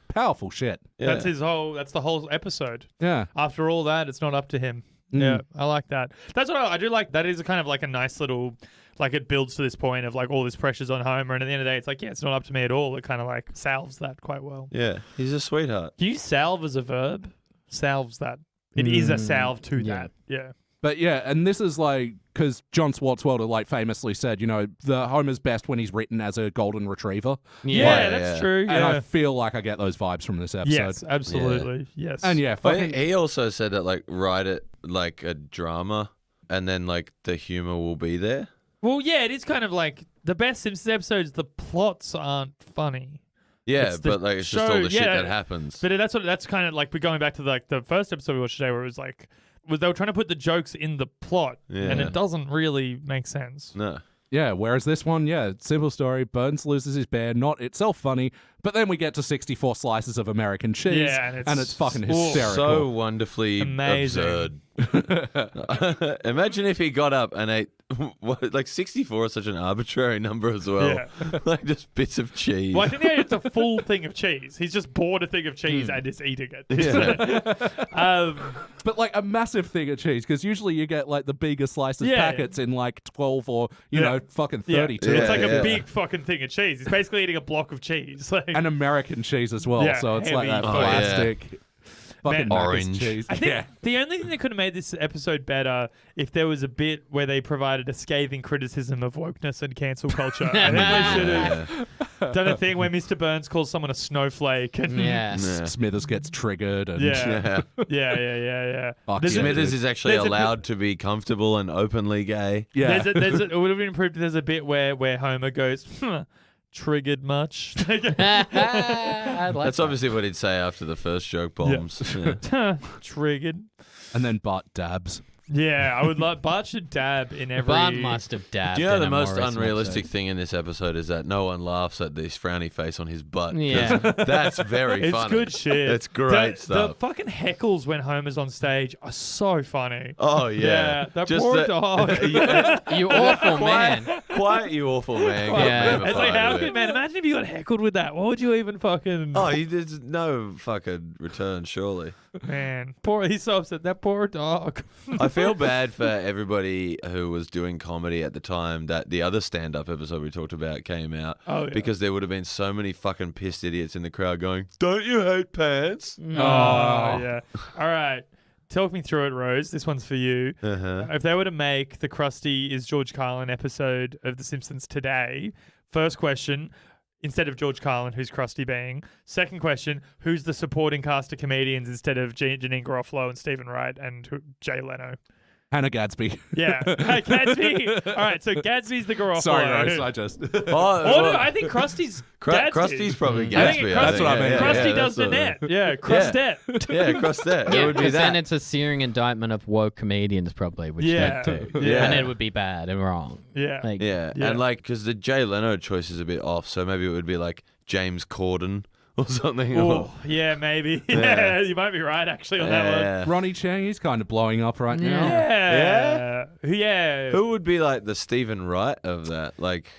powerful shit. Yeah. That's the whole episode. Yeah. After all that, it's not up to him. Yeah, I like that. That's what I do like. That is a kind of like a nice little, like it builds to this point of like all this pressure's on Homer, and at the end of the day, it's like, it's not up to me at all. It kind of like salves that quite well. Yeah, he's a sweetheart. Do you salve as a verb? Salves that. It is a salve to that. Yeah. But and this is like, because John Swartzwelder like famously said, the Homer's best when he's written as a golden retriever. Yeah, that's true. And I feel like I get those vibes from this episode. Yes, absolutely. Yes. And he also said that like write it like a drama, and then like the humor will be there. Well, it is kind of like the best Simpsons episodes. The plots aren't funny. Yeah, but like it's just all the shit that happens. But that's kind of like we're going back to like the first episode we watched today, where it was like they were trying to put the jokes in the plot, and it doesn't really make sense. No. Yeah, whereas this one, simple story. Burns loses his bear, not itself funny, but then we get to 64 slices of American cheese, and it's fucking hysterical. So wonderfully amazing. Absurd. Imagine if he got up and ate, like 64 is such an arbitrary number as well. Yeah. Like just bits of cheese. Well, I think it's a full thing of cheese. He's just bought a thing of cheese and is eating it. Yeah. But like a massive thing of cheese, because usually you get like the bigger slices packets in like 12 or, fucking 32. It's like a big fucking thing of cheese. He's basically eating a block of cheese. Like, and American cheese as well, so it's like that plastic fucking orange cheese. I think the only thing that could have made this episode better if there was a bit where they provided a scathing criticism of wokeness and cancel culture. I think they should have done a thing where Mr. Burns calls someone a snowflake and Smithers gets triggered and yeah. Smithers is actually allowed to be comfortable and openly gay. Yeah. It would have been improved. There's a bit where Homer goes, triggered much. That's obviously what he'd say after the first joke bombs. Yeah. Triggered. And then Bart dabs. Yeah, I would like Bart should dab in every. Bart must have dabbed. Do you know in the a most more recent unrealistic episode. thing in this episode is that no one laughs at this frowny face on his butt. 'Cause Yeah. that's very It's funny. good shit. It's great The stuff. fucking heckles when Homer's on stage are so funny. Oh yeah, that poor dog. You awful man. Quiet, you awful man. Yeah. Got me It's like, fired how with could, it. man, imagine if you got heckled with that. What would you even fucking... Oh, there's no fucking return, surely. Man, he's so upset. That poor dog. I feel bad for everybody who was doing comedy at the time that the other stand-up episode we talked about came out. Oh, yeah. Because there would have been so many fucking pissed idiots in the crowd going, "Don't you hate pants?" Oh, yeah. All right. Talk me through it, Rose. This one's for you. If they were to make the Krusty is George Carlin episode of The Simpsons today, first question, instead of George Carlin, who's Krusty being? Second question, who's the supporting cast of comedians instead of Janine Garofalo and Stephen Wright and Jay Leno? Hannah Gadsby. Yeah. Hey, Gadsby. All right, so Gadsby's the Garofalo. Sorry, Rose, I just... no, I think Krusty's Gadsby. Krusty's probably I think Gadsby. That's what I mean. Krusty does Nanette. Yeah, Krustette. Yeah, Krustette. Yeah, It would be because then that. it's a searing indictment of woke comedians, probably, which Yeah. they do. Yeah. And it would be bad and wrong. Yeah. Like, Yeah, Yeah. and like, because the Jay Leno choice is a bit off, so maybe it would be like James Corden or something. Oh, yeah, maybe. Yeah, you might be right, actually, on that one. Ronnie Chang, he's kind of blowing up right now. Yeah. Who would be like the Stephen Wright of that? Like,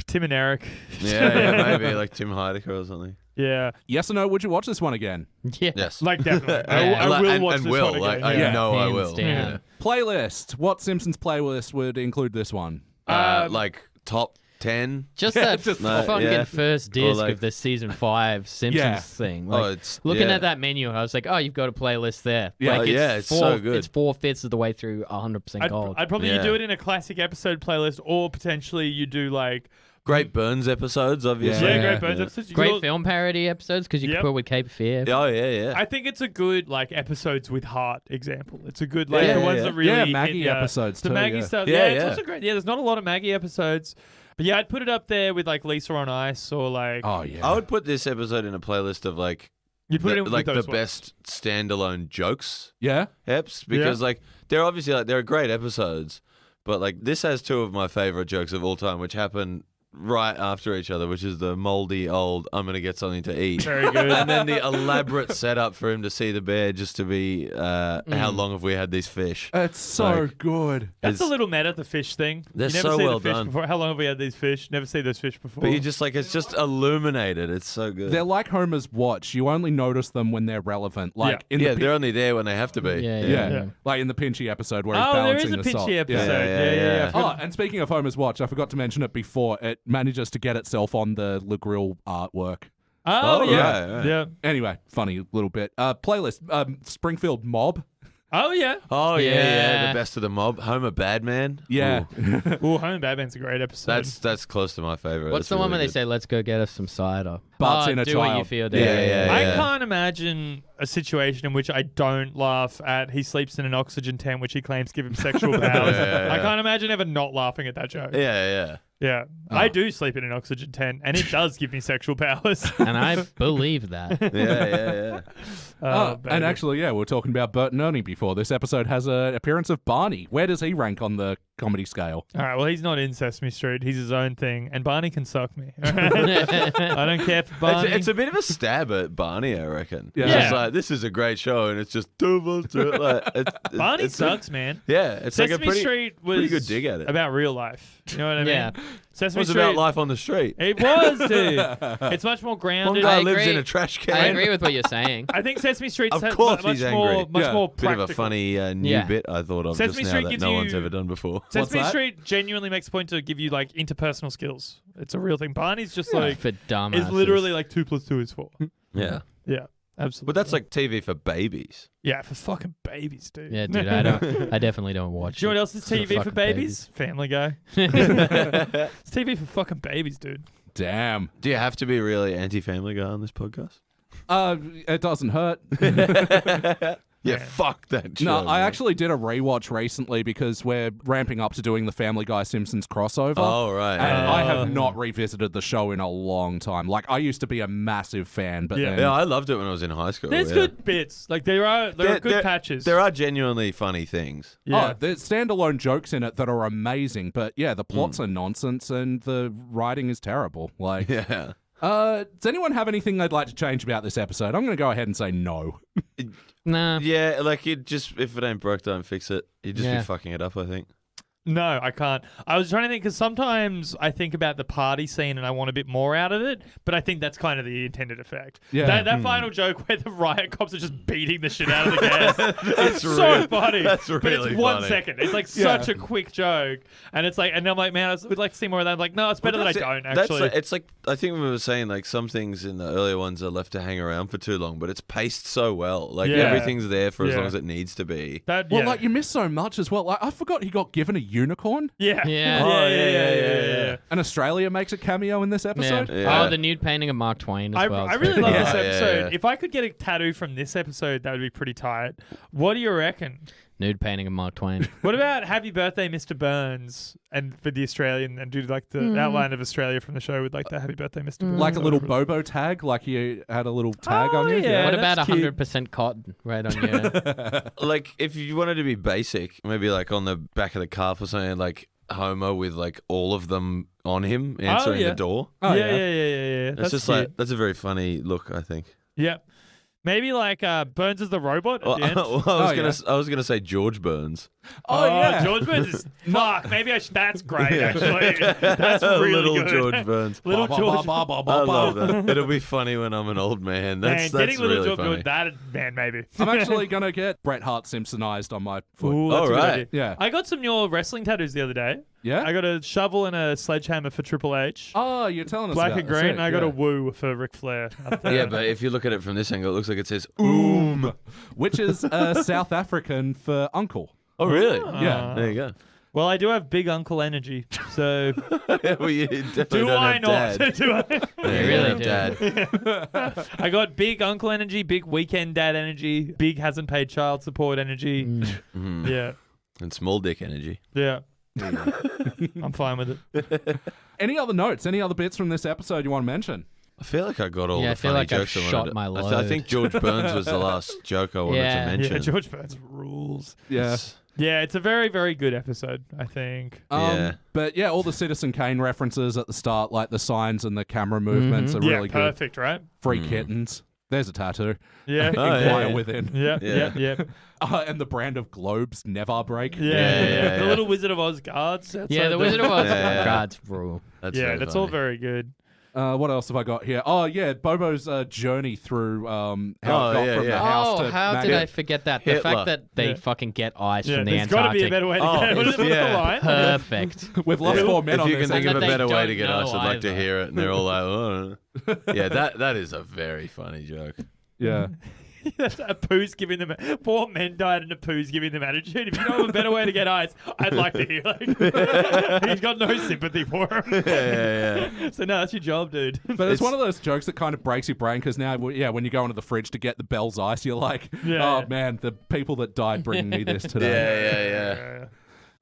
Tim and Eric. maybe like Tim Heidecker or something. Yeah. Yes or no, would you watch this one again? yeah. Yes. Like, definitely. Yeah. I will and, watch and this will. one Like, again. I yeah. know I will. Hands down. Playlist. What Simpsons playlist would include this one? Like top 10. Just that fucking first disc like- of the season 5 Simpsons thing. Like, it's looking at that menu, I was like, oh, you've got a playlist there. Yeah. Like, It's so good. It's 4/5 of the way through 100% gold. I'd probably do it in a classic episode playlist, or potentially you do like Great Burns episodes, obviously. yeah, Great Burns episodes. You Great could film parody episodes because you Yep. can put with Cape Fear. Oh, yeah. I think it's a good like episodes with heart example. It's a good like Yeah, the ones yeah. that really Yeah, hit Maggie ya. episodes The too, Maggie yeah. stuff. Yeah, It's yeah. also great. Yeah, there's not a lot of Maggie episodes, but yeah, I'd put it up there with like Lisa on Ice or like. Oh yeah. I would put this episode in a playlist of like You put it in with like the those ones. best standalone jokes Yeah. eps because like they're obviously like they're great episodes, but like this has 2 of my favorite jokes of all time, which happen right after each other, which is the moldy old "I'm gonna get something to eat," Very good. and then the elaborate setup for him to see the bear just to be how long have we had these fish? It's so Like, good. That's It's- a little meta, the fish thing. They're you never so see well the fish done. before. How long have we had these fish? Never see those fish before. But you just like it's just illuminated. It's so good. They're like Homer's watch. You only notice them when they're relevant. Like in yeah, the they're only there when they have to be. yeah. Yeah. Like in the Pinchy episode where he's Oh, there is balancing a the salt. Pinchy episode. Yeah. Yeah. Yeah. Oh, and speaking of Homer's watch, I forgot to mention it before. It manages to get itself on the Le Grill artwork. Oh, Oh, yeah. right. Yeah. Anyway, funny little bit. Playlist. Springfield Mob. Oh, yeah. Oh yeah, Yeah. the best of the mob. Homer Badman. Yeah. Ooh, Ooh, Home and Badman's a great episode. that's close to my favorite. What's That's the one where really they say, let's go get us some cider? Butts in a do what you child. feel, Yeah. I can't imagine a situation in which I don't laugh at he sleeps in an oxygen tent, which he claims give him sexual powers. Yeah. I can't imagine ever not laughing at that joke. good. Yeah. Yeah. I do sleep in an oxygen tent, and it does give me sexual powers. And I believe that. Yeah. And baby. actually, yeah, we were talking about Bert and Ernie before. This episode has an appearance of Barney. Where does he rank on the comedy scale? All right, well, he's not in Sesame Street. He's his own thing, and Barney can suck me. I don't care for Barney. It's a bit of a stab at Barney, I reckon. Yeah. It's just Yeah. like, this is a great show, and it's just like, Barney it's sucks, man. Yeah, it's Sesame like a pretty, Street was pretty good dig at it. about real life. You know what I mean? Yeah. It Sesame was Street. about life on the street. It was, dude. It's much more One grounded. guy I lives agree. in a trash can. I agree with what you're saying. I think Sesame Street's Of course much he's more, angry. much Yeah. more Bit practical. of a funny new Yeah. bit I thought of Sesame just Street now that gives no you- one's ever done before. Sesame that? Street genuinely makes a point to give you like interpersonal skills. It's a real thing. Barney's just like For dumb is literally like 2 + 2 is 4. Yeah. Yeah, absolutely. But that's like TV for babies. yeah, for fucking babies, dude. Yeah, dude, I definitely don't watch Do you know it. what else is It's for TV for fucking babies? Family Guy. It's TV for fucking babies, dude. Damn. Do you have to be really anti-Family Guy on this podcast? It doesn't hurt. Yeah, fuck that show. No, I man. actually did a rewatch recently because we're ramping up to doing the Family Guy Simpsons crossover. Oh, right. And I have not revisited the show in a long time. Like, I used to be a massive fan, but Yeah. then... Yeah, I loved it when I was in high school. There's yeah. good bits. Like there are good patches. There are genuinely funny things. Yeah. Oh, there's standalone jokes in it that are amazing, but yeah, the plots are nonsense and the writing is terrible. Like, Yeah. does anyone have anything they'd like to change about this episode? I'm going to go ahead and say no. Nah. Yeah, like you just if it ain't broke, don't fix it. You'd just Yeah. be fucking it up, I think. No, I can't. I was trying to think because sometimes I think about the party scene and I want a bit more out of it, but I think that's kind of the intended effect. Yeah. That final joke where the riot cops are just beating the shit out of the gas. It's so real- funny. that's But really it's 1 funny. second. It's like Yeah. such a quick joke. And it's like, and I'm like, man, I would like to see more of that. I'm like, no, it's better that I don't actually. That's it's like I think we were saying like some things in the earlier ones are left to hang around for too long, but it's paced so well. Like Yeah. everything's there for as Yeah. long as it needs to be. That, Well, yeah. like, you miss so much as well. Like, I forgot he got given a unicorn. Yeah. Yeah. Oh, yeah. And Australia makes a cameo in this episode. Yeah. Oh, the nude painting of Mark Twain as I, well. I It's really very love good. this Yeah, episode. yeah. If I could get a tattoo from this episode, that would be pretty tight. What do you reckon? Nude painting of Mark Twain. What about Happy Birthday, Mr. Burns, and for the Australian, and do like the outline of Australia from the show with like the Happy Birthday, Mr. Burns? Like a little Bobo tag, like you had a little tag Oh, on you. yeah. What about that's cute. 100% cotton right on your... Like if you wanted to be basic, maybe like on the back of the calf or something, like Homer with like all of them on him answering yeah. the door. Oh, yeah. yeah. Yeah. It's That's just cute. like that's a very funny look, I think. Yeah. Maybe like Burns is the robot at the end. I was gonna say George Burns. Oh, yeah. George Burns is fuck. Maybe I should. That's great. Actually, that's really Little good. George Burns. Little George. I love that. It'll be funny when I'm an old man. That's Getting Little really George funny. Burns, that man maybe. I'm actually gonna get Bret Hart Simpsonized on my foot. Ooh, that's a good right. idea. Yeah. I got some new wrestling tattoos the other day. Yeah? I got a shovel and a sledgehammer for Triple H. Oh, you're telling us Black about and this, green. yeah, I got yeah. a woo for Ric Flair. Up there. Yeah, but if you look at it from this angle, it looks like it says "oom." Which is South African for uncle. Oh, really? Yeah. There you go. Well, I do have big uncle energy, so Well, you definitely do don't I have not? Dad. Do I? Yeah, You really don't have Dad. I got big uncle energy, big weekend dad energy, big hasn't paid child support energy. Mhm. Yeah, And small dick energy. yeah. I'm fine with it. Any other notes? Any other bits from this episode you want to mention? I feel like I got all Yeah, the I feel funny like I've jokes I wanted shot to- my I load. think George Burns was the last joke I wanted Yeah. to mention. Yeah, George Burns rules. Yeah. Yeah, it's a very, very good episode, I think. Yeah. But yeah, all the Citizen Kane references at the start, like the signs and the camera movements are really yeah, good. perfect, right? Free kittens. There's a tattoo. Yeah. Oh, Inquire yeah. within. Yeah, Yeah. yeah, yeah. And the brand of globes never break. Yeah. The yeah. little Wizard of Oz guards. outside Yeah, the Wizard of Oz Yeah. guards rule. That's Yeah, very that's funny. all very good. What else have I got here? Oh yeah, Bobo's journey through how Oh, it got yeah, from the yeah. house Oh, to how Maggot. did I forget that? The Hitler. fact that they Yeah. fucking get ice Yeah, from the there's got to be a Antarctic. better way to Oh, get it. What's the yeah. line? Perfect. We've lost Yeah. 4 men If on you this. can think And of a that better they way to don't get us, know I'd like to either. hear it. And they're all like, oh. Yeah, that is a very funny joke. Yeah. That's a poo's giving them. 4 men died and a poo's giving them attitude. If you know of a better way to get ice, I'd like to hear. Like, he's got no sympathy for him. Yeah. So no, that's your job, dude. But it's one of those jokes that kind of breaks your brain because now, yeah, when you go into the fridge to get the Bell's ice, you're like, Yeah. oh man, the people that died bringing me this today. Yeah.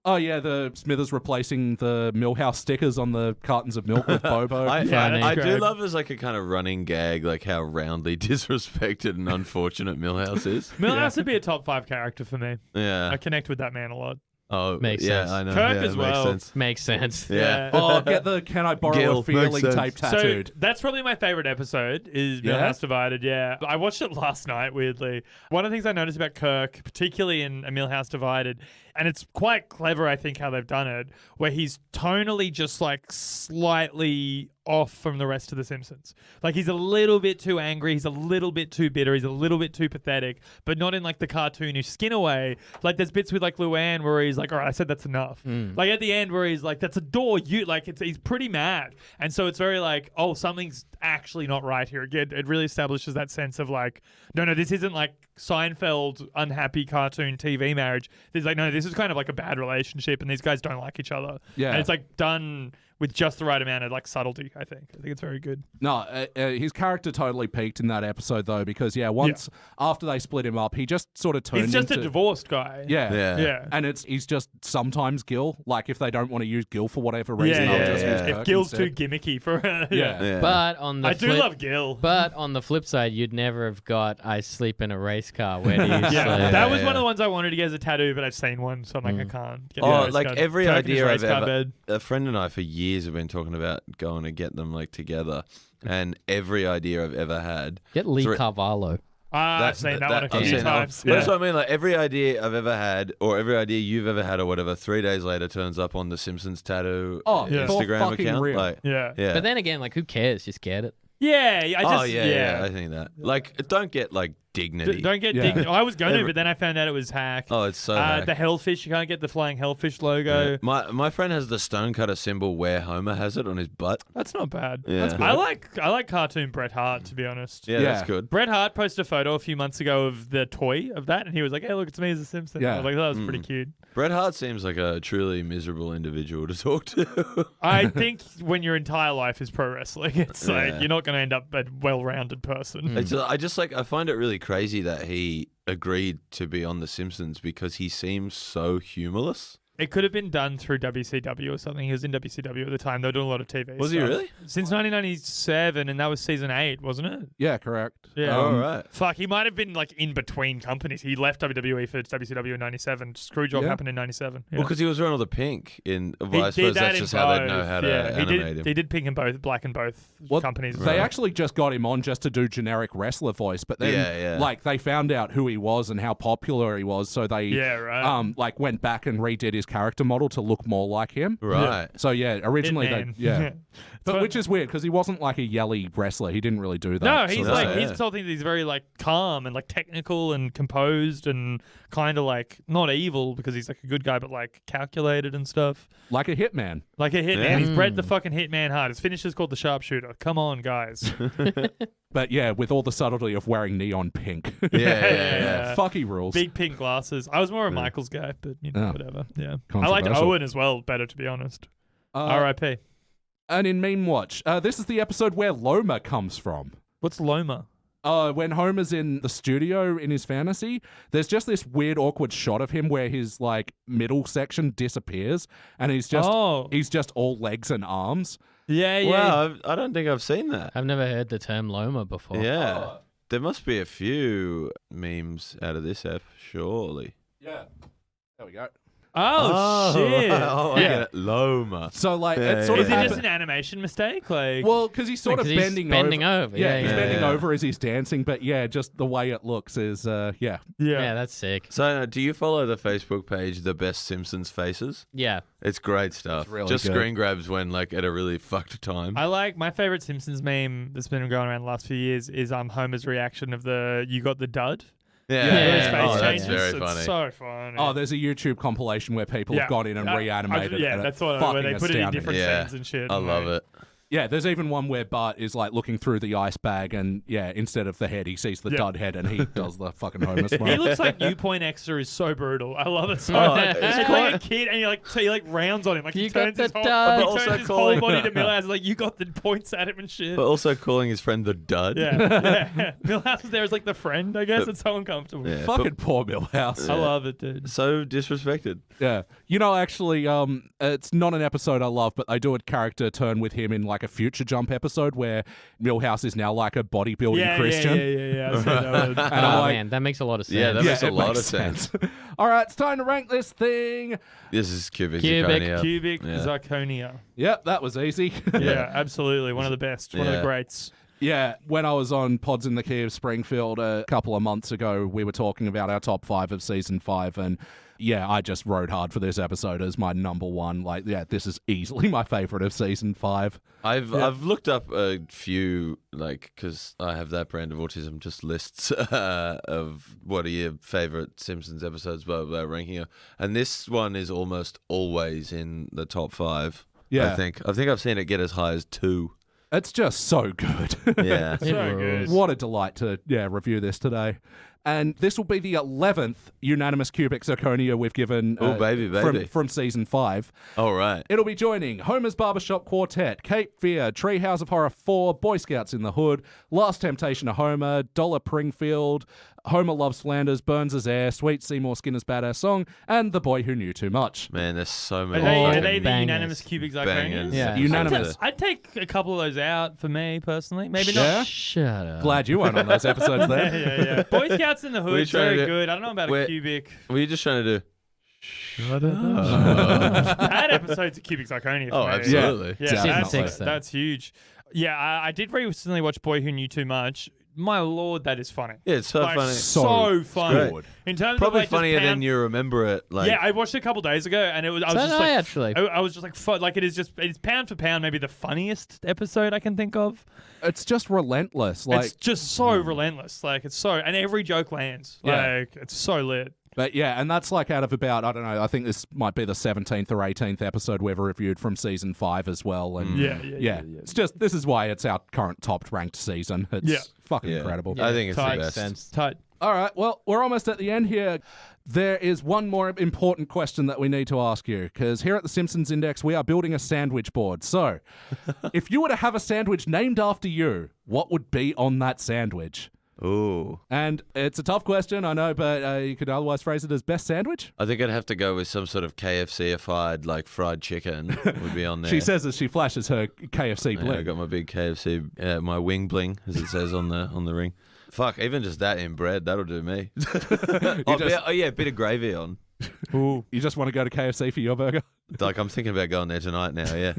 Oh yeah, the Smithers replacing the Millhouse stickers on the cartons of milk with Bobo. I that's do great. love as like a kind of running gag, like how roundly disrespected and unfortunate Millhouse is. Millhouse would be a top 5 character for me. Yeah. I connect with that man a lot. Oh, Makes yeah, sense. I know. Kirk yeah, as it well. Makes sense. Makes sense. Yeah. Oh, get the "Can I borrow Gil, a feeling" makes tape sense. tattooed. So that's probably my favorite episode is Yeah? Millhouse Divided. Yeah, I watched it last night. Weirdly, one of the things I noticed about Kirk, particularly in A Millhouse Divided, and it's quite clever, I think, how they've done it, where he's tonally just like slightly off from the rest of the Simpsons. Like he's a little bit too angry, he's a little bit too bitter, he's a little bit too pathetic, but not in like the cartoonish skin away. Like there's bits with like Luann where he's like, all right, I said that's enough. Like at the end where he's like, that's a door, you like he's pretty mad. And so it's very like, oh, something's actually not right here. Again, it really establishes that sense of like, no, this isn't like Seinfeld unhappy cartoon TV marriage. There's like, no, this is kind of like a bad relationship and these guys don't like each other. Yeah. And it's like done with just the right amount of like subtlety, I think it's very good. No, his character totally peaked in that episode though, because once after they split him up, he just sort of turned He's just into a divorced guy. Yeah. Yeah. And he's just sometimes Gil. Like if they don't want to use Gil for whatever reason, Yeah, they'll just use If Kirk Gil's instead. too gimmicky for Yeah. But on the I flip, do love Gil. But on the flip side, you'd never have got "I sleep in a race car." Where do you Yeah, sleep? that was yeah. one of the ones I wanted to get as a tattoo, but I've seen one, so I'm like, I can't. Get Oh, a race like car. every Kirk in his idea race I've car ever, bed. a friend and I for years have been talking about going to get them like together, and every idea I've ever had. Get Lee Three- Carvalho. I've seen that one a I've few seen that one. times. But that's what I mean. Like every idea I've ever had, or every idea you've ever had, or whatever, 3 days later turns up on the Simpsons tattoo Oh, yeah. for Instagram fucking account. real. Like, Yeah. yeah. But then again, like, who cares? Just get it. Yeah, I just, yeah, I think that. Like, don't get like dignity. Don't get Yeah. dignity. I was going to, Every- but then I found out it was hack. Oh, it's so. hack. The hellfish, you can't get the flying hellfish logo. Yeah. My friend has the stonecutter symbol where Homer has it on his butt. That's not bad. Yeah. That's good. I like cartoon Bret Hart, to be honest. Yeah, Yeah. that's good. Bret Hart posted a photo a few months ago of the toy of that, and he was like, "Hey, look, it's me as a Simpson." Yeah. I was like, that was pretty cute. Bret Hart seems like a truly miserable individual to talk to. I think when your entire life is pro wrestling, it's Yeah. like you're not going to end up a well-rounded person. I find it really crazy that he agreed to be on The Simpsons because he seems so humorless. It could have been done through WCW or something. He was in WCW at the time. They were doing a lot of TV Was he stuff. really? Since 1997, and that was season 8, wasn't it? Yeah, correct. Yeah. All right. Fuck, he might have been like in between companies. He left WWE for WCW in 97. Screwjob happened in 97. Yeah. Well, because he was wearing all the pink in. Well, He I did suppose that that's in just how they both. know how to Yeah, animate him. He did pink in both, black in both companies. They actually just got him on just to do generic wrestler voice, but then like they found out who he was and how popular he was, so they like went back and redid his character model to look more like him. Right. So yeah, originally Hitman. but which is weird because he wasn't like a yelly wrestler. He didn't really do that. No, he's sort of like stuff. he's told things he's very like calm and like technical and composed and kind of like not evil because he's like a good guy, but like calculated and stuff. like a hitman. Like a hitman. Yeah. He's bred the fucking hitman hard. His finish is called the sharpshooter. Come on, guys. But yeah, with all the subtlety of wearing neon pink. Yeah. Fuck, he rules. Big pink glasses. I was more a Michael's guy, but you know, Oh. whatever. Yeah. I liked Controversial. Owen as well better, to be honest. R.I.P. And in Meme Watch, this is the episode where Loma comes from. What's Loma? When Homer's in the studio in his fantasy, there's just this weird, awkward shot of him where his like middle section disappears, and he's just all legs and arms. Yeah. Wow, I don't think I've seen that. I've never heard the term Loma before. Yeah. There must be a few memes out of this app, surely. Yeah. There we go. Oh, shit. Right. Oh, I get it. Loma. So like, Yeah, it sort Is of it happened- just an animation mistake? Like, well, because he's sort of 'Cause he's bending over. Yeah, he's Yeah. bending over as he's dancing, but yeah, just the way it looks is yeah. Yeah, that's sick. So, do you follow the Facebook page, The Best Simpsons Faces? Yeah. It's great stuff. really Just good. screen grabs when, like, at a really fucked time. I like my favorite Simpsons meme that's been going around the last few years is Homer's reaction of the "You got the dud." Yeah. Where his face Oh, that's changes. very It's funny. so funny. Oh, there's a YouTube compilation where people have gone in and reanimated it. Yeah, and that's it's what where they fucking put it in astounding. different Yeah. scenes and shit. I love it. Yeah, there's even one where Bart is like looking through the ice bag, and yeah, instead of the head, he sees the dud head, and he does the fucking Homer smile. He looks like New Point Extra is so brutal. I love it so Oh, much. it's It's quite- like a kid, and he like rounds on him. Like he You got turns his the whole, dud. he But also turns his whole calling- body to Millhouse. Like you got the points at him and shit. But also calling his friend the dud. Yeah. Millhouse is there as like the friend. I guess it's so uncomfortable. Yeah, Fucking poor Millhouse. I love it, dude. So disrespected. Yeah. You know, actually, it's not an episode I love, but they do a character turn with him in like a Future Jump episode where Millhouse is now like a bodybuilding Christian. Yeah. I see that one. And I'm Oh, like, man, that makes a lot of sense. Yeah, that makes a it lot makes of sense. All right, it's time to rank this thing. This is cubic Cubic. zirconia. Cubic Yeah. zirconia. Yep, that was easy. Yeah, absolutely. One of the best. One of the Yeah. greats. Yeah, when I was on Pods in the Key of Springfield a couple of months ago, we were talking about our top 5 of season 5, and yeah, I just rode hard for this episode as my number one. Like, yeah, this is easily my favorite of season 5. I've looked up a few, like, because I have that brand of autism, just lists of what are your favorite Simpsons episodes, blah, blah, blah, ranking it. And this one is almost always in the top 5. Yeah. I think I've seen it get as high as 2. It's just so good. Yeah. It So rules. good. What a delight to review this today. And this will be the 11th unanimous cubic zirconia we've given Oh, baby. From season 5. All right. It'll be joining Homer's Barbershop Quartet, Cape Fear, Treehouse of Horror 4, Boy Scouts in the Hood, Last Temptation of Homer, Dollar Pringfield, Homer Loves Flanders, Burns' Air, Sweet Seymour Skinner's Badass Song, and The Boy Who Knew Too Much. Man, there's so Are many. they, fucking are they the bangers. unanimous cubic bangers. zirconias? Yeah. Unanimous. I'd take a couple of those out for me personally. Maybe Yeah? not. Shut up. Glad you weren't on those episodes there. Yeah. Boy Scouts in the We're Hood, trying to very do- good. I don't know about a we're- cubic. Were you just trying to do? Shut up. That episode's a cubic zirconia. For Oh, me. absolutely. Yeah, Definitely. that's huge. Yeah, I did recently watch Boy Who Knew Too Much. My lord, that is funny. Yeah, it's so Like, funny. So funny. great. In terms Probably of like, just funnier than pound- you remember it. Like, Yeah, I watched it a couple days ago, and it was. I was So just did I, like, actually. I was just like, like it's pound for pound, maybe the funniest episode I can think of. It's just relentless. Like, It's just so relentless. Like it's so, and every joke lands. Yeah. Like it's so lit. but yeah, and that's like out of about, I don't know, I think this might be the 17th or 18th episode we've reviewed from season 5 as well. And Yeah. it's just, this is why it's our current top ranked season. It's fucking Yeah. incredible. I think it's Tight the best. Sense. Tight. All right, well, we're almost at the end here. There is one more important question that we need to ask you, because here at the Simpsons Index, we are building a sandwich board. So, if you were to have a sandwich named after you, what would be on that sandwich? Ooh. And it's a tough question, I know, but you could otherwise phrase it as best sandwich. I think I'd have to go with some sort of KFC-ified, like fried chicken would be on there. She says as she flashes her KFC Yeah, bling. I got my big KFC, my wing bling, as it says on the ring. Fuck, even just that in bread, that'll do me. A bit of gravy on. Ooh. You just want to go to KFC for your burger? Like, I'm thinking about going there tonight now, yeah.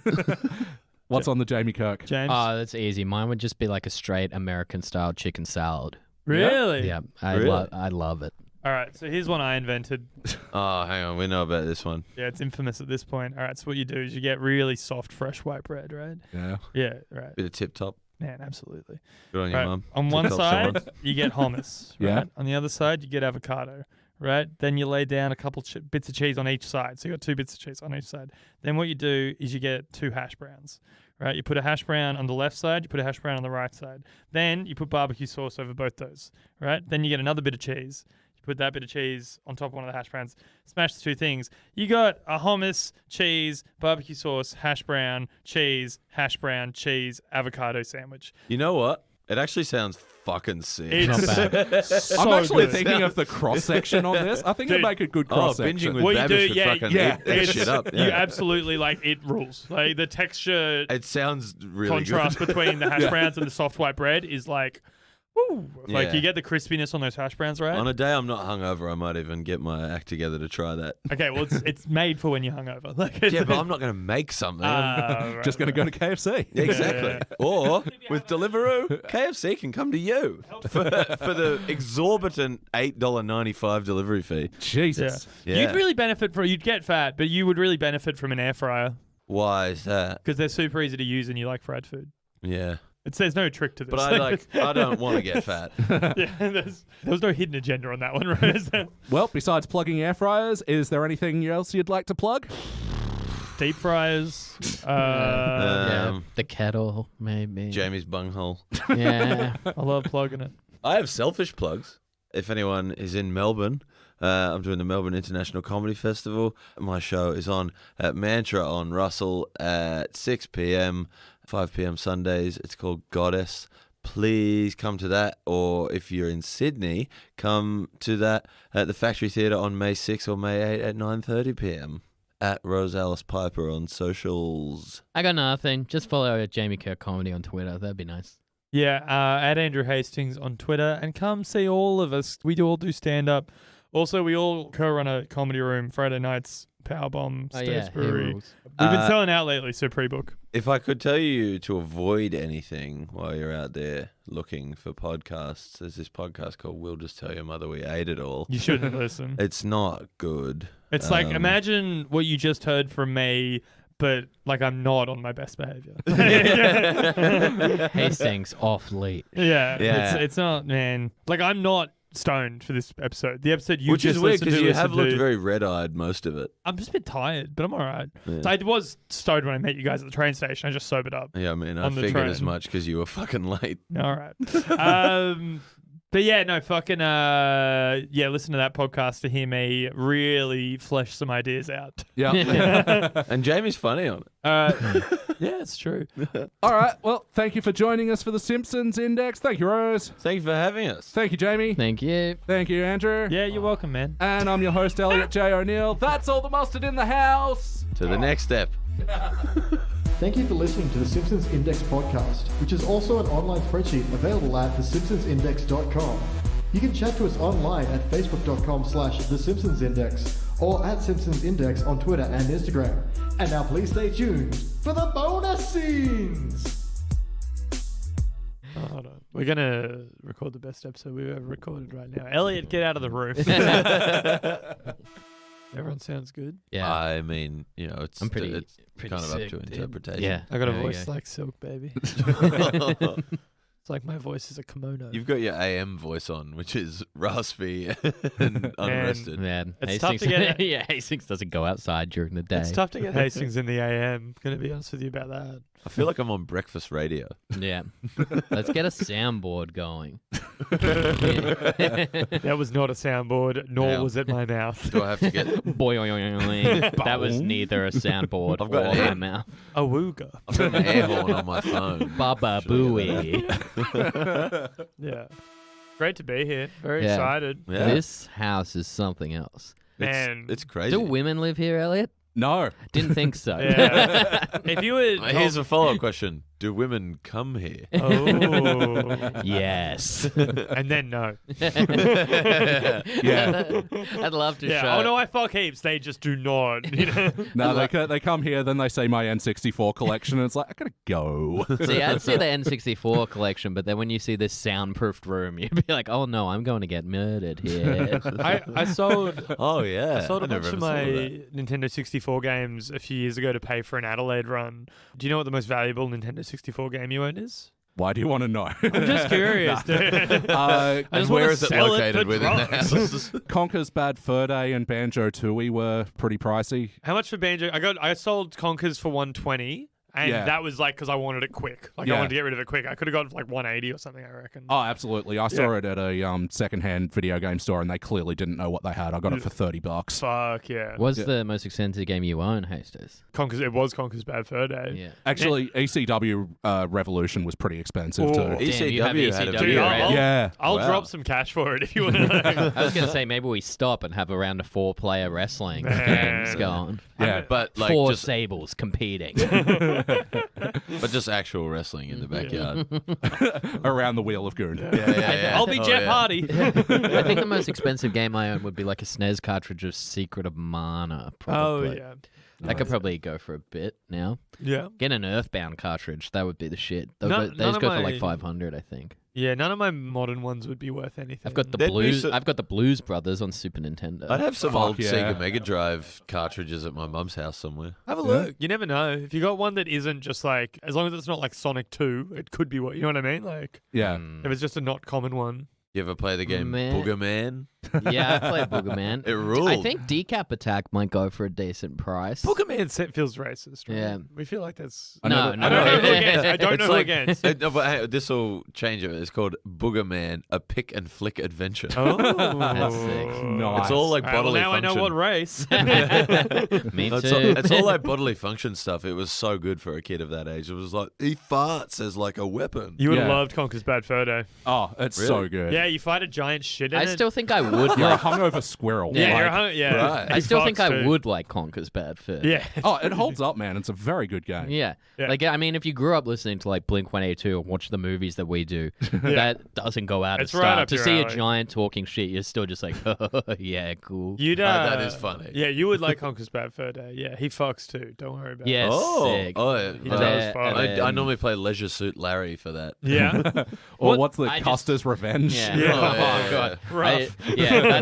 What's on the Jamie Kirk? James? Oh, that's easy. Mine would just be like a straight American-style chicken salad. Really? Yeah, Really? I love it. All right, so here's one I invented. Oh, hang on, we know about this one. Yeah, it's infamous at this point. All right, so what you do is you get really soft, fresh white bread, right? Yeah. Yeah, right. Bit of tip-top. Man, absolutely. Good on you, Right. Mum. On one Tip-top side, someone. you get hummus. Yeah. Right? On the other side, you get avocado. Right. Then you lay down a couple bits of cheese on each side. So you got 2 bits of cheese on each side. Then what you do is you get 2 hash browns. Right. You put a hash brown on the left side. You put a hash brown on the right side. Then you put barbecue sauce over both those. Right. Then you get another bit of cheese. You put that bit of cheese on top of one of the hash browns. Smash the 2 things. You got a hummus, cheese, barbecue sauce, hash brown, cheese, avocado sandwich. You know what? It actually sounds fucking sick. It's so I'm actually good. thinking of the cross-section on this. I think it'd Dude. make a good Oh, cross-section. binging with What you Babish do, would yeah, fucking yeah, eat that shit up. You Yeah. absolutely it rules. Like the texture It sounds really contrast good. between the hash browns and the soft white bread is like, woo. Like Yeah. you get the crispiness on those hash browns, right? On a day I'm not hungover, I might even get my act together to try that. Okay, well it's made for when you're hungover. Like Yeah, but I'm not going to make something. right, Just going to go to KFC. Yeah, exactly. Yeah. Or with Deliveroo, KFC can come to you for the exorbitant $8.95 delivery fee. Yeah. Jesus. Yeah. You'd really benefit from. You'd get fat, but you would really benefit from an air fryer Why is that? because they're super easy to use and you like fried food. Yeah. There's no trick to this. But I don't want to get fat. yeah, there was no hidden agenda on that one, right? Is there? Well, besides plugging air fryers, is there anything else you'd like to plug? Deep fryers. Yeah, the kettle, maybe. Jamie's bunghole. Yeah. I love plugging it. I have selfish plugs. If anyone is in Melbourne, I'm doing the Melbourne International Comedy Festival. My show is on at Mantra on Russell at 6 p.m, 5 p.m. Sundays. It's called Goddess. Please come to that. Or if you're in Sydney, come to that at the Factory Theatre on May 6 or May 8 at 9:30 p.m. At Rosie Piper on socials. I got nothing. Just follow Jamie Kirk Comedy on Twitter. That'd be nice. Yeah, at Andrew Hastings on Twitter, and come see all of us. We all do stand up. Also, we all co-run a comedy room Friday nights. Powerbomb, Oh, States yeah. Brewery. Rules. We've been selling out lately, so pre-book. If I could tell you to avoid anything while you're out there looking for podcasts, there's this podcast called We'll Just Tell Your Mother We Ate It All. You shouldn't listen. It's not good. It's like, imagine what you just heard from me, but like I'm not on my best behavior. Hastings off late. Yeah. Yeah. It's not, man. Like I'm not stoned for this episode. The episode you Which just is weird listened because to you have listened looked to- very red-eyed most of it. I'm just a bit tired, but I'm all right. Yeah. So I was stoned when I met you guys at the train station. I just sobered up. Yeah, I mean, I On the figured as train. much because you were fucking late. All right. But yeah, no, fucking, listen to that podcast to hear me really flesh some ideas out. Yeah. And Jamie's funny on it. Yeah, it's true. All right. Well, thank you for joining us for the Simpsons Index. Thank you, Rose. Thank you for having us. Thank you, Jamie. Thank you. Thank you, Andrew. Yeah, you're welcome, man. And I'm your host, Elliot J. O'Neill. That's all the mustard in the house. To the next step. Thank you for listening to the Simpsons Index podcast, which is also an online spreadsheet available at thesimpsonsindex.com. You can chat to us online at facebook.com/thesimpsonsindex or at Simpsons Index on Twitter and Instagram. And now please stay tuned for the bonus scenes! Oh, hold on. We're going to record the best episode we've ever recorded right now. Elliot, get out of the room. Everyone sounds good. Yeah. I mean, you know, it's I'm pretty it's kind of sick, up to dude. interpretation. Yeah. I got a There you voice go. like silk, baby. It's like my voice is a kimono. You've got your AM voice on, which is raspy and unrested. Man, It's tough to Hastings, get- yeah, Hastings doesn't go outside during the day. It's tough to get Hastings in the AM. Gonna be honest with you about that. I feel like I'm on breakfast radio. Yeah. Let's get a soundboard going. That was not a soundboard, nor Now- was it my mouth. Do I have to get... Boing. That was neither a soundboard I've got or an my air- mouth. Awooga. I've got an air horn on my phone. Baba Should I get Booey. Yeah. great to be here. Very Yeah. excited. Yeah. This house is something else. Man. It's crazy. Do women live here, Elliot? No. Didn't think so. Yeah. If you were... Here's a follow-up question. Do women come here? Oh. Yes. And then no. Yeah. I'd love to Yeah. show. Oh, no, I fuck heaps. They just do not. You know? No, they come here, then they say my N64 collection, and it's like, I gotta go. See, I'd see the N64 collection, but then when you see this soundproofed room, you'd be like, oh no, I'm going to get murdered here. I sold... Oh, yeah. I sold a I never bunch of even thought my that. Nintendo 64 games a few years ago to pay for an Adelaide run. Do you know what the most valuable Nintendo 64 game you own is? Why do you want to know? I'm just curious, dude. Uh, I just Where wanna is it sell located for within the drugs. house? Conker's Bad Fur Day and Banjo-Tooie were pretty pricey. How much for Banjo? I sold Conkers for 120, and Yeah. that was like because I wanted it quick. Like I Yeah. wanted to get rid of it quick. I could have got it for like 180 or something. I reckon. Oh, absolutely. I saw it at a secondhand video game store, and they clearly didn't know what they had. I got it for $30. Fuck yeah. Was the most expensive game you own, Hastings? Conkers. It was Conkers Bad Fur Day. Yeah. Actually, ECW Revolution was pretty expensive Oh. too. Damn, you have ECW had a ECW, Dude, video. right? Yeah. I'll Wow. drop some cash for it if you want to know. I was going to say, maybe we stop and have a round of 4-player wrestling Man. games going. Yeah. But like 4 just, sables competing. but just actual wrestling in the backyard. Around the Wheel of Goon. Yeah. I'll be Oh, Jeff yeah. Hardy. I think the most expensive game I own would be like a SNES cartridge of Secret of Mana. Oh Probably. yeah. That could probably go for a bit now. Yeah. Get an Earthbound cartridge. That would be the shit. Those None- go, none those of go for my- like 500, I think. Yeah. None of my modern ones would be worth anything. I've got the There'd be Blues. some- I've got the Blues Brothers on Super Nintendo. I'd have some Fuck old yeah. Sega Mega Drive cartridges at my mum's house somewhere. Have a look. You never know. If you got one that isn't just like, as long as it's not like Sonic 2, it could be what, you know what I mean? Like, Yeah. Mm. if it's just a not common one. You ever play the game Man. Booger Man? Yeah, I played Booger Man. It ruled. I think Decap Attack might go for a decent price. Booger Man feels racist, right? Yeah. We feel like that's... I No, never- no, I don't know who no. against. I don't It's know who like- against. No, but hey, this will change it. It's called Booger Man, a pick and flick adventure. Oh. That's sick. Nice. It's all like All right, well, bodily now function. I know what race. Me No, too. it's all like bodily function stuff. It was so good for a kid of that age. It was like, he farts as like a weapon. You would have Yeah. loved Conker's Bad Fur Day. Oh, it's Really? so good. Yeah, you fight a giant shit in I it. still think I would You're a like. hungover squirrel. Yeah, Like- you're yeah. Right. I He still think fucks I too. would like Conker's Bad Fur. Yeah. Oh, it holds up, man. It's a very good game. Yeah. Yeah. Like, I mean, if you grew up listening to like Blink 182 and watch the movies that we do, that doesn't go out It's of right style. up To your see a alley. giant talking shit, you're still just like, oh, yeah, cool. You'd, that is funny. Yeah, you would like Conker's Bad Fur Day. Yeah, he fucks too. Don't worry about Yeah. it. Oh, Sick. yeah. He Well, does fuck. I normally play Leisure Suit Larry for that. Yeah. Or what's the I just- Custer's Revenge? Yeah. Yeah. Oh, Oh, God. Rough.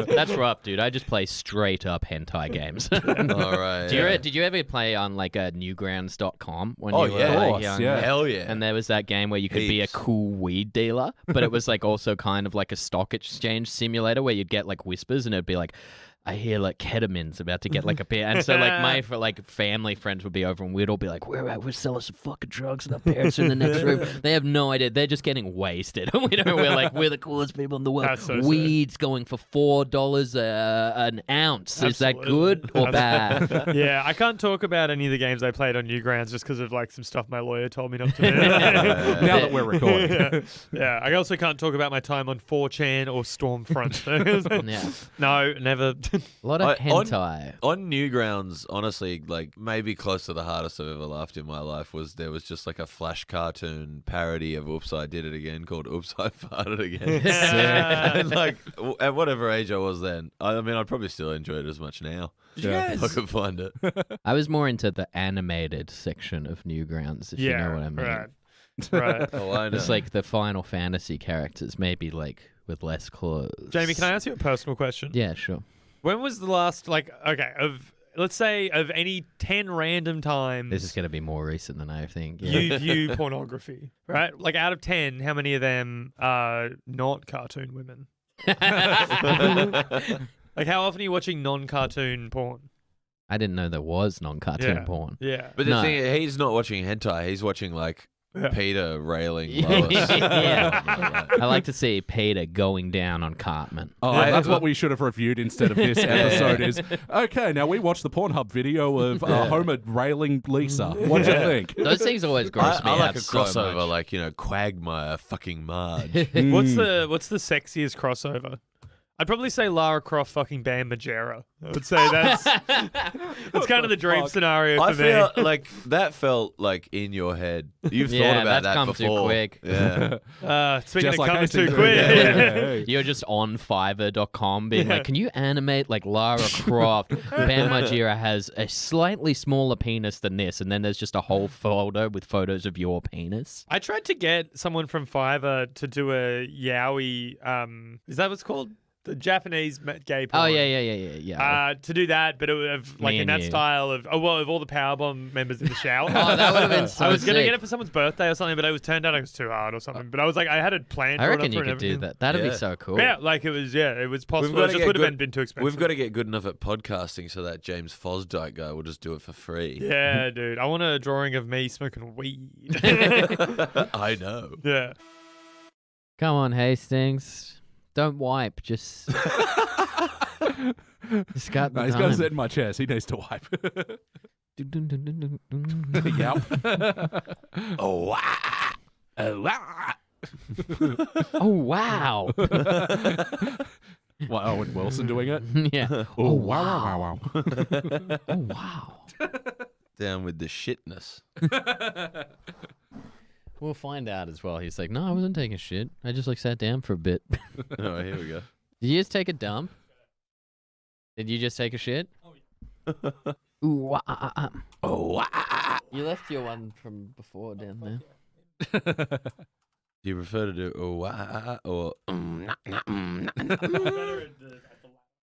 That's rough, dude. I just play straight up hentai games. All right. Did you ever play on like a newgrounds.com when Oh, you were yeah. Of like, course, young? yeah. Hell yeah. And there was that game where you could be a Heaps. cool weed dealer, but it was like also kind of like a stock exchange simulator where you'd get like whispers and it'd be like, I hear like ketamine's about to get like a bit, and so like my family friends would be over and we'd all be like, we're selling some fucking drugs and our parents are in the next room. They have no idea. They're just getting wasted. We're the coolest people in the world. That's so sick. Weed's going for $4 an ounce. Is that Absolutely. good or bad? Yeah, I can't talk about any of the games I played on Newgrounds just because of like some stuff my lawyer told me not to do. Now that we're recording. Yeah, I also can't talk about my time on 4chan or Stormfront. Yeah. No, never. A lot of On- hentai. On Newgrounds, honestly, like maybe close to the hardest I've ever laughed in my life was there was just like a Flash cartoon parody of Oops, I Did It Again called Oops, I Farted Again. And like at whatever age I was then, I mean, I'd probably still enjoy it as much now. Yeah. If I could find it. I was more into the animated section of Newgrounds, if you know what I mean. Right. Right. Oh, I know. It's like the Final Fantasy characters, maybe like with less clothes. Jamie, can I ask you a personal question? Yeah, sure. When was the last, let's say, of any 10 random times This is going to be more recent than I think. Yeah. you view pornography, right? Like, out of 10, how many of them are not cartoon women? Like, how often are you watching non-cartoon porn? I didn't know there was non-cartoon Yeah. porn. Yeah. But the No. thing is, he's not watching hentai. He's watching like Peter railing Yeah. Lois. Yeah. I like to see Peter going down on Cartman. Oh, that's what we should have reviewed instead of this episode is, okay, now we watched the Pornhub video of Homer railing Lisa. What'd you think? Those things always gross me I out like a so crossover, much. like, Quagmire fucking Marge. What's the sexiest crossover? I'd probably say Lara Croft fucking Bam Margera. I would say that's kind of the dream scenario for I me. feel like that felt like in your head. You've thought Yeah, about that's that come before. too quick. Yeah. Speaking Just of like coming too Hastings. quick. Yeah. You're just on Fiverr.com being like, can you animate like Lara Croft? Bam Margera has a slightly smaller penis than this, and then there's just a whole folder with photos of your penis. I tried to get someone from Fiverr to do a yaoi. Is that what's called? The Japanese gay porn. Oh yeah. To do that, but it would have like Me in and that you. style of of all the Powerbomb members in the shower. Oh, that would have been so I was gonna sick. get it for someone's birthday or something, but it was turned out it was too hard or something. But I was like, I had it planned. I drawn reckon up you for it could and do everything. that. That'd be Yeah. so cool. Yeah, like it was possible. It gotta just get would have good- been too expensive. We've got to get good enough at podcasting so that James Fosdyke guy will just do it for free. Yeah, dude. I want a drawing of me smoking weed. I know. Yeah. Come on, Hastings. Don't wipe. Just got No, the he's got time. to sit in my chairs. He needs to wipe. Yep. Oh, wow. Oh wow. What, Owen Wilson doing it? Yeah. Oh, wow. Oh wow. Down with the shitness. We'll find out as well. He's like, no, I wasn't taking shit. I just like sat down for a bit. Oh, here we go. Did you just take a dump? Did you just take a shit? Ooh, Oh, wow. You left your one from before down there. Do you prefer to do oh, wow or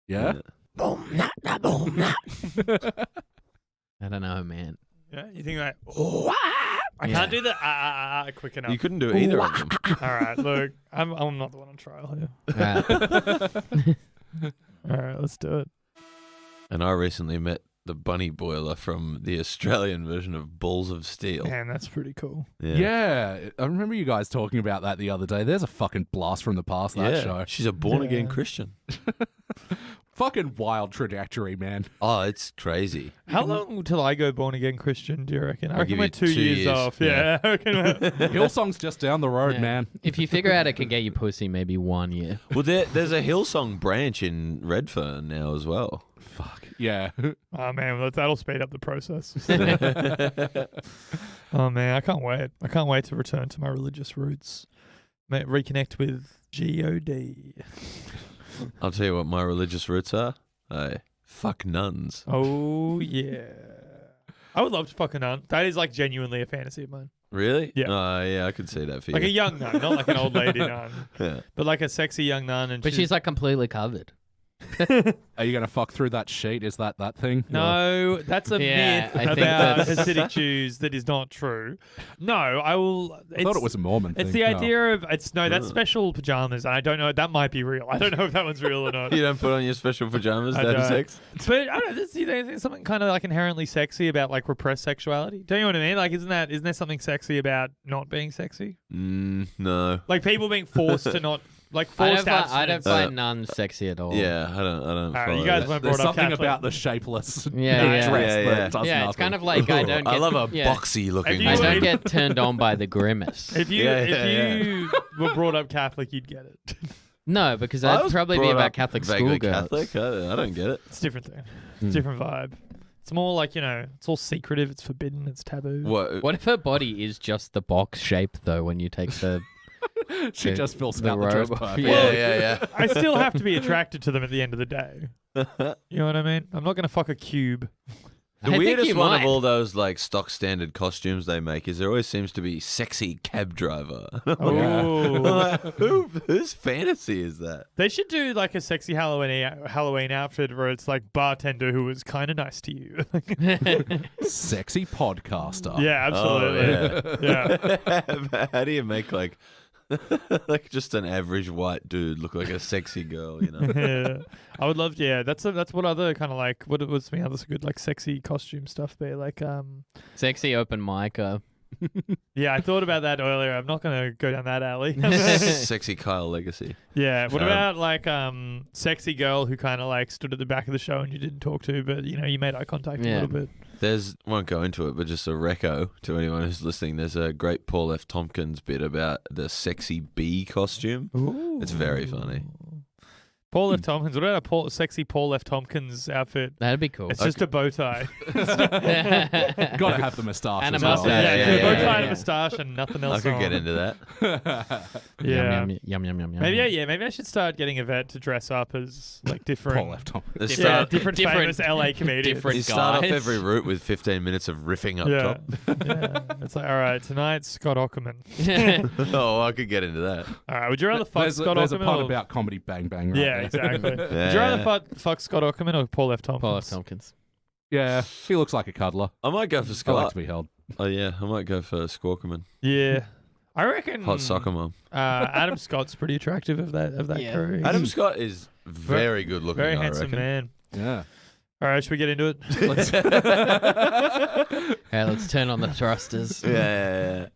Yeah? I don't know, man. Yeah. You think like I can't do the quick enough. You couldn't do either of them. All right, look, I'm not the one on trial here. All right, let's do it. And I recently met the bunny boiler from the Australian version of Balls of Steel. Man, that's pretty cool. Yeah. I remember you guys talking about that the other day. There's a fucking blast from the past, that show. She's a born-again Yeah. Christian. Fucking wild trajectory, man. Oh, it's crazy. How long till I go born again Christian, do you reckon? I I'll reckon give we're you 2 2 years years. off. Yeah. I reckon we're- Hillsong's just down the road, Yeah. man. If you figure out it can get you pussy, maybe 1 year. Well, there's a Hillsong branch in Redfern now as well. Fuck. Yeah. Oh man, that'll speed up the process. Oh man, I can't wait. I can't wait to return to my religious roots. Reconnect with God. I'll tell you what my religious roots are. Hey, fuck nuns. Oh yeah. I would love to fuck a nun. That is like genuinely a fantasy of mine. Really? Yeah. Oh, yeah, I could see that for Like a you. young nun, not like an old lady nun, Yeah. but like a sexy young nun. And But she's like completely covered. Are you going to fuck through that sheet? Is that thing? no, that's a Yeah, myth I think about that's- Hasidic Jews that is not true. No, I will. I thought it was a Mormon thing. It's the No. idea of that's special pajamas, and I don't know. That might be real. I don't know if that one's real or not. You don't put on your special pajamas I to have don't. sex? But I don't know. There's something kind of like inherently sexy about like repressed sexuality. Don't you know what I mean? Like, isn't there something sexy about not being sexy? No. Like people being forced to not like I forced don't abstinence. find nuns sexy at all. Yeah, I don't All right, follow you guys that. weren't There's brought up something Catholic. about the shapeless Yeah, dress yeah. that does Yeah, nothing. it's kind of like I don't get. I love a yeah. boxy looking If you I were- one. don't get turned on by the grimace. If you Yeah, were brought up Catholic, you'd get it. No, because I that'd was probably be brought about up Catholic vaguely schoolgirls. Catholic. I don't get it. It's a different thing. It's a different vibe. It's more like, it's all secretive, it's forbidden, it's taboo. What if her body is just the box shape though? When you take the She the- just fills the out the dress robe. perfect. Yeah. Yeah. I still have to be attracted to them at the end of the day. You know what I mean? I'm not going to fuck a cube. The I think weirdest you one might. of all those like stock standard costumes they make is there always seems to be sexy cab driver. Oh. Whose fantasy is that? They should do like a sexy Halloween outfit where it's like bartender who was kind of nice to you. Sexy podcaster. Yeah, absolutely. Yeah. How do you make like just an average white dude look like a sexy girl? Yeah. I would love. Yeah, that's what other kind of like what was me other good like sexy costume stuff be like. sexy open micer. Yeah, I thought about that earlier. I'm not going to go down that alley. Sexy Kyle Legacy. Yeah. What about like sexy girl who kind of like stood at the back of the show and you didn't talk to, but you know you made eye contact a little bit. Won't go into it, but just a reco to anyone who's listening. There's a great Paul F. Tompkins bit about the sexy bee costume. Ooh. It's very funny. Paul F. Tompkins. What about a sexy Paul F. Tompkins outfit? That'd be cool. It's just a bow tie. Gotta have the moustache. And as a well. mustache. Yeah, Yeah, a bow yeah, tie and yeah. a moustache and nothing else. I could on. get into that. Yeah. Yum, yum, yum. Maybe I should start getting Yvette to dress up as like different. Paul F. Tompkins. Let's Yeah, start, different famous LA comedians. different you start off guys. every route with 15 minutes of riffing up top. Yeah. It's like, all right, tonight's Scott Aukerman. Oh, I could get into that. All right, would you rather fuck There's Scott a Aukerman? part or... about comedy Bang Bang. Right Yeah, there. exactly. Would you Yeah. rather fuck Scott Aukerman or Paul F. Tompkins? Paul F. Tompkins. Yeah, he looks like a cuddler. I might go for I like Scott. to be held. Oh, yeah. I might go for Squawkerman. Yeah. I reckon Hot soccer mom. Adam Scott's pretty attractive of that Yeah. crew. Adam Scott is very good looking, Very I handsome reckon. man. Yeah. All right, should we get into it? Let's- Let's turn on the thrusters. Yeah.